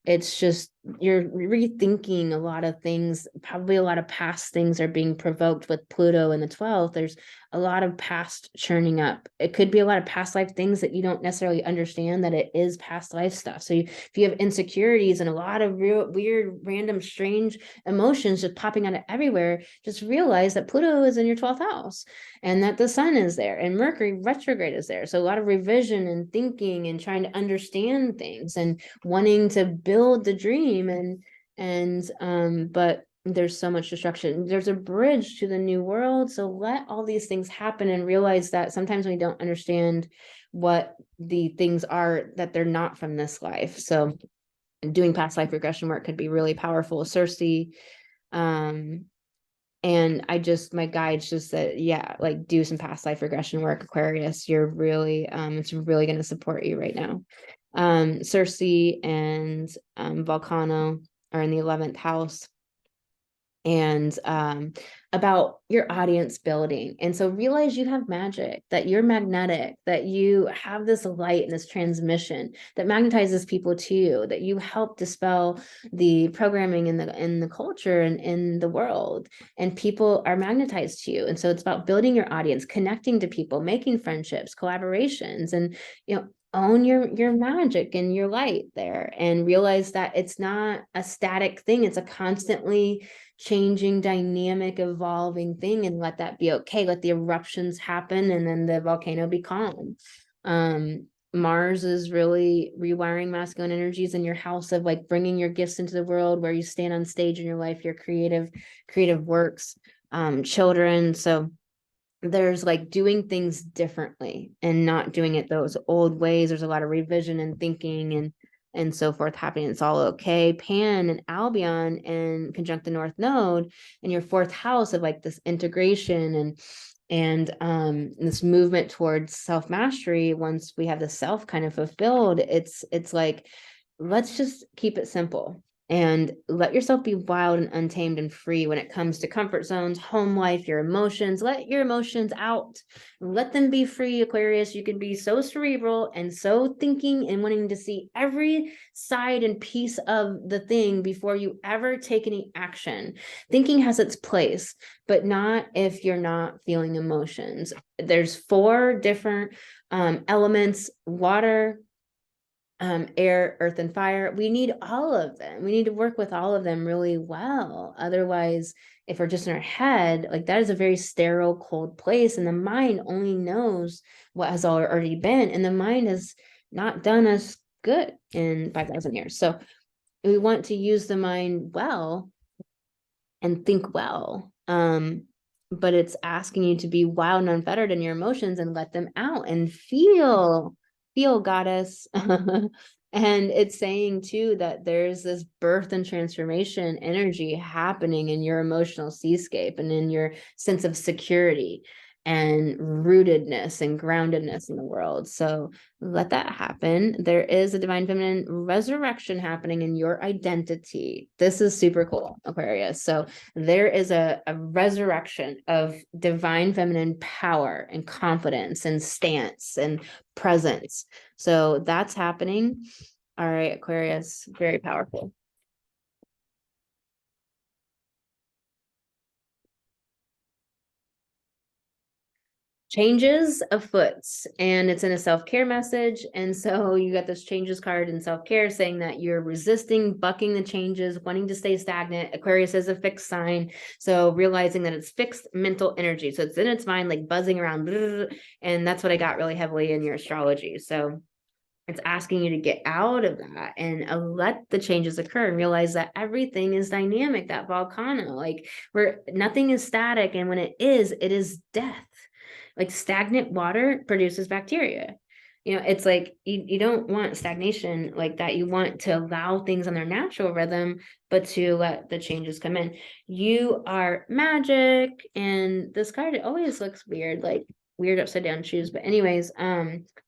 it's just you're rethinking a lot of things. Probably a lot of past things are being provoked with Pluto in the 12th. There's a lot of past churning up. It could be a lot of past life things that you don't necessarily understand that it is past life stuff. So if you have insecurities and a lot of real weird, random, strange emotions just popping out of everywhere, just realize that Pluto is in your 12th house and that the sun is there and Mercury retrograde is there. So a lot of revision and thinking and trying to understand things and wanting to build the dream but there's so much destruction. There's a bridge to the new world, so let all these things happen and realize that sometimes we don't understand what the things are, that they're not from this life. So doing past life regression work could be really powerful. Cersei, and my guides just said, yeah, like do some past life regression work, Aquarius. You're really it's really going to support you right now. Cersei and Volcano are in the 11th house, and about your audience building. And so realize you have magic, that you're magnetic, that you have this light and this transmission that magnetizes people to you, that you help dispel the programming in the culture and in the world, and people are magnetized to you. And so it's about building your audience, connecting to people, making friendships, collaborations, and own your magic and your light there, and realize that it's not a static thing. It's a constantly changing, dynamic, evolving thing, and let that be okay. Let the eruptions happen and then the volcano be calm. Mars is really rewiring masculine energies in your house of like bringing your gifts into the world, where you stand on stage in your life, your creative works, children. So there's like doing things differently and not doing it those old ways. There's a lot of revision and thinking and so forth happening. It's all okay. Pan and Albion and conjunct the North Node in your 4th house of like this integration and this movement towards self-mastery. Once we have the self kind of fulfilled, it's like, let's just keep it simple and let yourself be wild and untamed and free when it comes to comfort zones, home life, your emotions. Let your emotions out. Let them be free, Aquarius. You can be so cerebral and so thinking and wanting to see every side and piece of the thing before you ever take any action. Thinking has its place, but not if you're not feeling emotions. There's 4 different elements: water, air, earth, and fire. We need all of them. We need to work with all of them really well. Otherwise, if we're just in our head, like that is a very sterile, cold place. And the mind only knows what has already been. And the mind has not done us good in 5,000 years. So we want to use the mind well and think well. But it's asking you to be wild and unfettered in your emotions and let them out and feel, goddess. And it's saying too that there's this birth and transformation energy happening in your emotional seascape and in your sense of security and rootedness and groundedness in the world. So let that happen. There is a divine feminine resurrection happening in your identity. This is super cool, Aquarius. So there is a resurrection of divine feminine power and confidence and stance and presence. So that's happening. All right, Aquarius, very powerful. Changes afoot, and it's in a self-care message. And so you got this changes card in self-care saying that you're resisting, bucking the changes, wanting to stay stagnant. Aquarius is a fixed sign, so realizing that it's fixed mental energy, so it's in its mind like buzzing around, and that's what I got really heavily in your astrology. So it's asking you to get out of that and let the changes occur and realize that everything is dynamic. That volcano, like where nothing is static, and when it is death. Like stagnant water produces bacteria. It's like you don't want stagnation like that. You want to allow things on their natural rhythm, but to let the changes come in. You are magic. And this card, it always looks weird, like weird upside down shoes. But anyways,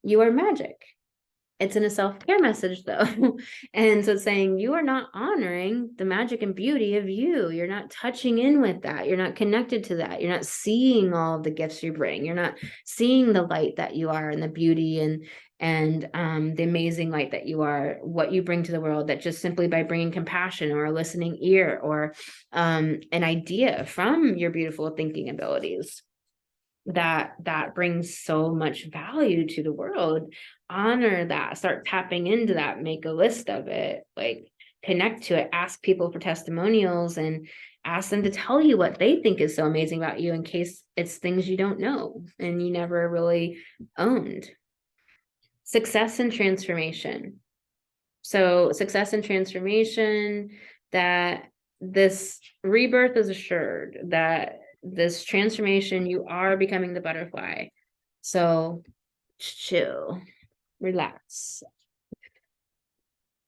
you are magic. It's in a self-care message though. And so it's saying you are not honoring the magic and beauty of you. You're not touching in with that. You're not connected to that. You're not seeing all of the gifts you bring. You're not seeing the light that you are and the beauty and the amazing light that you are, what you bring to the world, that just simply by bringing compassion or a listening ear or an idea from your beautiful thinking abilities, that brings so much value to the world. Honor that, start tapping into that, make a list of it, like connect to it, ask people for testimonials and ask them to tell you what they think is so amazing about you, in case it's things you don't know and you never really owned. Success and transformation. So success and transformation, that this rebirth is assured, that this transformation, you are becoming the butterfly. So chill, relax.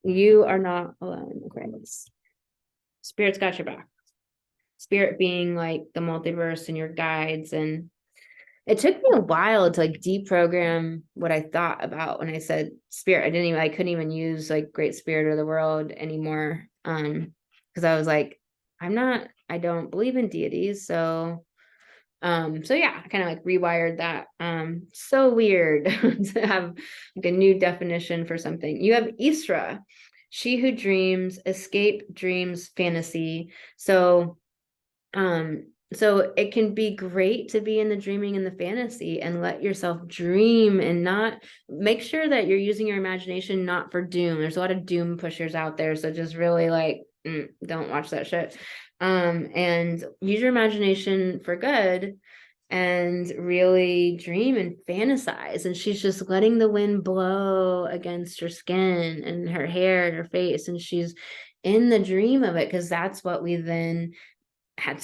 You are not alone, Aquarius. Spirit's got your back. Spirit being like the multiverse and your guides. And it took me a while to like deprogram what I thought about when I said spirit. I couldn't even use like great spirit of the world anymore. Because I was like, I don't believe in deities. So yeah, I kind of like rewired that. So weird to have like a new definition for something. You have Isra, she who dreams, escape dreams, fantasy. So it can be great to be in the dreaming and the fantasy and let yourself dream, and not, make sure that you're using your imagination not for doom. There's a lot of doom pushers out there, so just really like don't watch that shit. And use your imagination for good and really dream and fantasize. And she's just letting the wind blow against her skin and her hair and her face, and she's in the dream of it, because that's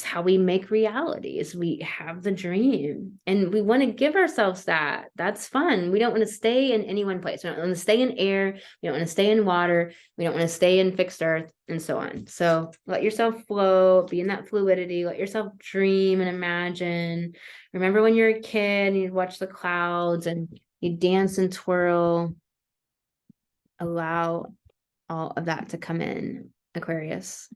how we make realities. We have the dream and we want to give ourselves that. That's fun. We don't want to stay in any one place. We don't want to stay in air. We don't want to stay in water. We don't want to stay in fixed earth, and so on. So let yourself flow, be in that fluidity, let yourself dream and imagine. Remember when you're a kid and you'd watch the clouds and you dance and twirl. Allow all of that to come in, Aquarius.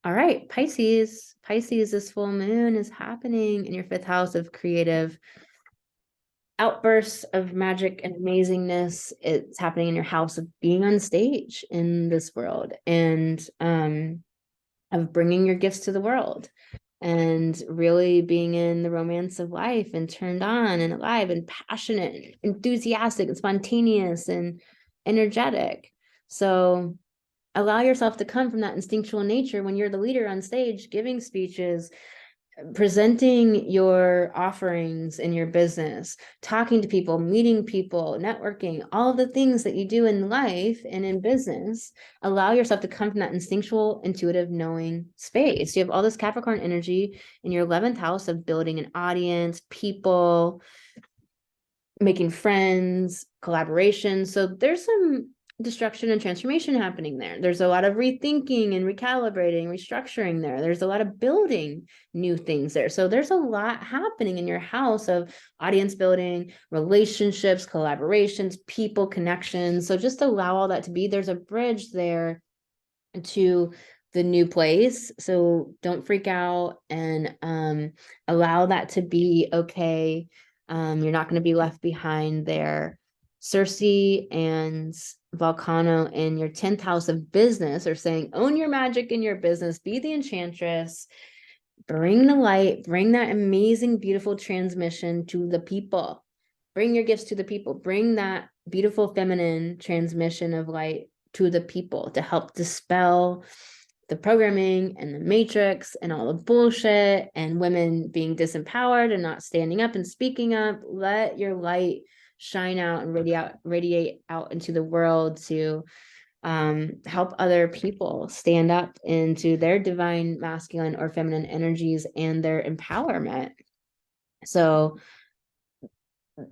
All right, Pisces. Pisces, this full moon is happening in your 5th house of creative outbursts of magic and amazingness. It's happening in your house of being on stage in this world, and of bringing your gifts to the world, and really being in the romance of life and turned on and alive and passionate and enthusiastic and spontaneous and energetic. So allow yourself to come from that instinctual nature when you're the leader on stage, giving speeches, presenting your offerings in your business, talking to people, meeting people, networking, all of the things that you do in life and in business. Allow yourself to come from that instinctual, intuitive, knowing space. You have all this Capricorn energy in your 11th house of building an audience, people, making friends, collaboration. So there's some destruction and transformation happening there. There's a lot of rethinking and recalibrating, restructuring there. There's a lot of building new things there. So there's a lot happening in your house of audience building, relationships, collaborations, people, connections. So just allow all that to be. There's a bridge there to the new place. So don't freak out, and allow that to be okay. You're not going to be left behind there. Circe and Volcano in your 10th house of business are saying, own your magic in your business, be the enchantress, bring the light, bring that amazing, beautiful transmission to the people. Bring your gifts to the people, bring that beautiful feminine transmission of light to the people to help dispel the programming and the matrix and all the bullshit and women being disempowered and not standing up and speaking up. Let your light shine out and radiate out into the world to help other people stand up into their divine masculine or feminine energies and their empowerment. So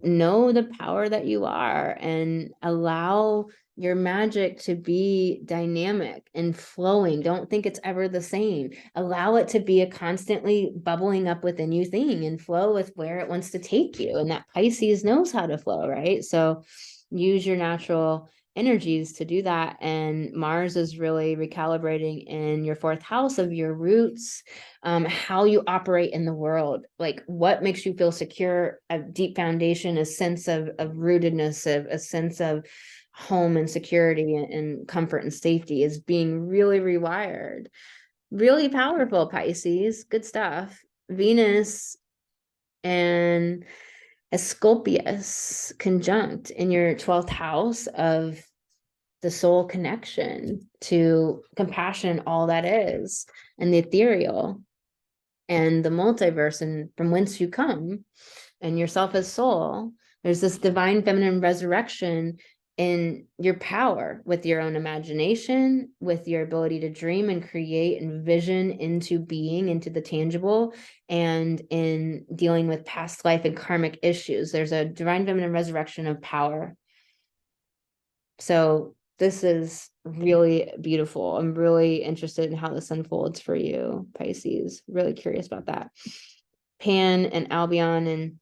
know the power that you are and allow your magic to be dynamic and flowing. Don't think it's ever the same. Allow it to be a constantly bubbling up within you thing and flow with where it wants to take you. And that Pisces knows how to flow, right? So use your natural energies to do that. And Mars is really recalibrating in your fourth house of your roots, how you operate in the world, like what makes you feel secure, a deep foundation, a sense of rootedness, a sense of home and security and comfort and safety is being really rewired. Really powerful, Pisces. Good stuff. Venus and Asclepius conjunct in your 12th house of the soul connection to compassion, all that is, and the ethereal and the multiverse and from whence you come and yourself as soul. There's this divine feminine resurrection in your power with your own imagination, with your ability to dream and create and vision into being, into the tangible, and in dealing with past life and karmic issues. There's a divine feminine resurrection of power. So this is really beautiful. I'm really interested in how this unfolds for you, Pisces. Really curious about that. Pan and Albion and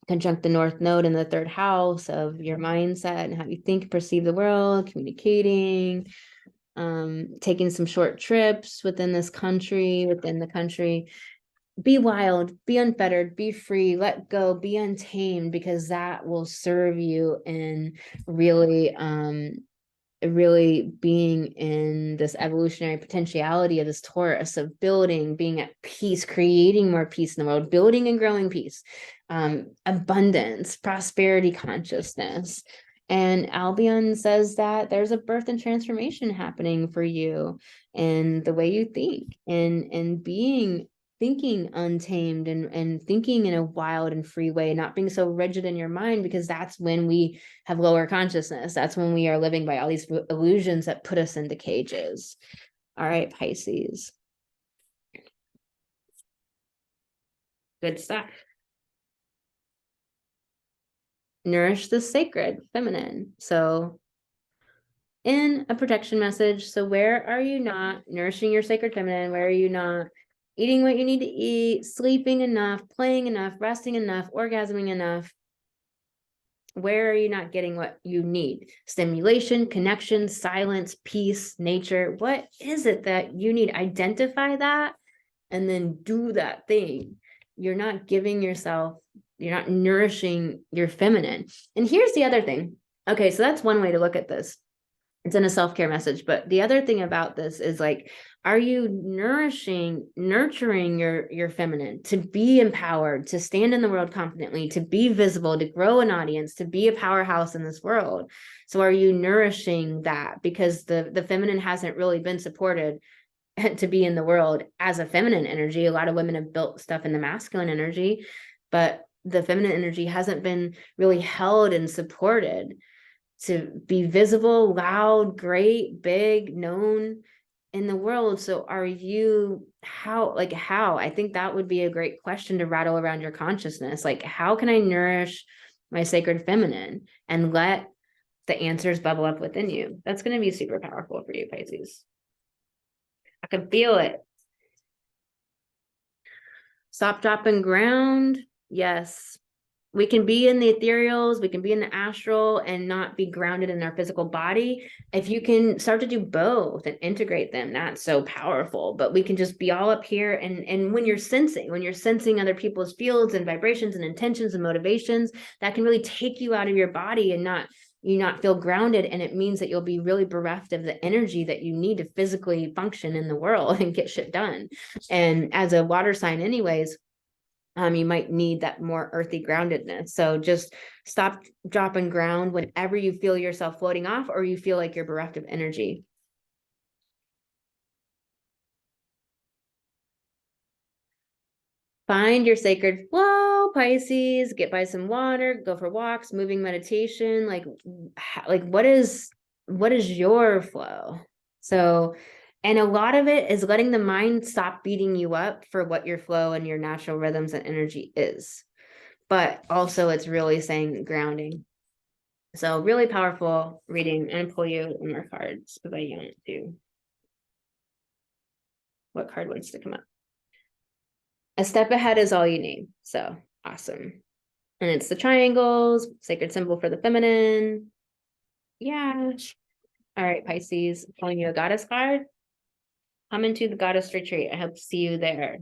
conjunct the North Node in the third house of your mindset and how you think, perceive the world, communicating, taking some short trips within the country. Be wild, be unfettered, be free, let go, be untamed, because that will serve you in really being in this evolutionary potentiality of this Taurus of building, being at peace, creating more peace in the world, building and growing peace, abundance, prosperity consciousness. And Albion says that there's a birth and transformation happening for you in the way you think and thinking untamed and thinking in a wild and free way, not being so rigid in your mind, because that's when we have lower consciousness. That's when we are living by all these illusions that put us into cages. All right, Pisces. Good stuff. Nourish the sacred feminine. So in a protection message, so where are you not nourishing your sacred feminine? Where are you not eating what you need to eat, sleeping enough, playing enough, resting enough, orgasming enough? Where are you not getting what you need? Stimulation, connection, silence, peace, nature. What is it that you need? Identify that and then do that thing. You're not giving yourself, you're not nourishing your feminine. And here's the other thing. Okay, so that's one way to look at this. It's in a self-care message. But the other thing about this is like, are you nurturing your feminine to be empowered, to stand in the world confidently, to be visible, to grow an audience, to be a powerhouse in this world? So are you nourishing that? Because the feminine hasn't really been supported to be in the world as a feminine energy. A lot of women have built stuff in the masculine energy, but the feminine energy hasn't been really held and supported to be visible, loud, great, big, known in the world. So are you, how? I think that would be a great question to rattle around your consciousness. Like, how can I nourish my sacred feminine and let the answers bubble up within you? That's going to be super powerful for you, Pisces. I can feel it. Stop, drop, and ground. Yes. We can be in the ethereals, we can be in the astral and not be grounded in our physical body. If you can start to do both and integrate them, that's so powerful. But we can just be all up here. And when you're sensing other people's fields and vibrations and intentions and motivations, that can really take you out of your body and not feel grounded. And it means that you'll be really bereft of the energy that you need to physically function in the world and get shit done. And as a water sign anyways, you might need that more earthy groundedness. So just stop, drop, and ground whenever you feel yourself floating off or you feel like you're bereft of energy. Find your sacred flow, Pisces. Get by some water, go for walks, moving meditation. Like what is your flow? So, and a lot of it is letting the mind stop beating you up for what your flow and your natural rhythms and energy is. But also it's really saying grounding. So really powerful reading. And pull you more cards because I want to. What card wants to come up? A step ahead is all you need. So awesome. And it's the triangles, sacred symbol for the feminine. Yeah. All right, Pisces, pulling you a goddess card. Come into the goddess retreat. I hope to see you there.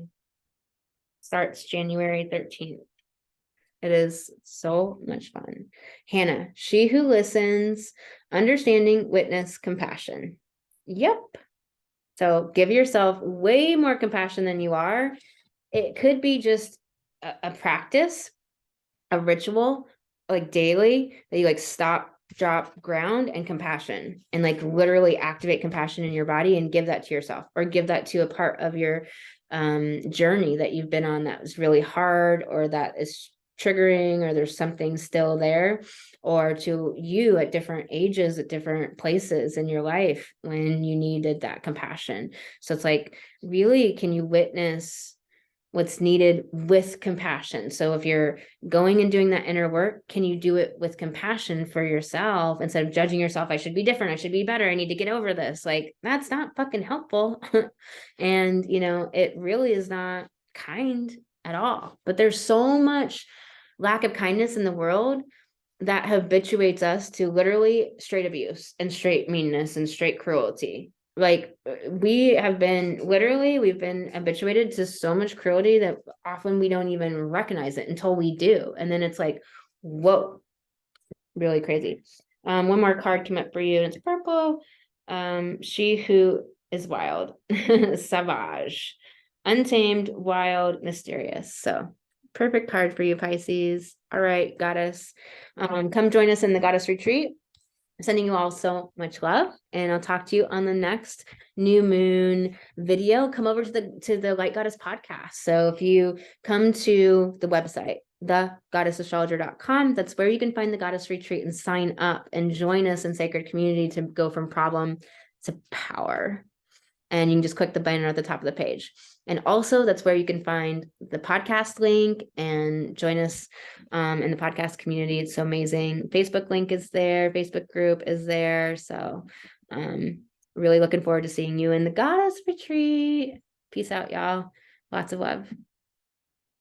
Starts January 13th. It is so much fun. Hannah, she who listens, understanding, witness, compassion. Yep. So give yourself way more compassion than you are. It could be just a practice, a ritual, like daily, that you like stop, drop, ground, and compassion, and like literally activate compassion in your body and give that to yourself, or give that to a part of your journey that you've been on that was really hard, or that is triggering, or there's something still there, or to you at different ages, at different places in your life when you needed that compassion. So it's like, really, can you witness what's needed with compassion? So if you're going and doing that inner work, can you do it with compassion for yourself instead of judging yourself? I should be different. I should be better. I need to get over this. Like, that's not fucking helpful. And, you know, it really is not kind at all. But there's so much lack of kindness in the world that habituates us to literally straight abuse and straight meanness and straight cruelty. Like, we've been habituated to so much cruelty that often we don't even recognize it until we do. And then it's like, whoa, really crazy. One more card came up for you, and it's purple. She who is wild, savage, untamed, wild, mysterious. So perfect card for you, Pisces. All right, goddess. Come join us in the goddess retreat. Sending you all so much love, and I'll talk to you on the next new moon video. Come over to the Light Goddess podcast. So if you come to the website, thegoddessastrologer.com, that's where you can find the goddess retreat and sign up and join us in sacred community to go from problem to power. And you can just click the banner at the top of the page. And also, that's where you can find the podcast link and join us in the podcast community. It's so amazing. Facebook link is there. Facebook group is there. So really looking forward to seeing you in the goddess retreat. Peace out, y'all. Lots of love.